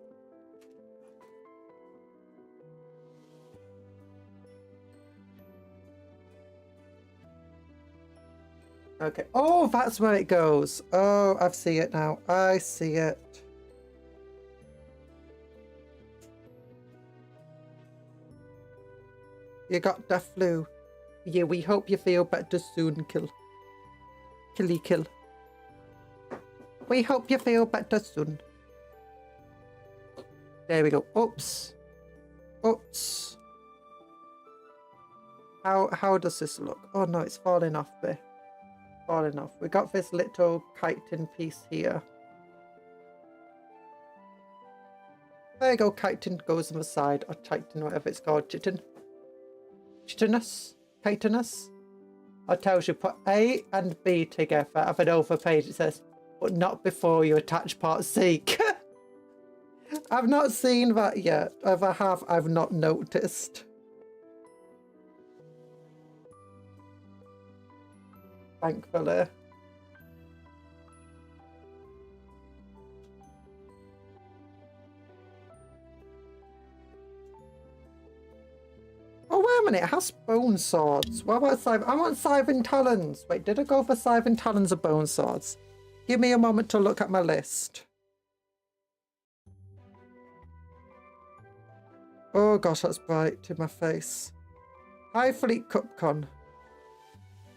Okay. Oh, that's where it goes. Oh, I see it now. I see it. You got the flu. Yeah, we hope you feel better soon, Kill. Killy kill. We hope you feel better soon. There we go. Oops. Oops. How does this look? Oh no, it's falling off there. Falling off. We got this little chitin piece here. There you go. Chitin goes on the side, or chitin, whatever it's called. Chitin. Chitinous. Chitinous. Or tells you put A and B together. At an over page it says, but not before you attach part C. I've not seen that yet. If I have, I've not noticed. Thankfully. Oh, wait a minute. It has bone swords. What about I want Scything Talons. Wait, did I go for Scything Talons or bone swords? Give me a moment to look at my list. Oh gosh, that's bright in my face. Hive Fleet Cupcon.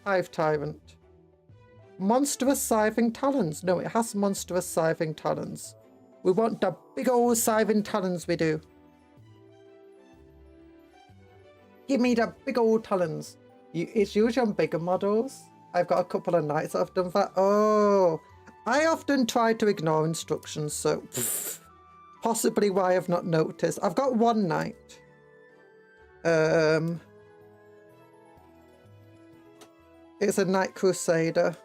Hive Tyrant. Monstrous Scything Talons. No, it has monstrous Scything Talons. We want the big old Scything Talons, we do. Give me the big old talons. It's usually on bigger models. I've got a couple of knights that have done that. Oh, I often try to ignore instructions, so possibly why I've not noticed. I've got one knight. It's a Knight Crusader.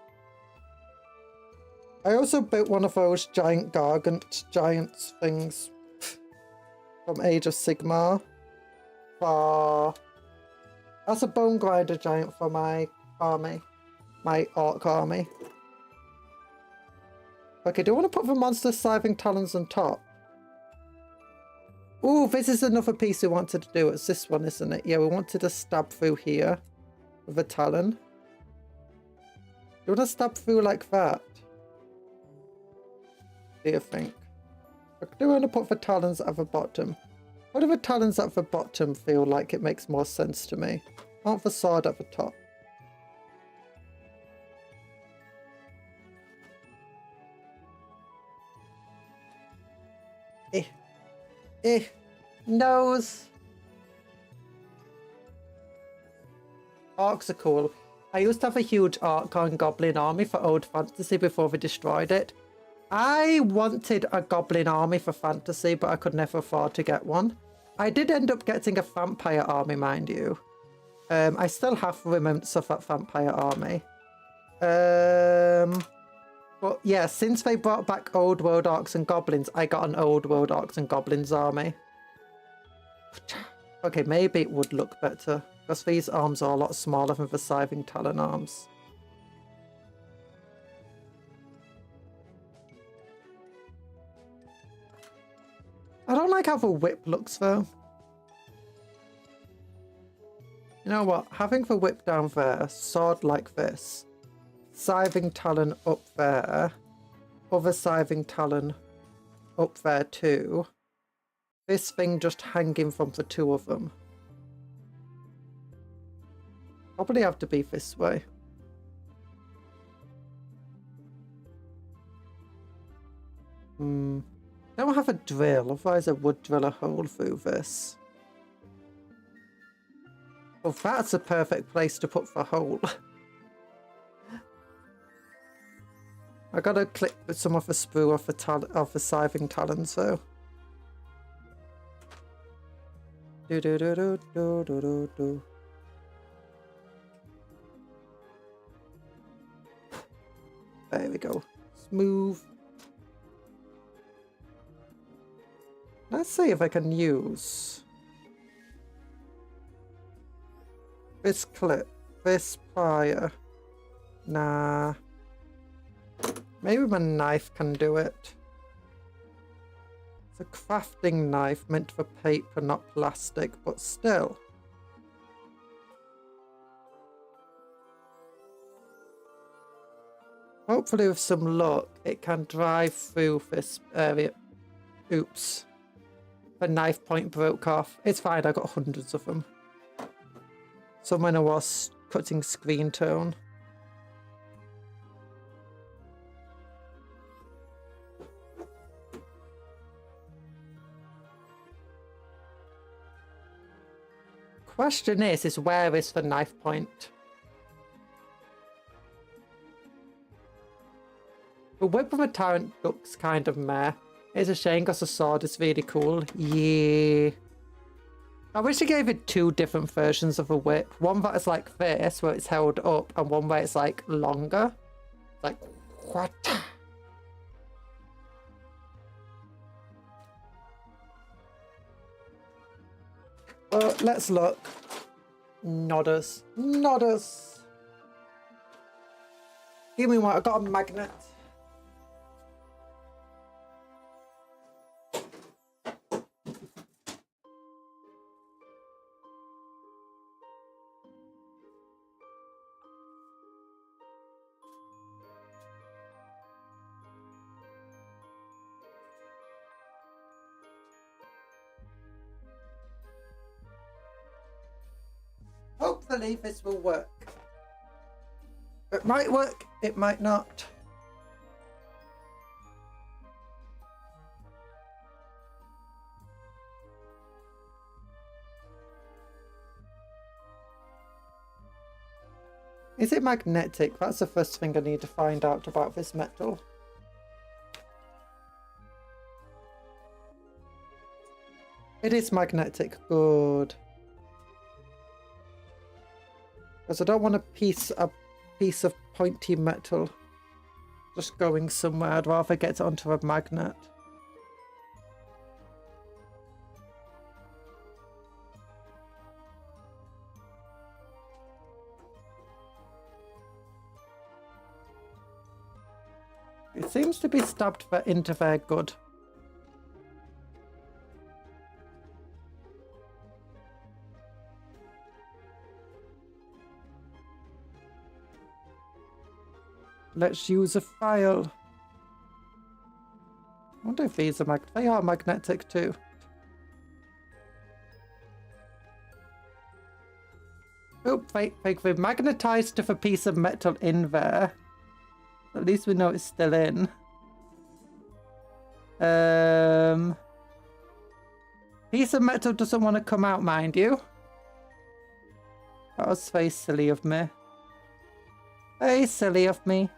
I also built one of those giant gargant giants things from Age of Sigmar. That's a bone grinder giant for my army. My orc army. Okay, do I want to put the monster scything talons on top? Ooh, this is another piece we wanted to do. It's this one, isn't it? Yeah, we wanted to stab through here with a talon. You want to stab through like that? Do you think? I do want to put the talons at the bottom. What do the talons at the bottom feel like it makes more sense to me? I want the sword at the top. Nose. Orcs are cool. I used to have a huge orc and goblin army for old fantasy before they destroyed it. I wanted a goblin army for fantasy, but I could never afford to get one. I did end up getting a vampire army, mind you. I still have remnants of that vampire army. But yeah, since they brought back Old World Orcs and Goblins, I got an Old World Orcs and Goblins army. Okay, maybe it would look better, because these arms are a lot smaller than the Scything Talon arms. I don't like how the whip looks though. You know what? Having the whip down there, sword like this, Scything Talon up there, other Scything Talon up there too, this thing just hanging from the two of them. Probably have to be this way. I don't have a drill, otherwise I would drill a hole through this. Well, that's a perfect place to put the hole. I gotta clip some of the sprue off the Scything Talons though. Do do do do do do do do. There we go. Smooth. Let's see if I can use this clip, this plier. Nah. Maybe my knife can do it. It's a crafting knife meant for paper, not plastic, but still. Hopefully with some luck, it can drive through this area. Oops. The knife point broke off. It's fine, I got hundreds of them. Someone who was cutting screen tone. Question is where is the knife point? The whip of a Tyrant looks kind of meh. It's a shame because the sword is really cool. Yeah. I wish I gave it two different versions of a whip. One that is like this, where it's held up, and one where it's like longer. Like, what? Let's look. Nodders. Nodders. Give me one. I got a magnet. Hopefully this will work. It might work, it might not. Is it magnetic? That's the first thing I need to find out about this metal. It is magnetic, good. Because I don't want a piece of pointy metal just going somewhere. I'd rather get it onto a magnet. It seems to be stabbed into their good. Let's use a file. I wonder if these are they are magnetic too. Oh, they've magnetized to the piece of metal in there. At least we know it's still in. Piece of metal doesn't want to come out, mind you. That was very silly of me. Very silly of me.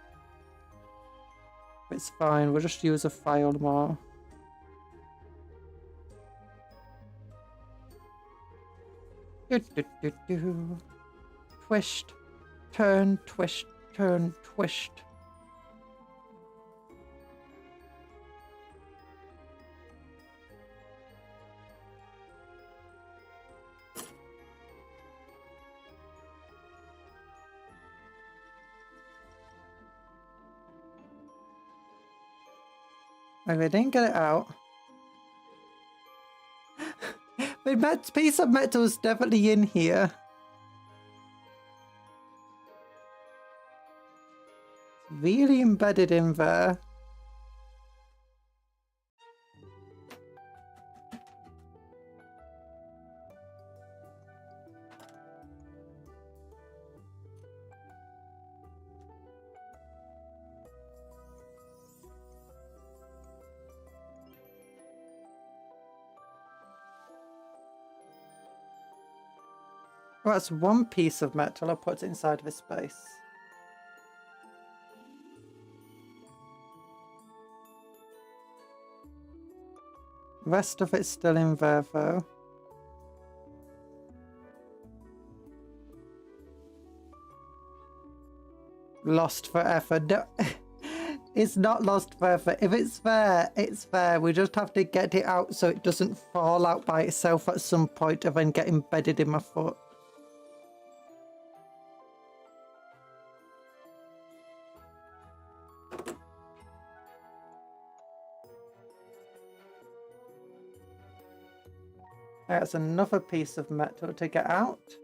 It's fine, we'll just use a file more. Twist, turn, twist, turn, twist. Like they didn't get it out. The piece of metal is definitely in here. Really embedded in there. Well, that's one piece of metal. I'll put it inside of a space. Rest of it's still in there, though. Lost forever. No, it's not lost forever. If it's there, it's there. We just have to get it out so it doesn't fall out by itself at some point and then get embedded in my foot. That's another piece of metal to get out.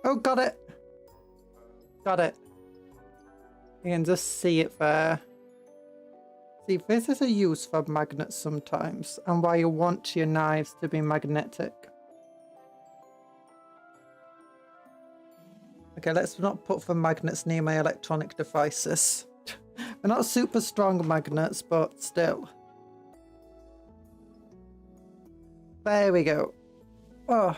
Oh, got it. Got it. You can just see it there. See, this is a use for magnets sometimes, and why you want your knives to be magnetic. Okay, let's not put the magnets near my electronic devices. They're not super strong magnets, but still. There we go. Oh.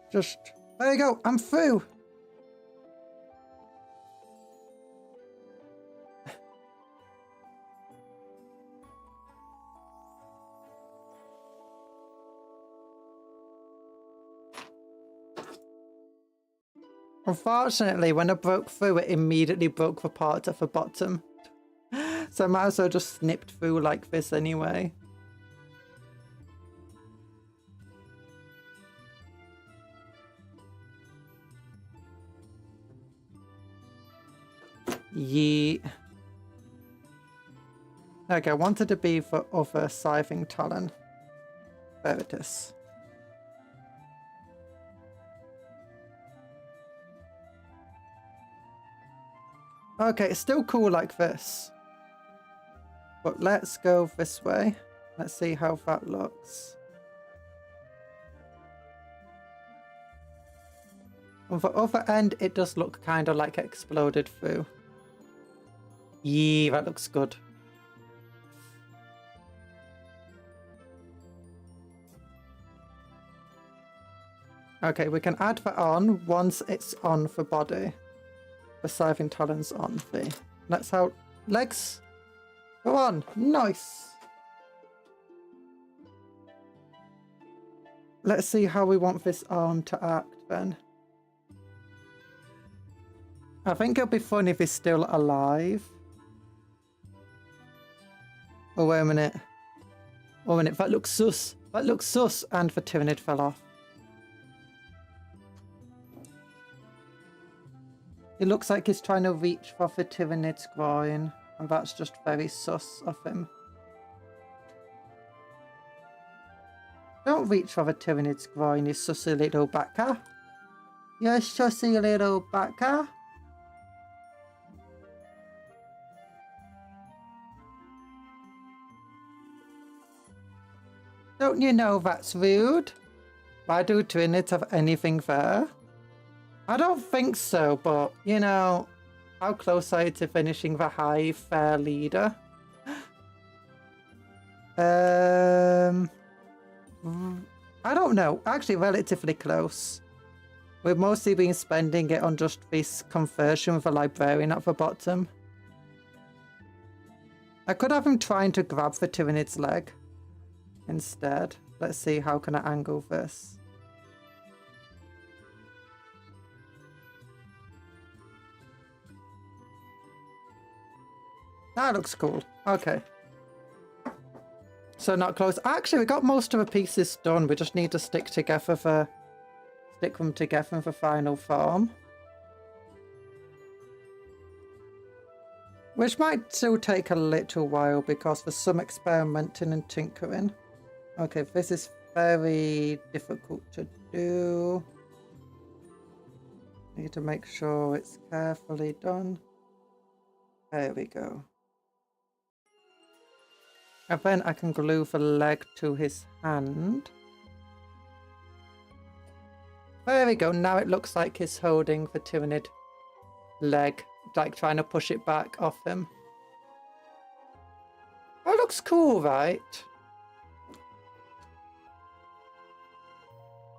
Just, there you go, I'm through. Unfortunately, when I broke through, it immediately broke the part at the bottom. So I might as well just snipped through like this anyway. Yeet. Okay, I wanted to be for other scything talent. There it is. Okay, it's still cool like this. But let's go this way. Let's see how that looks. On the other end, it does look kind of like it exploded through. Yeah, that looks good. Okay, we can add that on once it's on for body. The scything talons on the. Let's how legs. Go on, nice. let's see how we want this arm to act then. I think it'll be fun if he's still alive. Oh, wait a minute. Oh, wait a minute. That looks sus. That looks sus. And the Tyrant fell off. It looks like he's trying to reach for the Tyrant's groin. And that's just very sus of him. Don't reach for the Tyrant's groin, you sussy little baka. You sussy little baka. Don't you know that's rude? Why do Tyrants have anything there? I don't think so, but, you know, how close are you to finishing the Hive, fair leader? I don't know. Actually, relatively close. We've mostly been spending it on just this conversion with a librarian at the bottom. I could have him trying to grab the Tyrant's leg instead. Let's see, how can I angle this? That looks cool. Okay. So not close. Actually, we got most of the pieces done. We just need to stick them together in the final form. Which might still take a little while because there's some experimenting and tinkering. Okay, this is very difficult to do. Need to make sure it's carefully done. There we go. And then I can glue the leg to his hand. There we go. Now it looks like he's holding the Tyrant leg, like trying to push it back off him. That looks cool, right?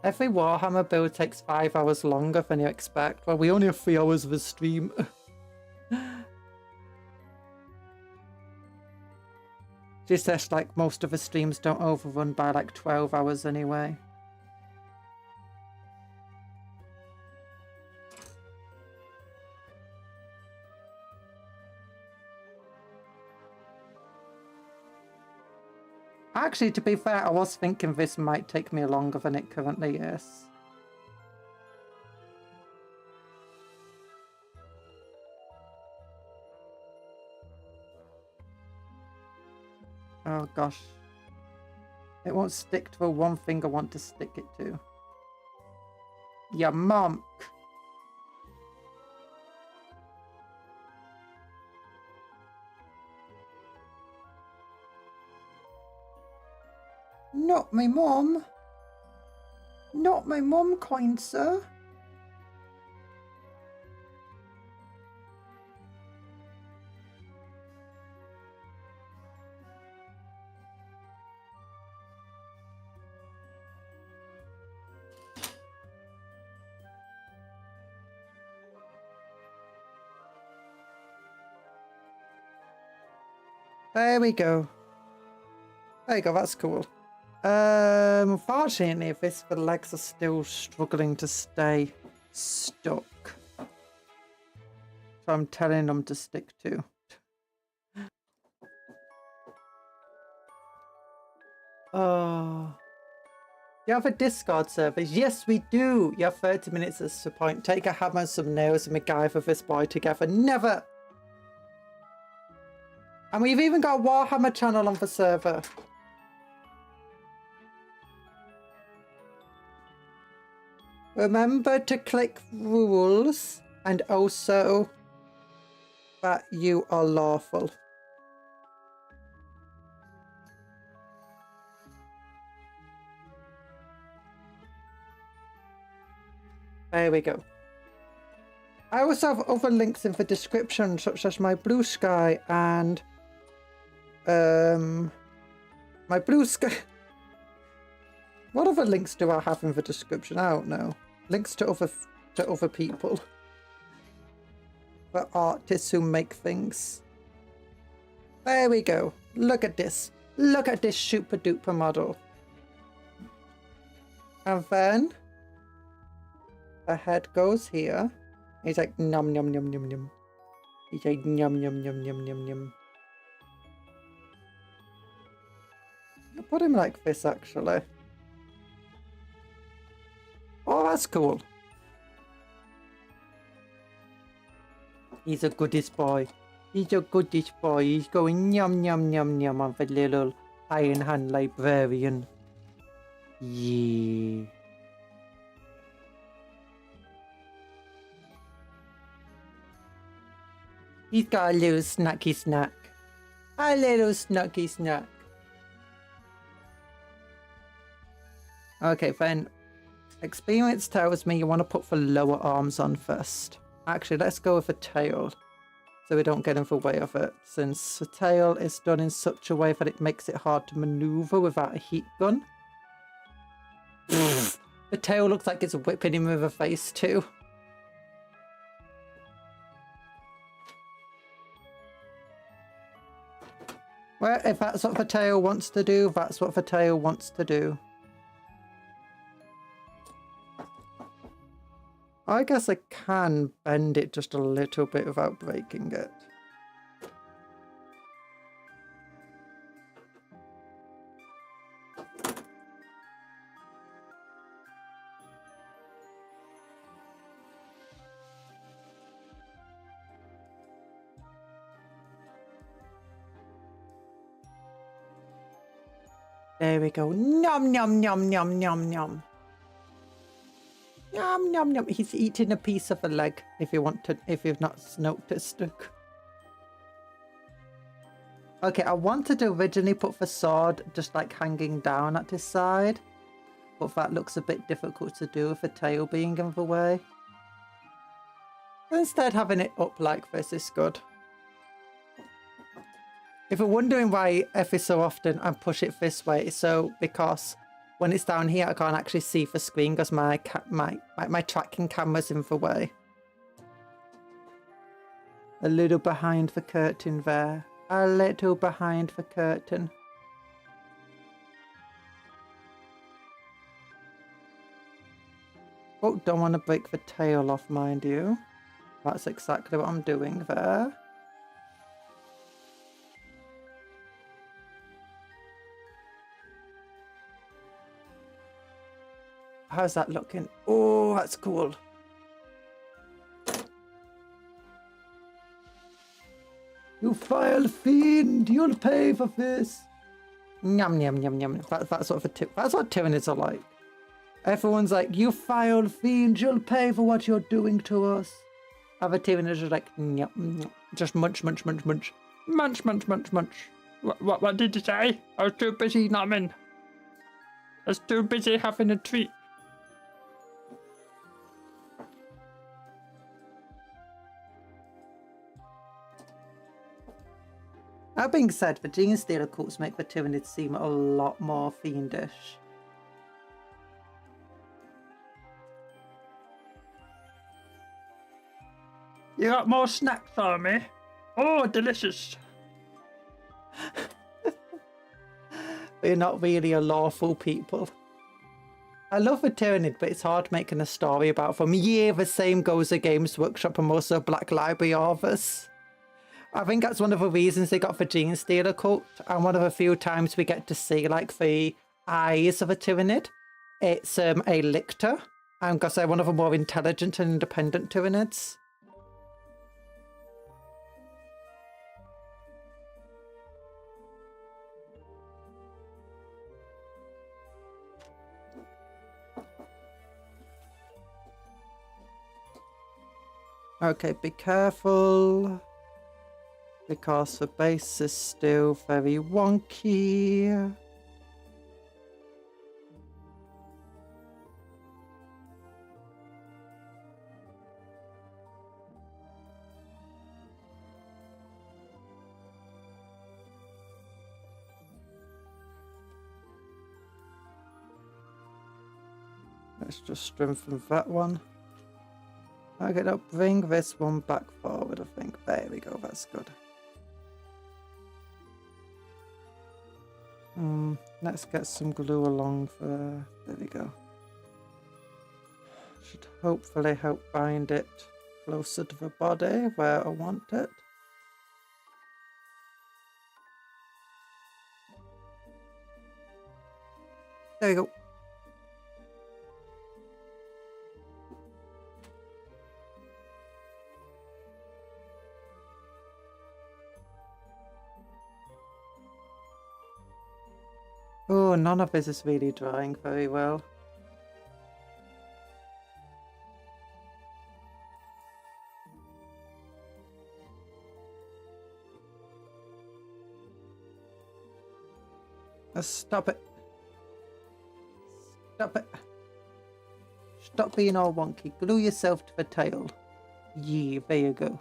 Every Warhammer build takes 5 hours longer than you expect. Well, we only have 3 hours of a stream. She says like most of the streams don't overrun by like 12 hours anyway. Actually, to be fair, I was thinking this might take me longer than it currently is. Oh gosh. It won't stick to the one thing I want to stick it to. Ya monk. Not my mom. Not my mom, kind sir. There we go. There you go, that's cool. Unfortunately, the legs are still struggling to stay stuck. So I'm telling them to stick to. Oh. You have a Discord server? Yes, we do. You have 30 minutes at the point. Take a hammer and some nails and MacGyver this boy together. Never! And we've even got a Warhammer channel on the server. Remember to click rules and also that you are lawful. There we go. I also have other links in the description, such as my Blue Sky and my Blue Sky. What other links do I have in the description? I don't know. Links to other people. For artists who make things. There we go. Look at this. Look at this super duper model. And then the head goes here. He's like, nom, nom, nom, nom, nom. He's like, nom, nom, nom, nom, nom, nom. I'll put him like this, actually. Oh, that's cool. He's a goodies boy. He's a goodies boy. He's going yum, yum, yum, yum on the little Iron Hand librarian. Yeah. He's got a little snacky snack. A little snacky snack. Okay, then experience tells me you want to put the lower arms on first. Actually, let's go with the tail so we don't get in the way of it, since the tail is done in such a way that it makes it hard to maneuver without a heat gun. The tail looks like it's whipping him with a face too. Well, if that's what the tail wants to do, that's what the tail wants to do. I guess I can bend it just a little bit without breaking it. There we go. Nom nom nom nom nom nom. Nom nom nom. He's eating a piece of a leg. If you've not noticed. Okay, I wanted to originally put the sword just like hanging down at his side, but that looks a bit difficult to do with the tail being in the way. Instead, having it up like this is good. If you're wondering why every so often I push it this way, it's so because when it's down here, I can't actually see the screen because my tracking camera's in the way. A little behind the curtain there. A little behind the curtain. Oh, don't want to break the tail off, mind you. That's exactly what I'm doing there. How's that looking? Oh, that's cool. You vile fiend, you'll pay for this. Yum, yum, yum, yum. That's what Tyranids are like. Everyone's like, you vile fiend, you'll pay for what you're doing to us. Other Tyranids are like, yum, just munch, munch, munch, munch. Munch, munch, munch, munch. What did you say? I was too busy numbing. I was too busy having a treat. That being said, the Gene Stealer cults make the Tyranids seem a lot more fiendish. You got more snacks for me? Oh, delicious. They're not really a lawful people. I love the Tyranid, but it's hard making a story about them. Yeah, the same goes with Games Workshop and also Black Library authors. I think that's one of the reasons they got the Gene Stealer cult, and one of the few times we get to see like the eyes of a Tyranid. It's a lictor, because they're one of the more intelligent and independent Tyranids. Okay, be careful, because the base is still very wonky. Let's just strengthen that one. Okay, now bring this one back forward, I think. There we go, that's good. Let's get some glue along there. There we go. Should hopefully help bind it closer to the body where I want it. There you go. Oh, none of this is really drying very well. Stop it. Stop it. Stop being all wonky. Glue yourself to the tail. Yeah, there you go.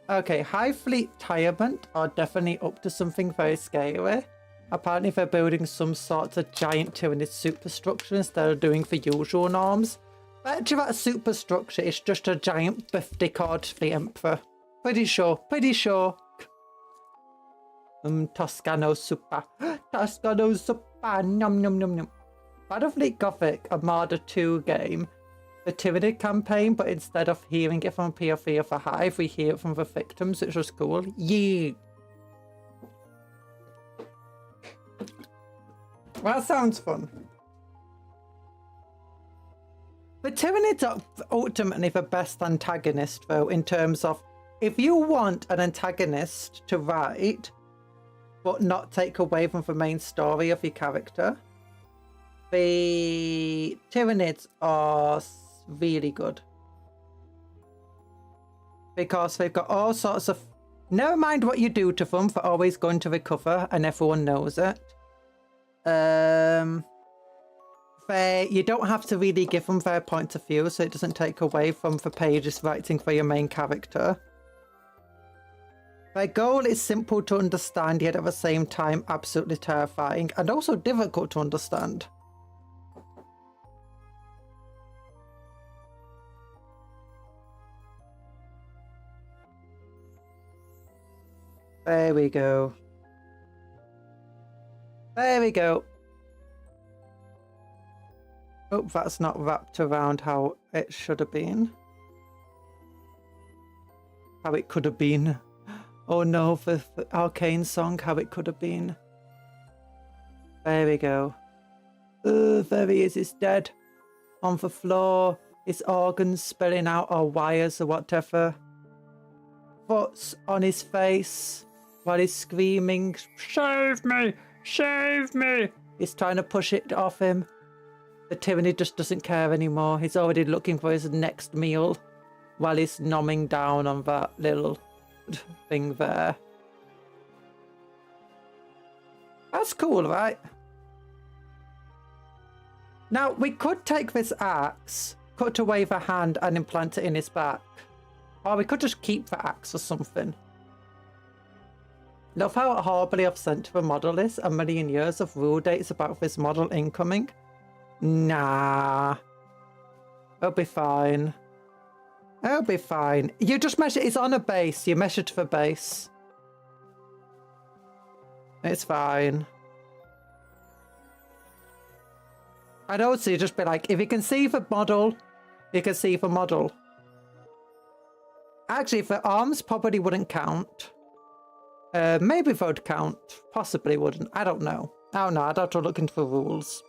Okay, Hive Fleet Tyrant are definitely up to something very scary. Apparently they're building some sort of giant Tyranid superstructure instead of doing the usual norms. Bet you that superstructure is just a giant birthday card for the Emperor. Pretty sure, pretty sure. Toscano super. Toscano super. Num num num num. Battlefleet Gothic, a Marder 2 game. The Tyranid campaign, but instead of hearing it from POV of the Hive, we hear it from the victims, which was cool. Yeet. That sounds fun. The Tyranids are ultimately the best antagonist, though, in terms of if you want an antagonist to write, but not take away from the main story of your character, the Tyranids are really good. Because they've got all sorts of... Never mind what you do to them, they're always going to recover, and everyone knows it. You don't have to really give them their point of view, so it doesn't take away from the pages writing for your main character. Their goal is simple to understand, yet at the same time absolutely terrifying, and also difficult to understand. There we go. There we go. Oh, that's not wrapped around how it should have been. How it could have been. Oh no, the Arcane song, how it could have been. There we go. There he is, he's dead. On the floor, his organs spilling out, or wires or whatever. Foot's on his face while he's screaming, Save me! Save me! He's trying to push it off him. The Tyranid just doesn't care anymore. He's already looking for his next meal while he's nomming down on that little thing there. That's cool, right? Now, we could take this axe, cut away the hand and implant it in his back. Or we could just keep the axe or something. Love how horribly I've sent to the model is a million years of rule dates about this model incoming. Nah. It'll be fine. It'll be fine. You just measure, it's on a base. You measure to the base. It's fine. And also you just be like, if you can see the model, you can see the model. Actually, the arms probably wouldn't count. Maybe they would count. Possibly wouldn't. I don't know. I don't know. I'd have to look into the rules.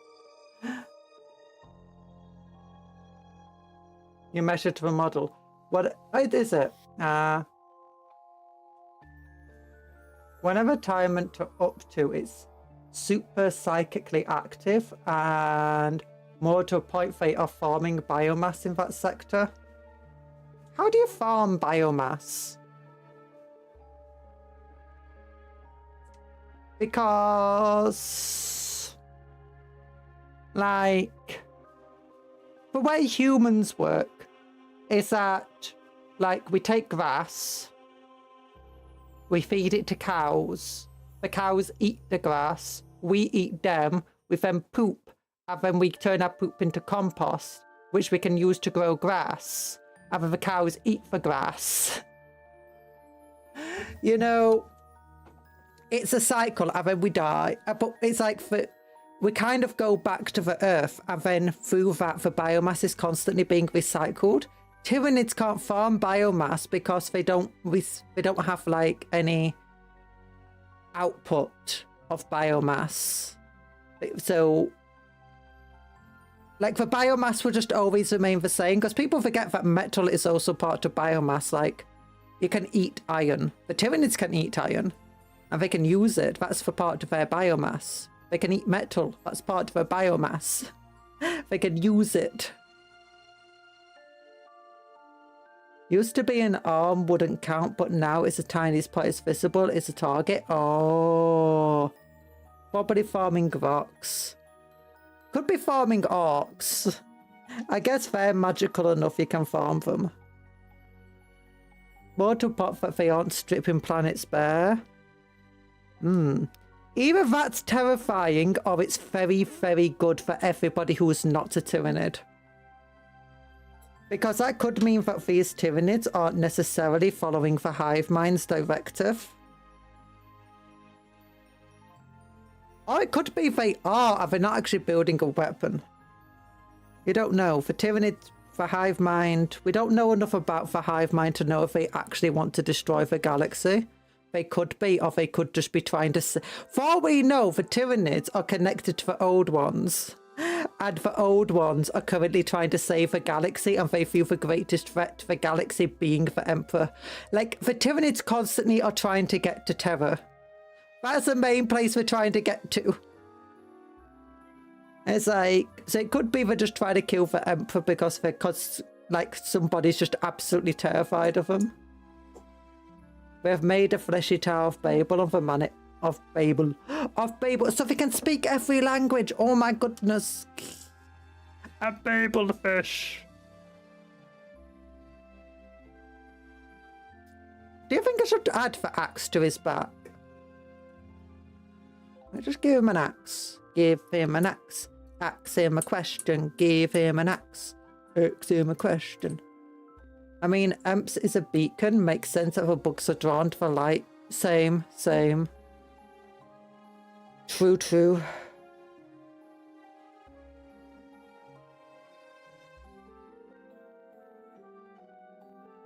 You measure to the model. What is it? Whenever Tyrant up to, it's super psychically active and more to a point they are farming biomass in that sector. How do you farm biomass? Because, like, the way humans work is that, like, we take grass, we feed it to cows, the cows eat the grass, we eat them, we then poop, and then we turn our poop into compost, which we can use to grow grass, and then the cows eat the grass. You know, it's a cycle, and then we die. But it's like, we kind of go back to the earth, and then through that, the biomass is constantly being recycled. Tyranids can't farm biomass because they don't have like any output of biomass. So like the biomass will just always remain the same, because people forget that metal is also part of biomass. Like you can eat iron. The Tyranids can eat iron and they can use it. That's for part of their biomass. They can eat metal. That's part of their biomass. They can use it. Used to be an arm wouldn't count, but now it's the tiniest part is visible. It's a target. Oh. Probably farming rocks. Could be farming orcs. I guess they're magical enough you can farm them. Mortal pot that they aren't stripping planets bare. Either that's terrifying or it's very, very good for everybody who's not a Tyranid. Because that could mean that these Tyranids aren't necessarily following the Hive Mind's directive. Or it could be they are, and they're not actually building a weapon. You don't know. For Tyranids, for Hive Mind, we don't know enough about the Hive Mind to know if they actually want to destroy the galaxy. They could be, or they could just be trying to... For all we know, the Tyranids are connected to the Old Ones. And the Old Ones are currently trying to save the galaxy, and they feel the greatest threat to the galaxy being the Emperor. Like, the Tyranids constantly are trying to get to Terra. That's the main place we're trying to get to. It's like, so it could be they're just trying to kill the Emperor because like somebody's just absolutely terrified of them. We have made a fleshy tower of Babel on the planet of Babel. So they can speak every language. Oh my goodness. A Babel fish. Do you think I should add the axe to his back? Just give him an axe. Give him an axe. Ask him a question. Give him an axe. Ask him a question. I mean, Emps is a beacon. Makes sense that the books are drawn to the light. Same. True.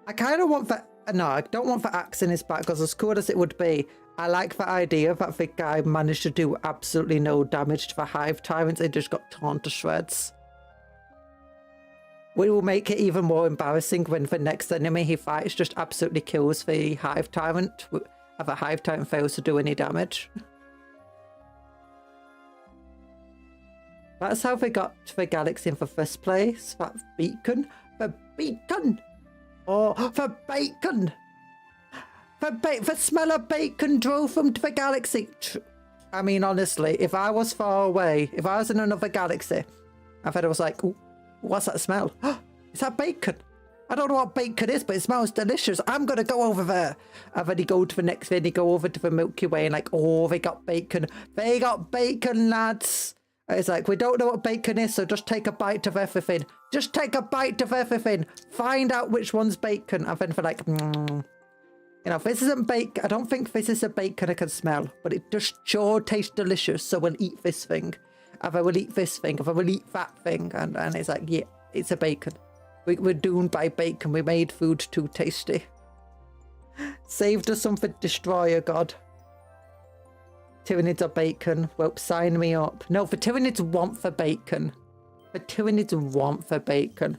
I kind of want that. No, I don't want the axe in his back, because as cool as it would be, I like the idea that the guy managed to do absolutely no damage to the Hive Tyrants. They just got torn to shreds. We will make it even more embarrassing when the next enemy he fights just absolutely kills the Hive Tyrant, and the Hive Tyrant fails to do any damage. That's how they got to the galaxy in the first place. That beacon. The beacon! Oh, the bacon! The smell of bacon drove them to the galaxy. I mean, honestly, if I was far away, if I was in another galaxy, and then I was like, ooh, what's that smell? Is that bacon? I don't know what bacon is, but it smells delicious. I'm going to go over there. And then you go to the next thing, you go over to the Milky Way and like, oh, they got bacon. They got bacon, lads. And it's like, we don't know what bacon is, so just take a bite of everything. Just take a bite of everything. Find out which one's bacon. And then for like, You know, if this isn't bacon, I don't think this is a bacon I can smell, but it just sure tastes delicious, so we'll eat this thing. And I will eat this thing, and I will eat that thing. And it's like, yeah, it's a bacon. We're doomed by bacon. We made food too tasty. Saved us some for Destroyer God. Tyranids are bacon. Well, sign me up. No, the Tyranids want for bacon. The Tyranids want for bacon.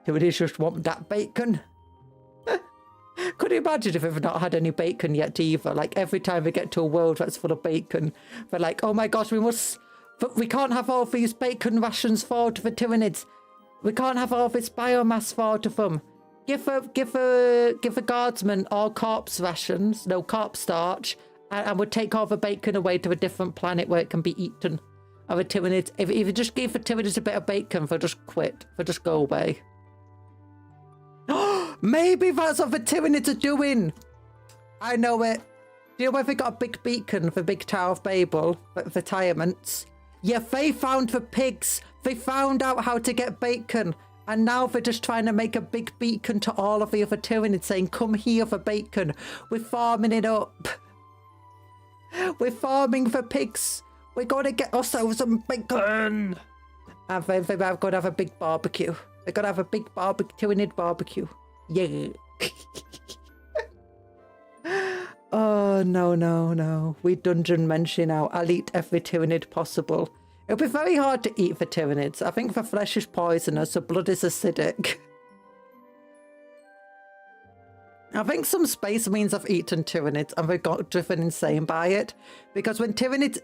Tyranids just want that bacon. Could you imagine if we've not had any bacon yet either? Like every time we get to a world that's full of bacon, we're like, oh my gosh, we can't have all these bacon rations fall to the Tyranids. We can't have all this biomass fall to them. Give a guardsman all corpse rations, no corpse starch, and we'll take all the bacon away to a different planet where it can be eaten. And the Tyranids, if you just give the Tyranids a bit of bacon, they'll just quit. They'll just go away. Maybe that's what the Tyranids are doing. I know it. Do you know where they got a big beacon for Big Tower of Babel, for Tyrants? Yeah, they found the pigs. They found out how to get bacon. And now they're just trying to make a big beacon to all of the other Tyranids saying, come here for bacon. We're farming it up. We're farming for pigs. We're going to get ourselves some bacon. And then we're going to have a big barbecue. We're going to have a big Tyranid barbecue. Yeah. Oh, no. We dungeon mention now. I'll eat every Tyranid possible. It'll be very hard to eat for Tyranids. I think the flesh is poisonous, so blood is acidic. I think some space means I've eaten Tyranids and they got driven insane by it. Because when Tyranids,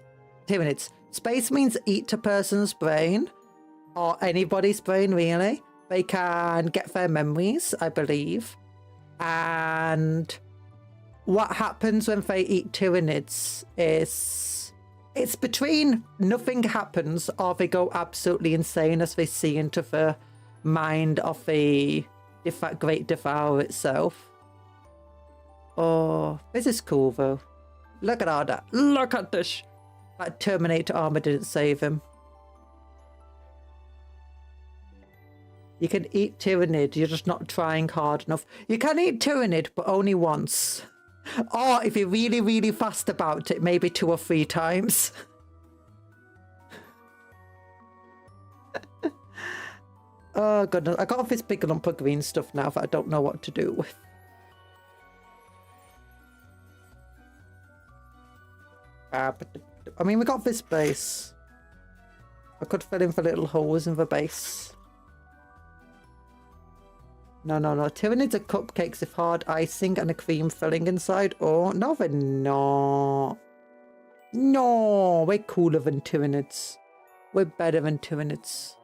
space means eat a person's brain, or anybody's brain really. They can get their memories, I believe. And what happens when they eat Tyranids is... it's between nothing happens or they go absolutely insane as they see into the mind of the great devourer itself. Oh, this is cool though. Look at all that. Look at this. That Terminator armor didn't save him. You can eat Tyranid, you're just not trying hard enough. You can eat Tyranid, but only once. Or if you're really, really fast about it, maybe 2 or 3 times. Oh goodness, I got this big lump of green stuff now that I don't know what to do with. I mean, we got this base. I could fill in the little holes in the base. No. Tyranids are cupcakes with hard icing and a cream filling inside. Oh, no, they're not. No, we're cooler than Tyranids. We're better than Tyranids.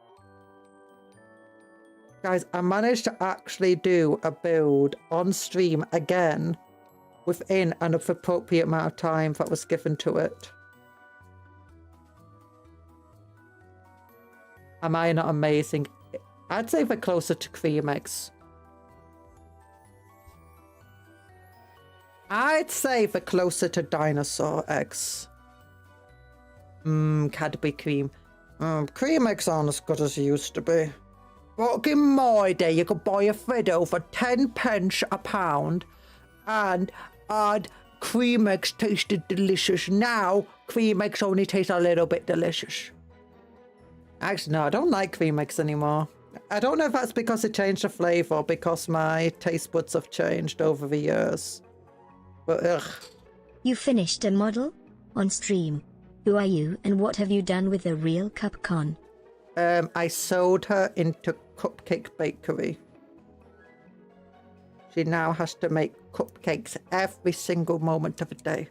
Guys, I managed to actually do a build on stream again within an appropriate amount of time that was given to it. Am I not amazing? I'd say they're closer to cream eggs. I'd say they're closer to dinosaur eggs. Cadbury cream. Cream eggs aren't as good as they used to be. Back in my day, you could buy a Friddo for 10 pence a pound and cream eggs tasted delicious. Now, cream eggs only taste a little bit delicious. Actually, no, I don't like cream eggs anymore. I don't know if that's because it changed the flavour or because my taste buds have changed over the years. But ugh. You finished a model? On stream. Who are you and what have you done with the real Cupcon? I sold her into Cupcake Bakery. She now has to make cupcakes every single moment of the day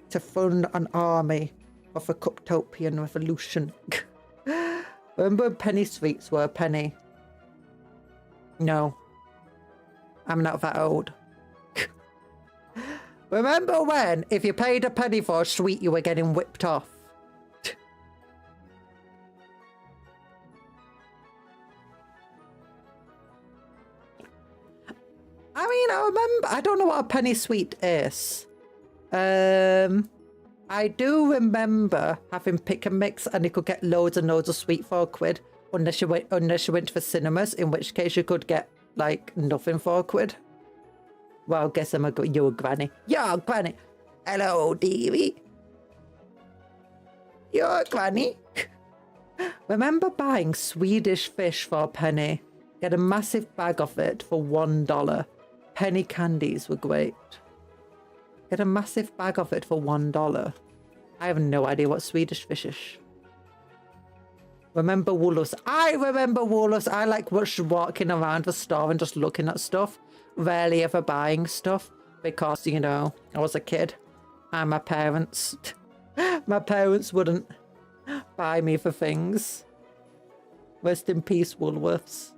to fund an army of a Cuptopian revolution. Remember when penny sweets were a penny? No. I'm not that old. Remember when, if you paid a penny for a sweet, you were getting whipped off? I mean, I remember, I don't know what a penny sweet is. I do remember having pick and mix and you could get loads and loads of sweet for £1, unless you went to the cinemas, in which case you could get, like, nothing for £1. Well, I guess you're a granny. You're a granny. Hello, dearie. You're a granny. Remember buying Swedish fish for a penny? Get a massive bag of it for $1. Penny candies were great. Get a massive bag of it for $1. I have no idea what Swedish fish is. Remember Woolworths? I remember Woolworths. I like walking around the store and just looking at stuff. Rarely ever buying stuff because, you know, I was a kid and my parents wouldn't buy me for things. Rest in peace, Woolworths.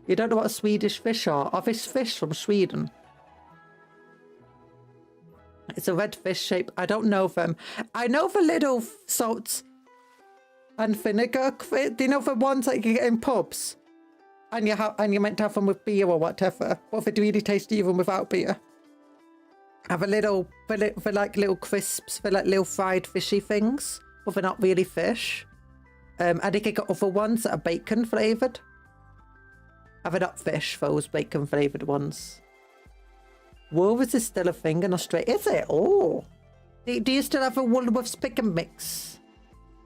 You don't know what a Swedish fish are? Are this fish from Sweden? It's a red fish shape. I don't know them. I know the little salt and vinegar. Do you know the ones that you get in pubs? And you're meant to have them with beer or whatever. What if they really taste even without beer? Have a little, for like little crisps, for like little fried fishy things. But they're not really fish. And you can get other ones that are bacon flavoured. Have it not fish, those bacon flavoured ones. Wolves is still a thing in Australia. Is it? Oh. Do you still have a Woolworths pick and mix?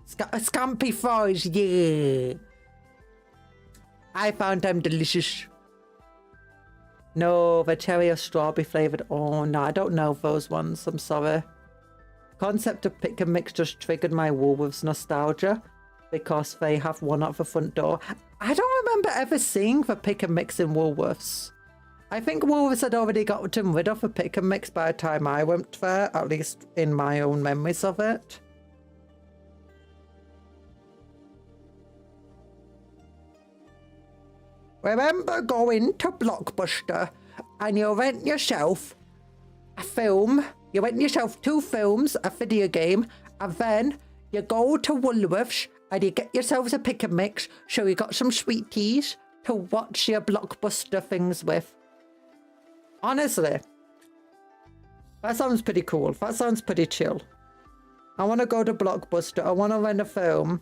Scampi fries, yeah. I found them delicious. No, the cherry or strawberry flavoured. Oh, no, I don't know those ones. I'm sorry. Concept of pick and mix just triggered my Woolworths nostalgia because they have one at the front door. I don't remember ever seeing the pick and mix in Woolworths. I think Woolworths had already gotten rid of the pick and mix by the time I went there, at least in my own memories of it. Remember going to Blockbuster and you rent yourself a film, you rent yourself 2 films, a video game, and then you go to Woolworths and you get yourselves a pick and mix, so you got some sweeties to watch your Blockbuster things with. Honestly, that sounds pretty cool. That sounds pretty chill. I want to go to Blockbuster. I want to rent a film.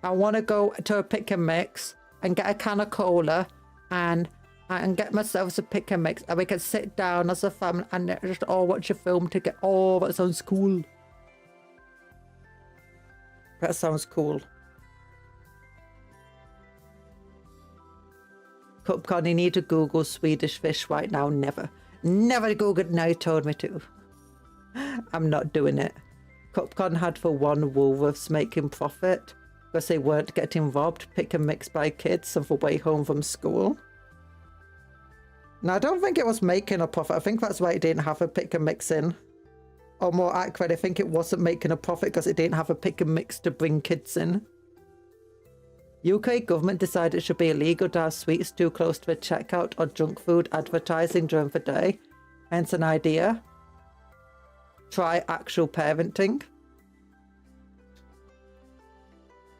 I want to go to a pick and mix and get a can of cola and get myself a pick and mix, and we can sit down as a family and just all watch a film together. Oh, that sounds cool. That sounds cool. Cupcake, you need to Google Swedish fish right now. Never. Never Googled. Now you told me to. I'm not doing it. Cupcake had for one Woolworths making profit because they weren't getting robbed, pick and mix by kids on the way home from school. Now, I don't think it was making a profit. I think that's why it didn't have a pick and mix in. Or more accurate, I think it wasn't making a profit because it didn't have a pick and mix to bring kids in. UK government decided it should be illegal to have sweets too close to the checkout or junk food advertising during the day. Hence an idea. Try actual parenting.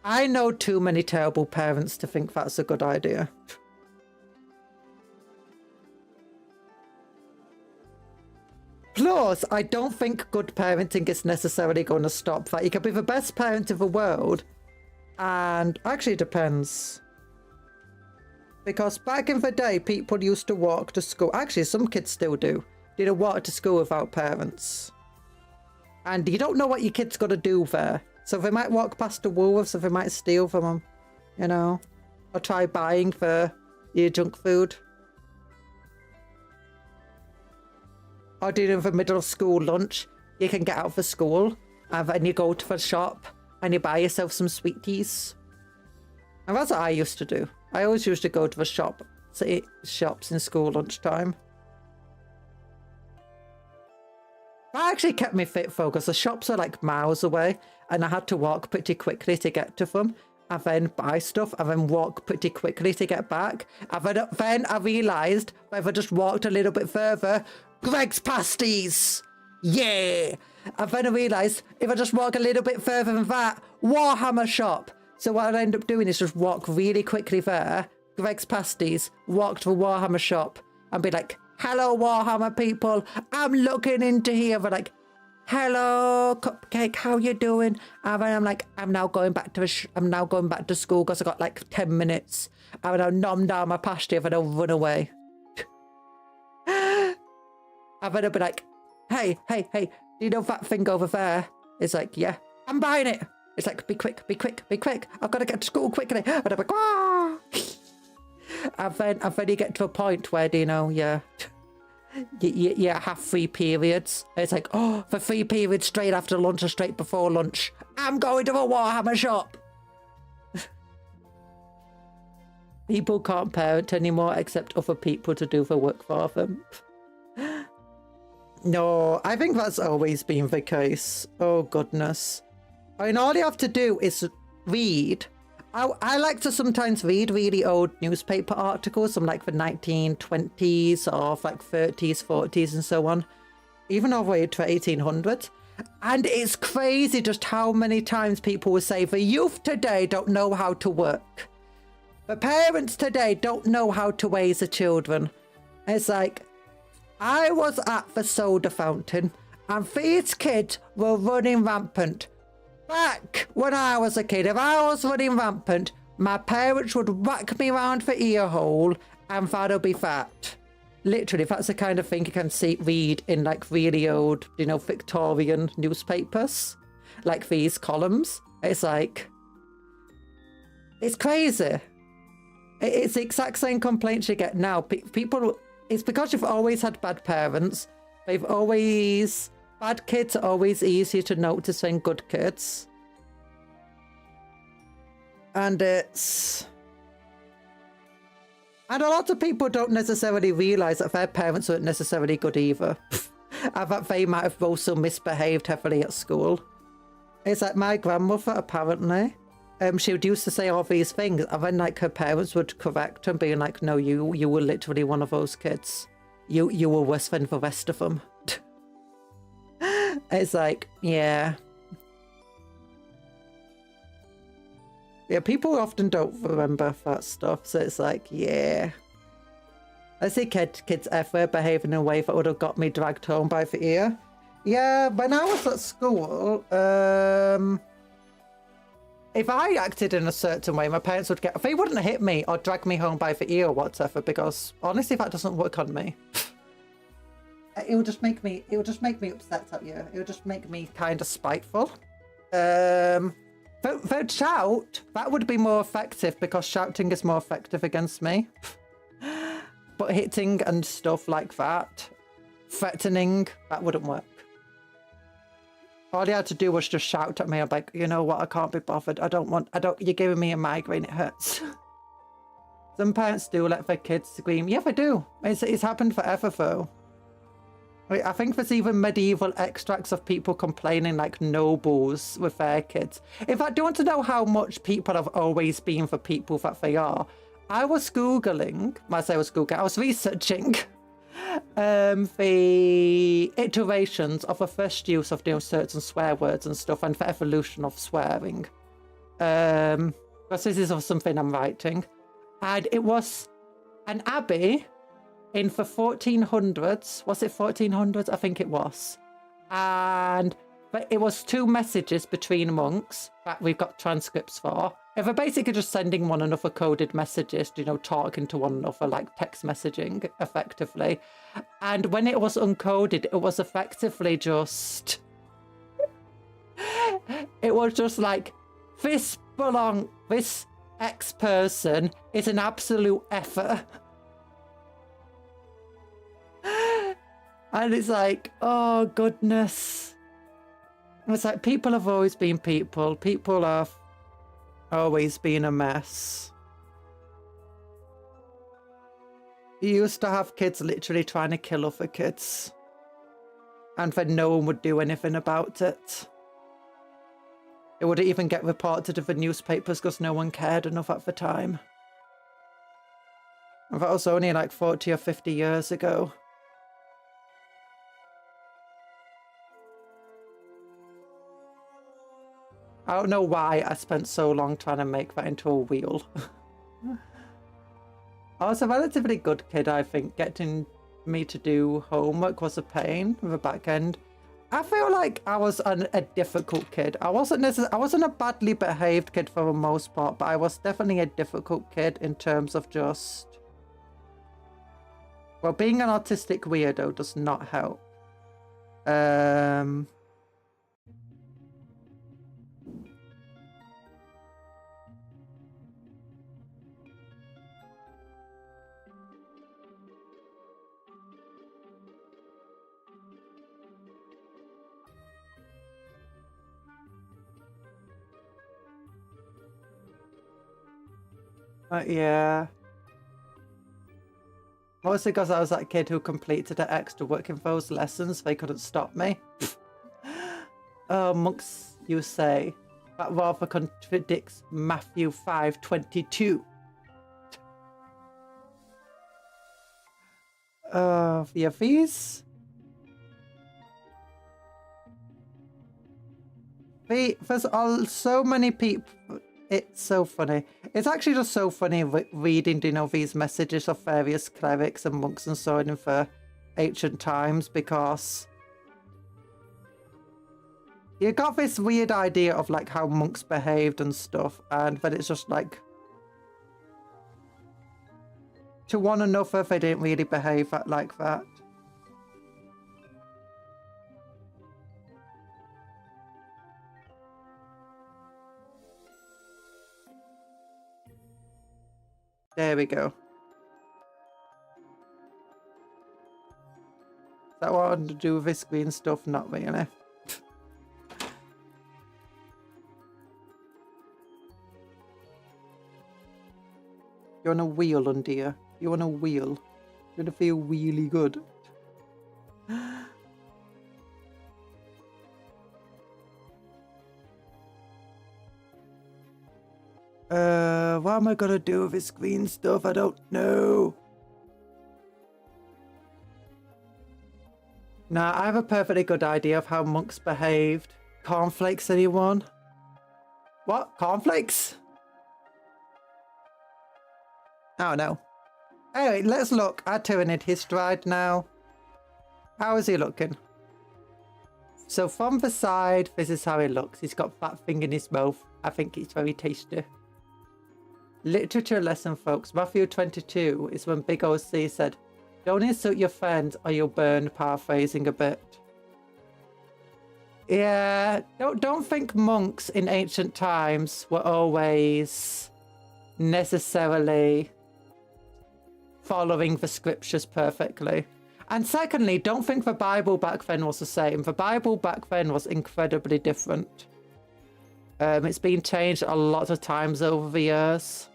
I know too many terrible parents to think that's a good idea. Plus, I don't think good parenting is necessarily going to stop that. You can be the best parent in the world, and actually it depends. Because back in the day, people used to walk to school. Actually, some kids still do. They don't walk to school without parents. And you don't know what your kid's going to do there. So they might walk past the Woolworths, or they might steal from them, you know. Or try buying for your junk food. Or during the middle of school lunch, you can get out of the school and then you go to the shop and you buy yourself some sweeties. And that's what I used to do. I always used to go to the shops in school lunchtime. That actually kept me fit though, because the shops are like miles away and I had to walk pretty quickly to get to them. And then buy stuff and then walk pretty quickly to get back. And then I realised if I just walked a little bit further, Greg's pasties! Yeah! And then I realised if I just walk a little bit further than that, Warhammer shop. So what I'd end up doing is just walk really quickly there, Greg's pasties, walk to the Warhammer shop and be like, hello Warhammer people, I'm looking into here. They're like, hello Cupcake, how you doing? And then I'm like, I'm now going back to school because I got like 10 minutes. And I'll nom down my pasty and I'll run away. And then I'll be like, hey, do you know that thing over there? It's like, yeah, I'm buying it. It's like, be quick. I've got to get to school quickly. And I'm like, ah! And then you get to a point where, you know, you have 3 periods. It's like, oh, for 3 periods straight after lunch or straight before lunch, I'm going to a Warhammer shop. People can't parent anymore except other people to do the work for them. No, I think that's always been the case. Oh, goodness. I mean, all you have to do is read. I like to sometimes read really old newspaper articles from like the 1920s or like 30s, 40s and so on. Even all the way to 1800s. And it's crazy just how many times people will say the youth today don't know how to work. The parents today don't know how to raise the children. It's like, I was at the soda fountain and these kids were running rampant. Back when I was a kid, if I was running rampant, my parents would whack me round the ear hole and that'll be that. literally, that's the kind of thing you can read in like really old, you know, Victorian newspapers, like these columns. It's like, it's crazy. It's the exact same complaints you get now. People, it's because you've always had bad parents. Bad kids are always easier to notice than good kids. And a lot of people don't necessarily realise that their parents weren't necessarily good either. And that they might have also misbehaved heavily at school. It's like my grandmother, apparently, she would used to say all these things, and then like her parents would correct her and being like, no, you were literally one of those kids. You were worse than the rest of them. It's like, yeah. Yeah, people often don't remember that stuff, so it's like, yeah. I see kids ever behaving in a way that would have got me dragged home by the ear. Yeah, when I was at school, if I acted in a certain way, my parents would they wouldn't hit me or drag me home by the ear or whatever, because honestly, that doesn't work on me. It would just make me upset at you. It would just make me kind of spiteful. For shout, that would be more effective because shouting is more effective against me. But hitting and stuff like that, threatening, that wouldn't work. All you had to do was just shout at me. I'm like, you know what? I can't be bothered. You're giving me a migraine. It hurts. Some parents do let their kids scream. Yeah, they do. It's happened forever though. I think there's even medieval extracts of people complaining like nobles with their kids. In fact, do you want to know how much people have always been for people that they are? I was Googling, I was researching the iterations of the first use of certain swear words and stuff, and the evolution of swearing. Because this is something I'm writing. And it was an abbey in the 1400s. Was it 1400s? I think it was. But it was 2 messages between monks that we've got transcripts for. If they're basically just sending one another coded messages, talking to one another, like text messaging, effectively. And when it was uncoded, it was effectively just... it was just like, this ex-person is an absolute effer. And it's like, oh, goodness. It's like, people have always been people. People have always been a mess. You used to have kids literally trying to kill other kids. And then no one would do anything about it. It wouldn't even get reported to the newspapers because no one cared enough at the time. And that was only like 40 or 50 years ago. I don't know why I spent so long trying to make that into a wheel. I was a relatively good kid, I think. Getting me to do homework was a pain with the back end. I feel like I was a difficult kid. I wasn't a badly behaved kid for the most part, but I was definitely a difficult kid in terms of just... Well, being an autistic weirdo does not help. Yeah. Mostly because I was that kid who completed the extra work in those lessons. They couldn't stop me. Monks, you say. That rather contradicts Matthew 5:22. Yeah, these... There's so many people... It's so funny. It's actually just so funny reading, these messages of various clerics and monks and so on in the ancient times, because you got this weird idea of like how monks behaved and stuff, and then it's just like to one another, they didn't really behave like that. There we go. Is that what I wanted to do with this green stuff? Not really. You're on a wheel, dear. You're on a wheel. You're gonna feel really good. What am I gonna do with this green stuff? I don't know. Nah, I have a perfectly good idea of how monks behaved. Cornflakes, anyone? What? Cornflakes? Oh no. Anyway, let's look at Tyrant his stride now. How is he looking? So from the side, this is how he looks. He's got fat thing in his mouth. I think it's very tasty. Literature lesson, folks. Matthew 22 is when Big OC said, "Don't insult your friends or you'll burn," paraphrasing a bit. Yeah, don't think monks in ancient times were always necessarily following the scriptures perfectly. And secondly, don't think the Bible back then was the same. The Bible back then was incredibly different. It's been changed a lot of times over the years.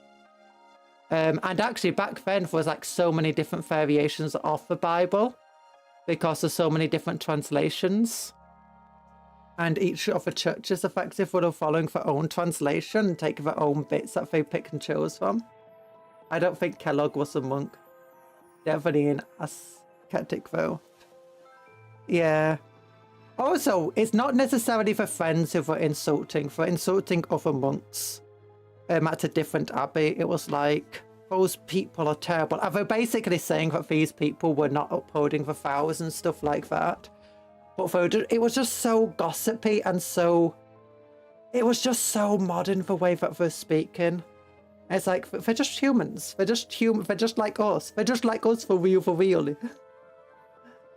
And actually back then there was like so many different variations of the Bible because there's so many different translations. And each of the churches effective were following their own translation and taking their own bits that they pick and chose from. I don't think Kellogg was a monk. Definitely an ascetic though. Yeah. Also, it's not necessarily the friends who were insulting. For insulting other monks at a different abbey. It was like, those people are terrible. And they're basically saying that these people were not upholding the vows and stuff like that. But it was just so gossipy and so... It was just so modern the way that they're speaking. It's like, they're just humans. They're just human. They're just like us. They're just like us for real, for real.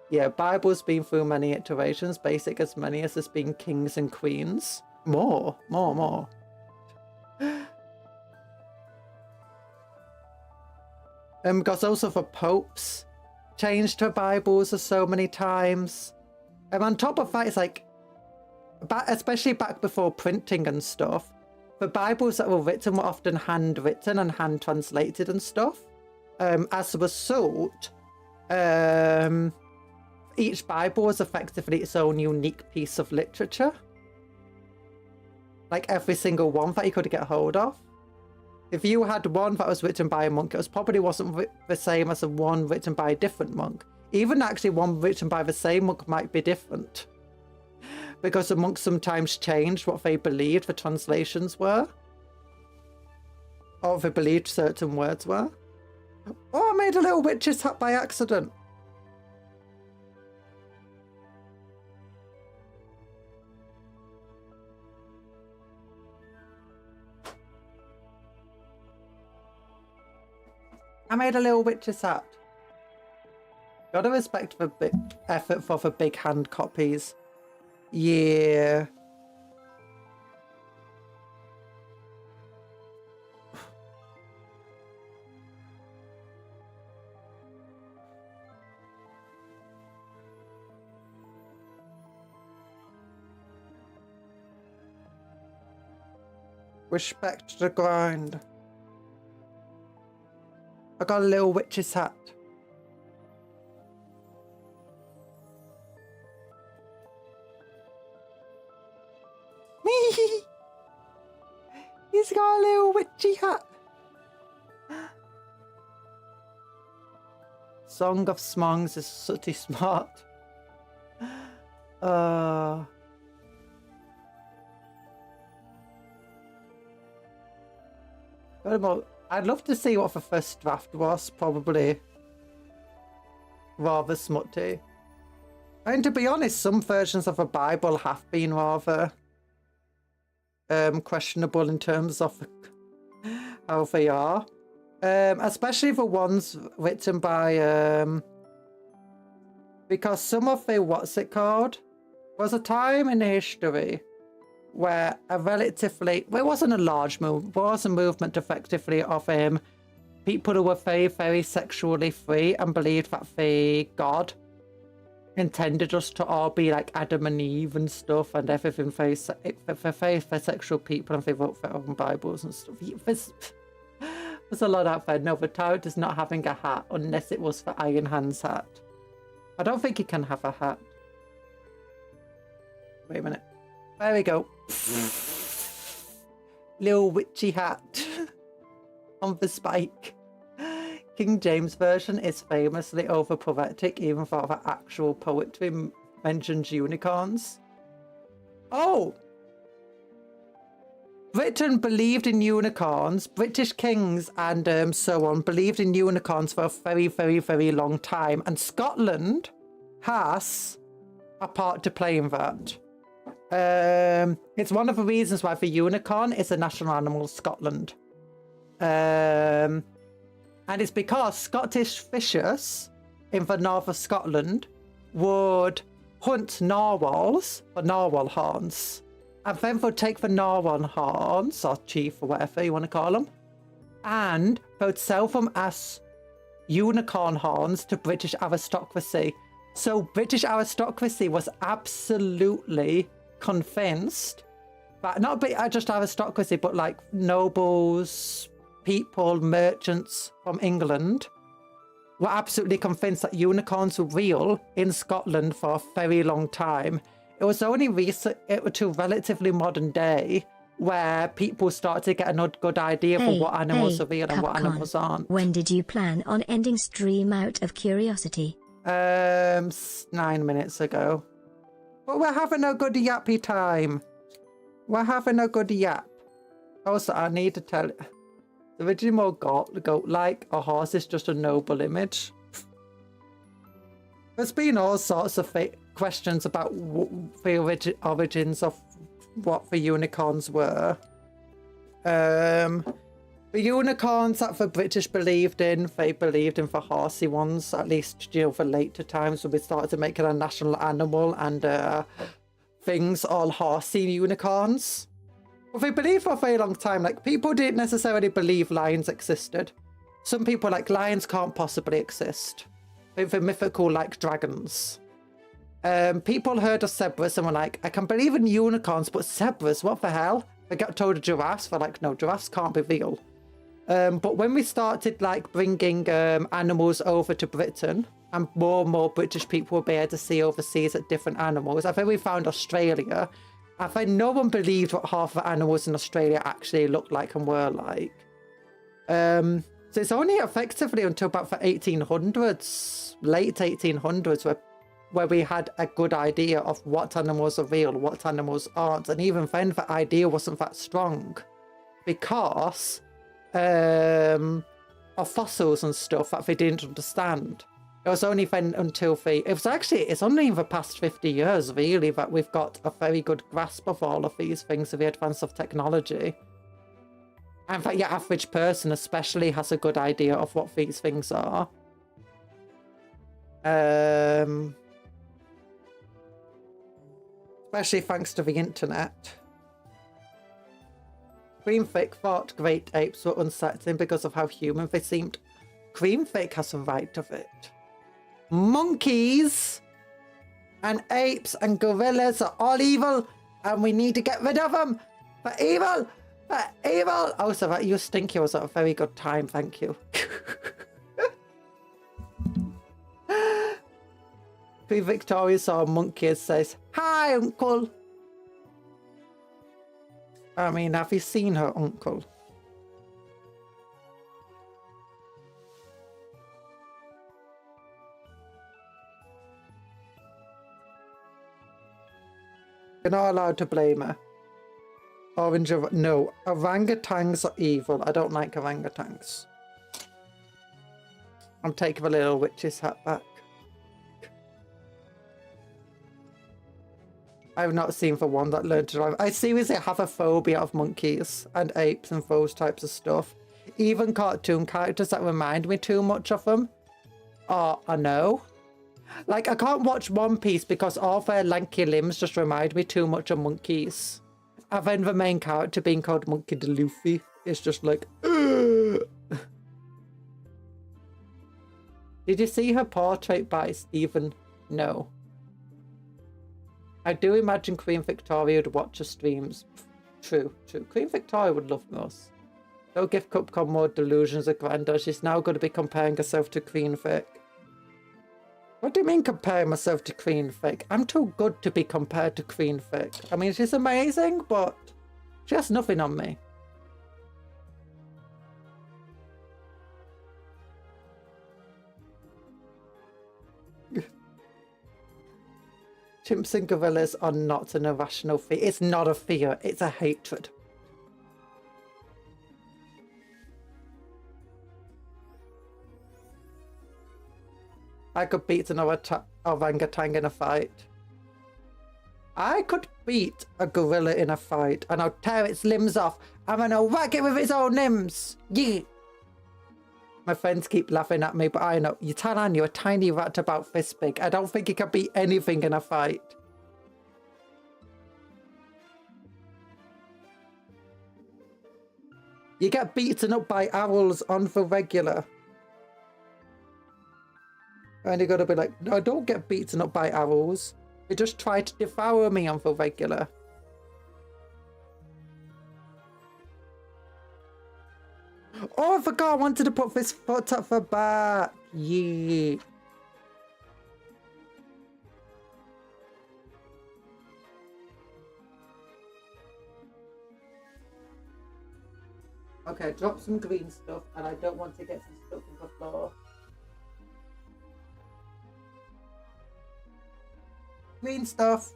Yeah, Bible's been through many iterations, basic as many as there's been kings and queens. More. Because also the popes changed their Bibles so many times. And on top of that, it's like, especially back before printing and stuff, the Bibles that were written were often handwritten and hand translated and stuff. As a result, each Bible was effectively its own unique piece of literature. Like every single one that you could get hold of. If you had one that was written by a monk, it probably wasn't the same as the one written by a different monk. Even actually one written by the same monk might be different. Because the monks sometimes changed what they believed the translations were. Or they believed certain words were. Oh, I made a little witch's hat by accident. I made a little witch's hat. Gotta respect the big effort for the big hand copies. Yeah. Respect the grind. I got a little witch's hat. He's got a little witchy hat. Song of Smongs is sooty smart. I'd love to see what the first draft was. Probably rather smutty. And to be honest, some versions of the Bible have been rather questionable in terms of how they are. Especially the ones written by because some of the what's it called? There was a time in history where a relatively, well, it wasn't a large move, there was a movement effectively of people who were very, very sexually free and believed that the God intended us to all be like Adam and Eve and stuff, and everything very, very sexual people, and they wrote their own Bibles and stuff. There's a lot out there. No, the Tyrant is not having a hat unless it was the Iron Hands hat. I don't think he can have a hat. Wait a minute. There we go. Little witchy hat on the spike. King James version is famously over-poetic, even though the actual poetry mentions unicorns. Oh! Britain believed in unicorns. British kings and so on believed in unicorns for a very, very, very long time. And Scotland has a part to play in that. It's one of the reasons why the unicorn is the national animal of Scotland. And it's because Scottish fishers in the north of Scotland would hunt narwhals for narwhal horns. And then they'll take the narwhal horns, or chief, or whatever you want to call them, and they'll sell them as unicorn horns to British aristocracy. So British aristocracy was absolutely convinced that, not just aristocracy, but like nobles, people, merchants from England, were absolutely convinced that unicorns were real in Scotland for a very long time. It was only recent, to relatively modern day, where people started to get a good idea for what animals are real and what animals aren't. When did you plan on ending stream out of curiosity? 9 minutes ago. But we're having a good yappy time. We're having a good yap. Also, I need to tell you, the original more goat-like, a horse is just a noble image. There's been all sorts of questions about the origins of what the unicorns were. The unicorns that the British believed in, they believed in the horsey ones, at least, you know, for later times when we started to make it a national animal and things, all horsey unicorns. But they believed for a very long time, like, people didn't necessarily believe lions existed. Some people were like, lions can't possibly exist. They're mythical like dragons. People heard of zebras and were like, I can believe in unicorns, but zebras, what the hell? They got told of giraffes, they're like, no, giraffes can't be real. But when we started like bringing animals over to Britain, and more British people would be able to see overseas at different animals, I think we found Australia. I think no one believed what half the animals in Australia actually looked like and were like. So it's only effectively until about the 1800s, late 1800s, where we had a good idea of what animals are real, what animals aren't. And even then, the idea wasn't that strong because of fossils and stuff that they didn't understand. It was only then until it's only in the past 50 years, really, that we've got a very good grasp of all of these things with the advance of technology. And that your average person especially has a good idea of what these things are. Especially thanks to the internet. Creamfake thought great apes were unsettling because of how human they seemed. Creamfake has a right of it. Monkeys and apes and gorillas are all evil, and we need to get rid of them. For evil! For evil! Also, that you stinky was at a very good time, thank you. Queen Victoria saw a monkey and says, hi, uncle. I mean, have you seen her uncle? You're not allowed to blame her. No, orangutans are evil. I don't like orangutans. I'm taking a little witch's hat back. I've not seen the one that learned to drive. I seriously have a phobia of monkeys and apes and those types of stuff. Even cartoon characters that remind me too much of them. Oh, I know. Like, I can't watch One Piece because all their lanky limbs just remind me too much of monkeys. And then the main character being called Monkey D. Luffy is just like, ugh. Did you see her portrait by Stephen? No. I do imagine Queen Victoria would watch her streams. True, true. Queen Victoria would love those. Don't give Cupcake more delusions of grandeur. She's now going to be comparing herself to Queen Vic. What do you mean comparing myself to Queen Vic? I'm too good to be compared to Queen Vic. I mean, she's amazing, but she has nothing on me. Chimps and gorillas are not an irrational fear. It's not a fear, it's a hatred. I could beat an orangutan in a fight. I could beat a gorilla in a fight and I'll tear its limbs off and then I'll whack it with its own limbs. Yeah. My friends keep laughing at me, but I know. Talan, you're a tiny rat about this big. I don't think you can beat anything in a fight. You get beaten up by owls on the regular. And you're gonna be like, no, don't get beaten up by owls. They just try to devour me on the regular. Oh, I forgot I wanted to put this foot up the back. Yeah. Okay, drop some green stuff and I don't want to get some stuff on the floor. Green stuff.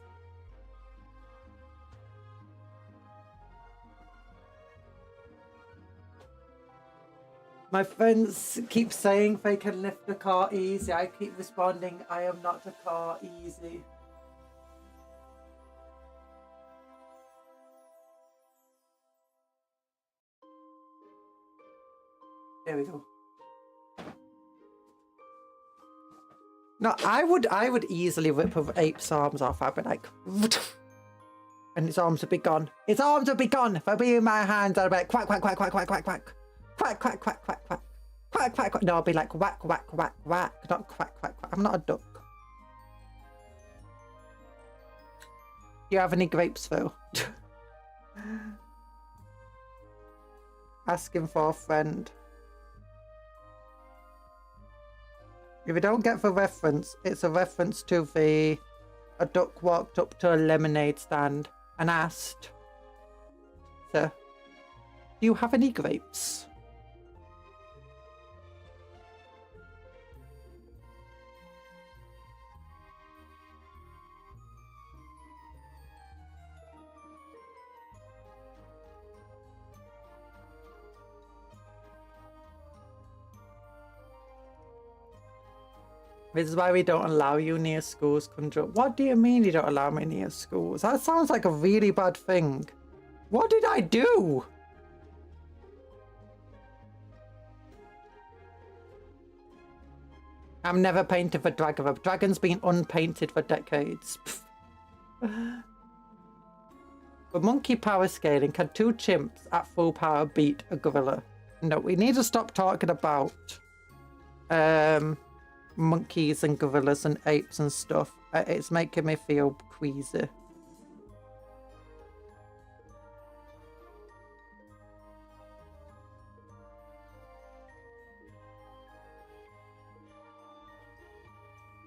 My friends keep saying they can lift the car easy. I keep responding, I am not a car easy. There we go. No, I would easily rip an ape's arms off. I'd be like, and its arms would be gone. Its arms would be gone. They'd be in my hands. I'd be like, quack, quack, quack, quack, quack, quack, quack. Quack, quack, quack, quack, quack. Quack, quack, quack. No, I'll be like, whack, whack, whack, whack. Not quack, quack, quack. I'm not a duck. Do you have any grapes, Phil? Asking for a friend. If you don't get the reference, it's a reference to a duck walked up to a lemonade stand and asked, "Sir, do you have any grapes?" This is why we don't allow you near schools, Conjuror. What do you mean you don't allow me near schools? That sounds like a really bad thing. What did I do? I'm never painted for dragon. The dragon's been unpainted for decades. For monkey power scaling, can two chimps at full power beat a gorilla? No, we need to stop talking about monkeys and gorillas and apes and stuff. It's making me feel queasy.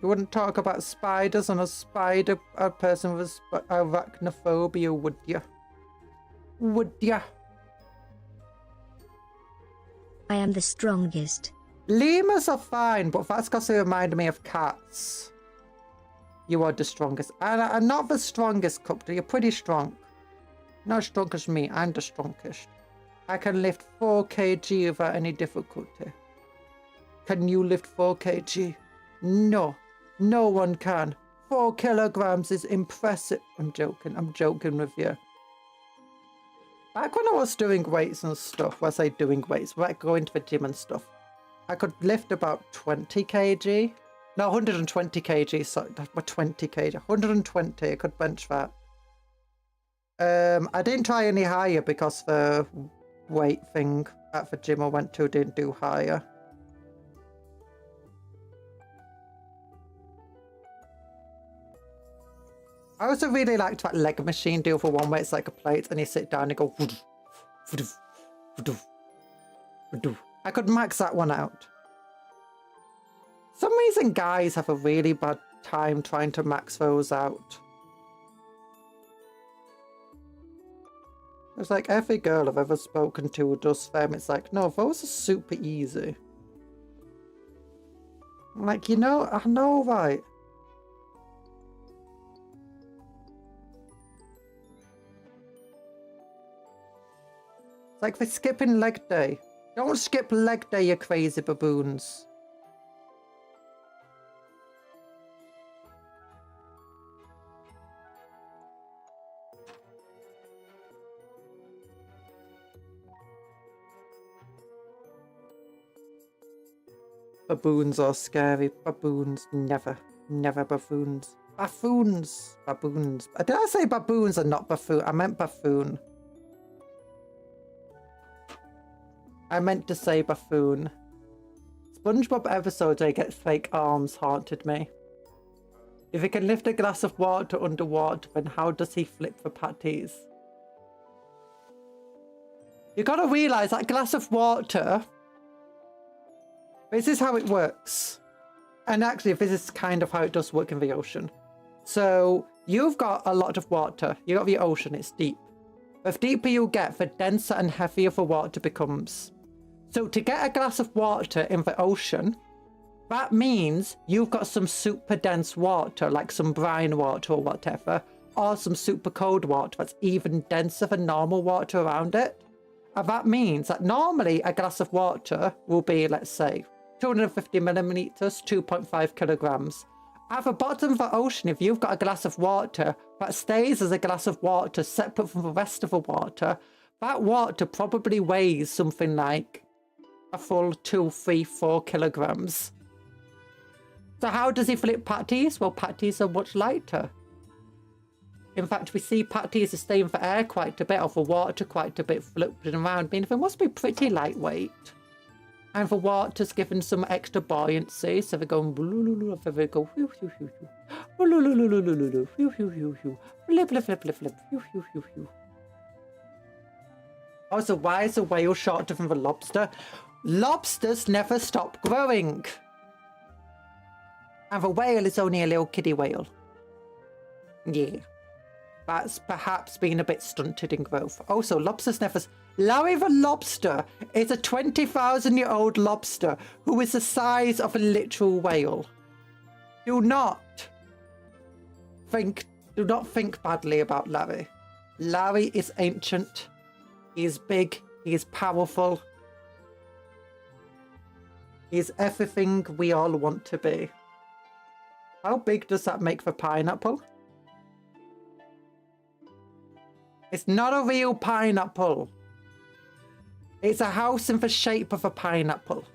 You wouldn't talk about spiders and a person with arachnophobia, would you? Would ya? I am the strongest. Lemurs are fine, but that's because they remind me of cats. You are the strongest. And I'm not the strongest, Cuptle. You're pretty strong. Not as strong as me. I'm the strongest. I can lift 4 kg without any difficulty. Can you lift 4 kg? No. No one can. 4 kilograms is impressive. I'm joking with you. Back when I was doing weights and stuff, when I say doing weights, like going to the gym and stuff, I could lift about 20 kg. No, 120 kg, sorry, that's my 20 kg. 120, I could bench that. I didn't try any higher because the weight thing at the gym I went to didn't do higher. I also really liked that leg machine deal for one where it's like a plate and you sit down and go. I could max that one out. For some reason guys have a really bad time trying to max those out. It's like every girl I've ever spoken to who does them, it's like, no, those are super easy. I'm like, you know, I know, right? It's like for skipping leg day. Don't skip leg day, you crazy baboons. Baboons are scary. Baboons. Never. Never buffoons. Buffoons. Baboons. Did I say baboons and not buffoon? I meant buffoon. I meant to say buffoon. SpongeBob episode I get fake arms haunted me. If he can lift a glass of water underwater, then how does he flip the patties? You gotta realise that glass of water. This is how it works. And actually, this is kind of how it does work in the ocean. So, you've got a lot of water. You've got the ocean, it's deep. The deeper you get, the denser and heavier the water becomes. So, to get a glass of water in the ocean, that means you've got some super dense water, like some brine water or whatever, or some super cold water that's even denser than normal water around it. And that means that normally a glass of water will be, let's say, 250 millimeters, 2.5 kilograms. At the bottom of the ocean, if you've got a glass of water that stays as a glass of water separate from the rest of the water, that water probably weighs something like a full 2, 3, 4 kilograms. So how does he flip patties? Well, patties are much lighter. In fact, we see patties are staying for air quite a bit, or for water quite a bit, floating around, meaning they must be pretty lightweight. And the water's given some extra buoyancy, so they're going, so they go, also, why is a whale shorter than the lobster? Lobsters never stop growing. And the whale is only a little kiddie whale. Yeah. That's perhaps been a bit stunted in growth. Also, lobsters never... Larry the lobster is a 20,000-year-old lobster who is the size of a literal whale. Do not think badly about Larry. Larry is ancient. He is big. He is powerful. He is everything we all want to be. How big does that make the pineapple? It's not a real pineapple. It's a house in the shape of a pineapple.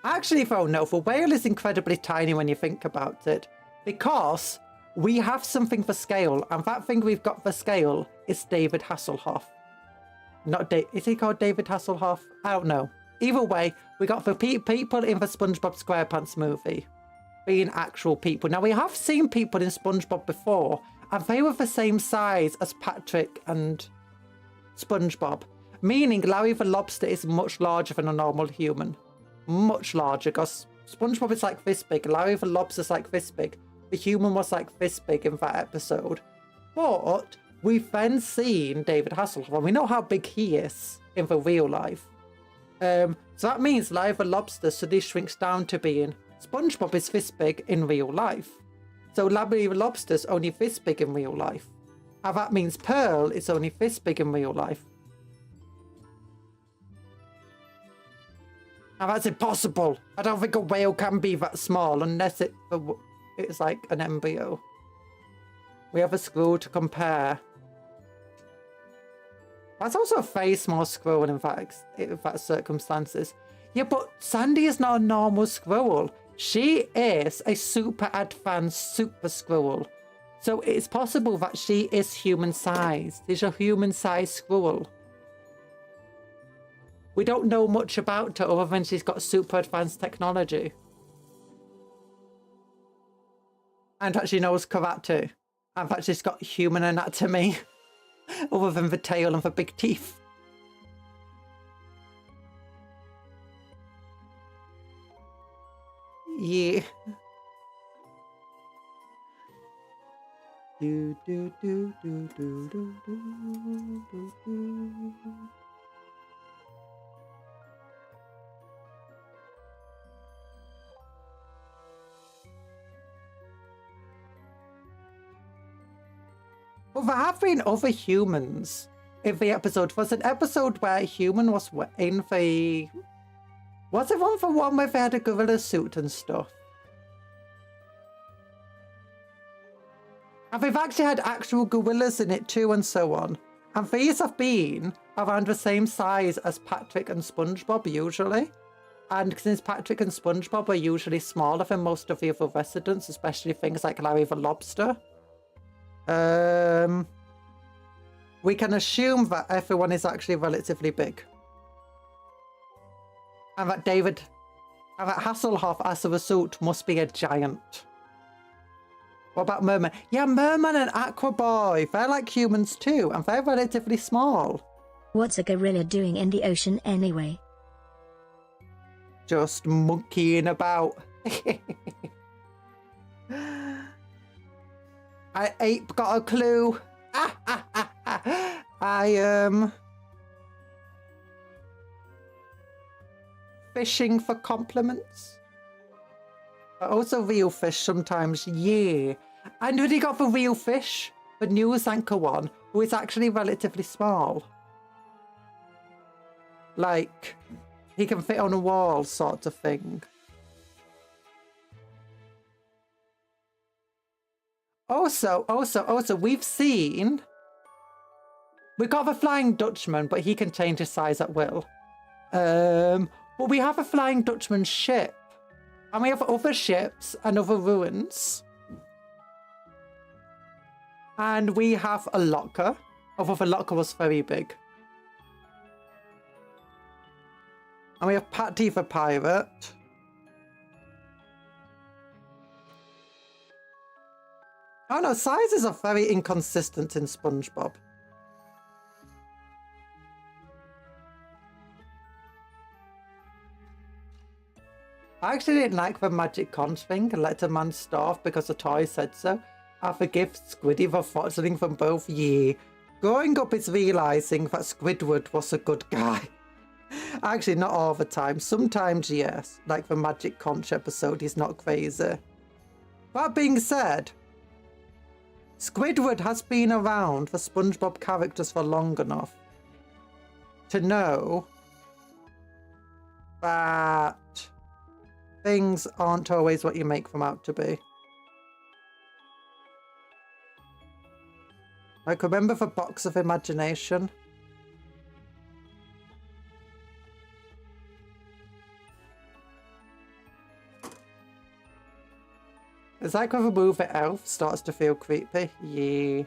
Actually, though, no, the whale is incredibly tiny when you think about it, because we have something for scale, and that thing we've got for scale is David Hasselhoff. Not is he called David Hasselhoff? I don't know. Either way, we got the people in the SpongeBob SquarePants movie being actual people. Now, we have seen people in SpongeBob before, and they were the same size as Patrick and SpongeBob, meaning Larry the lobster is much larger than a normal human. Much larger, because SpongeBob is like this big, Larry the lobster's like this big. The human was like this big in that episode. But we've then seen David Hasselhoff, and we know how big he is in the real life. So that means Larry the lobster suddenly shrinks down to being SpongeBob is this big in real life. So Larry the lobster's only this big in real life. And that means Pearl is only this big in real life. Now that's impossible. I don't think a whale can be that small unless it's like an embryo. We have a squirrel to compare. That's also a very small squirrel in that circumstances. Yeah, but Sandy is not a normal squirrel. She is a super advanced super squirrel. So it's possible that she is human-sized. She's a human-sized squirrel. We don't know much about her other than she's got super advanced technology. And that she knows karate. And that she's got human anatomy. Other than the tail and the big teeth. Yeah. Do do do do do do do do do. Well, there have been other humans in the episode. Was an episode where a human was in the... Was it one for one where they had a gorilla suit and stuff? And they've actually had actual gorillas in it too and so on. And these have been around the same size as Patrick and SpongeBob usually. And since Patrick and SpongeBob are usually smaller than most of the other residents, especially things like Larry the Lobster, we can assume that everyone is actually relatively big. And that Hasselhoff as a result must be a giant. What about Merman? Yeah, Merman and Aquaboy, they're like humans too, and they're relatively small. What's a gorilla doing in the ocean anyway? Just monkeying about. I ape got a clue. Fishing for compliments. But also real fish sometimes, yeah. And when he got the real fish, the news anchor one, who is actually relatively small. Like, he can fit on a wall sort of thing. Also, we've got the Flying Dutchman, but he can change his size at will. But we have a Flying Dutchman ship. And we have other ships and other ruins. And we have a locker. Although the locker was very big. And we have Patty the pirate. Oh no, sizes are very inconsistent in SpongeBob. I actually didn't like the magic conch thing and let a man starve because the toy said so. I forgive Squiddy for throttling them both, yeah. Growing up is realising that Squidward was a good guy. Actually, not all the time. Sometimes, yes. Like the magic conch episode, he's not crazy. That being said, Squidward has been around the SpongeBob characters for long enough to know that things aren't always what you make them out to be. Like, remember the box of imagination? It's like when the movie Elf starts to feel creepy. Yeah.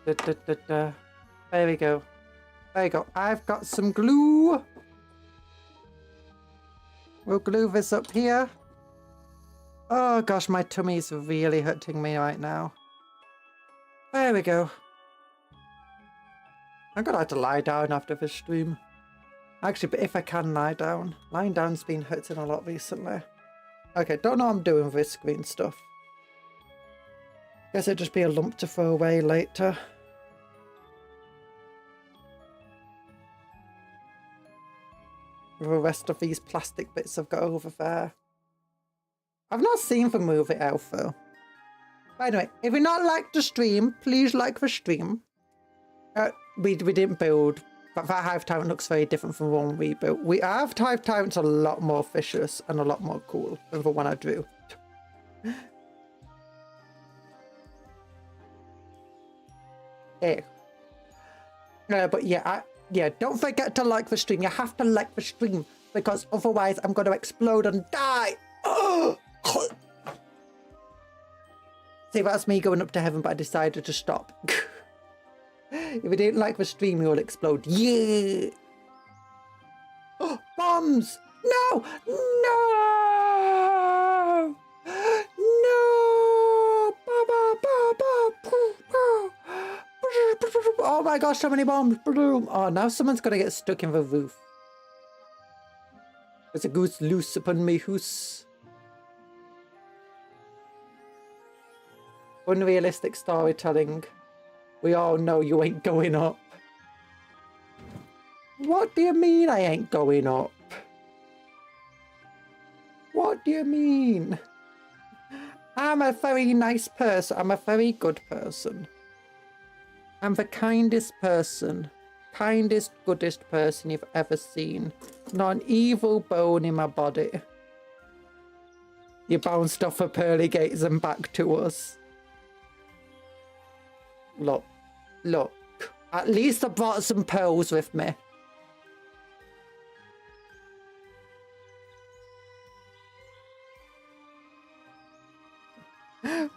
There we go. There you go. I've got some glue. We'll glue this up here. Oh gosh, my tummy's really hurting me right now. There we go. I'm gonna have to lie down after this stream. Actually, but if I can lie down. Lying down's been hurting a lot recently. Okay, don't know what I'm doing with this screen stuff. Guess it'd just be a lump to throw away later. with the rest of these plastic bits I've got over there. I've not seen the movie Elf though. By the way, if you not like the stream, please like the stream. We didn't build, but that Hive Tyrant looks very different from the one we built. Our Hive Tyrant's a lot more vicious and a lot more cool than the one I drew. But yeah, don't forget to like the stream. You have to like the stream because otherwise I'm going to explode and die. Oh! See, that's me going up to heaven, but I decided to stop. If you didn't like the stream, you will explode. Yeah! Oh, bombs! No! No! No! Oh my gosh, so many bombs! Oh, now someone's gonna get stuck in the roof. There's a goose loose upon me hoose. Unrealistic storytelling. We all know you ain't going up. What do you mean I ain't going up? What do you mean? I'm a very nice person. I'm a very good person. I'm the kindest person. Kindest, goodest person you've ever seen. Not an evil bone in my body. You bounced off the pearly gates and back to us. Look. At least I brought some pearls with me. The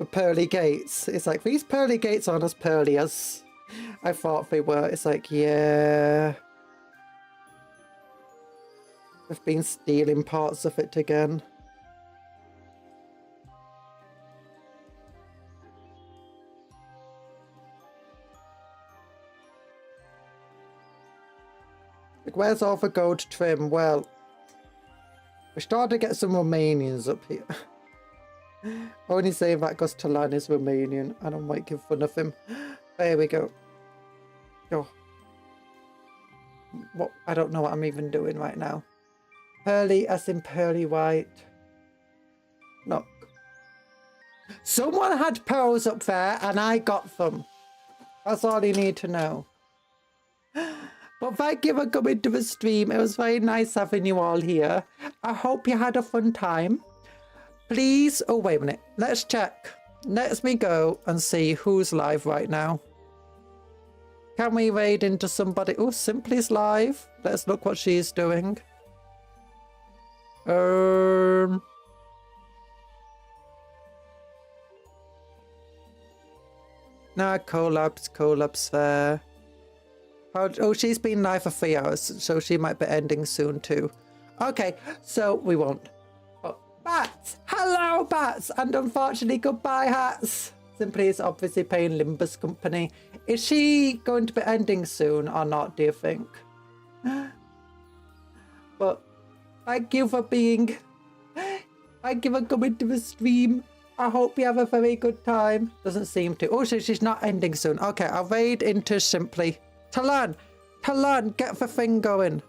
pearly gates. It's like, these pearly gates aren't as pearly as I thought they were. It's like, yeah. I've been stealing parts of it again. Like, where's all the gold trim? Well, we're starting to get some Romanians up here. Only saying that because Talan is Romanian and I'm making fun of him. There we go. Oh. What? I don't know what I'm even doing right now. Pearly as in pearly white. Look. Someone had pearls up there and I got them. That's all you need to know. But thank you for coming to the stream. It was very nice having you all here. I hope you had a fun time. Please, oh wait a minute. Let's check. Let me go and see who's live right now. Can we raid into somebody? Oh, Simply's live. Let's look what she's doing. No, collabs there. Oh, she's been live for 3 hours, so she might be ending soon too. Okay, so we won't. Oh, Bats! Hello, Bats! And unfortunately, goodbye, Hats! Simply is obviously paying Limbus company. Is she going to be ending soon or not, do you think? But thank you for being... Thank you for coming to the stream. I hope you have a very good time. Doesn't seem to. Oh, so she's not ending soon. Okay, I'll raid into Simply. Talan, get the thing going.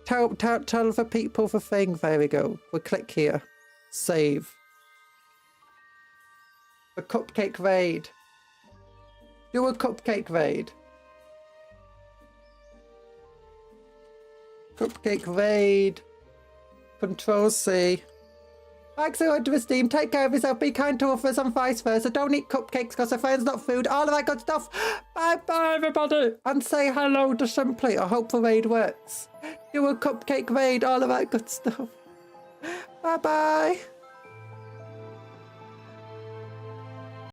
Tell the people the thing. There we go. We'll click here. Save. The cupcake raid. Do a cupcake raid. Cupcake raid. Control C. Thanks so much to the stream. Take care of yourself. Be kind to others and vice versa. Don't eat cupcakes because a friend's not food. All of that good stuff. Bye bye, everybody. And say hello to Simply. I hope the raid works. Do a cupcake raid. All of that good stuff. Bye bye.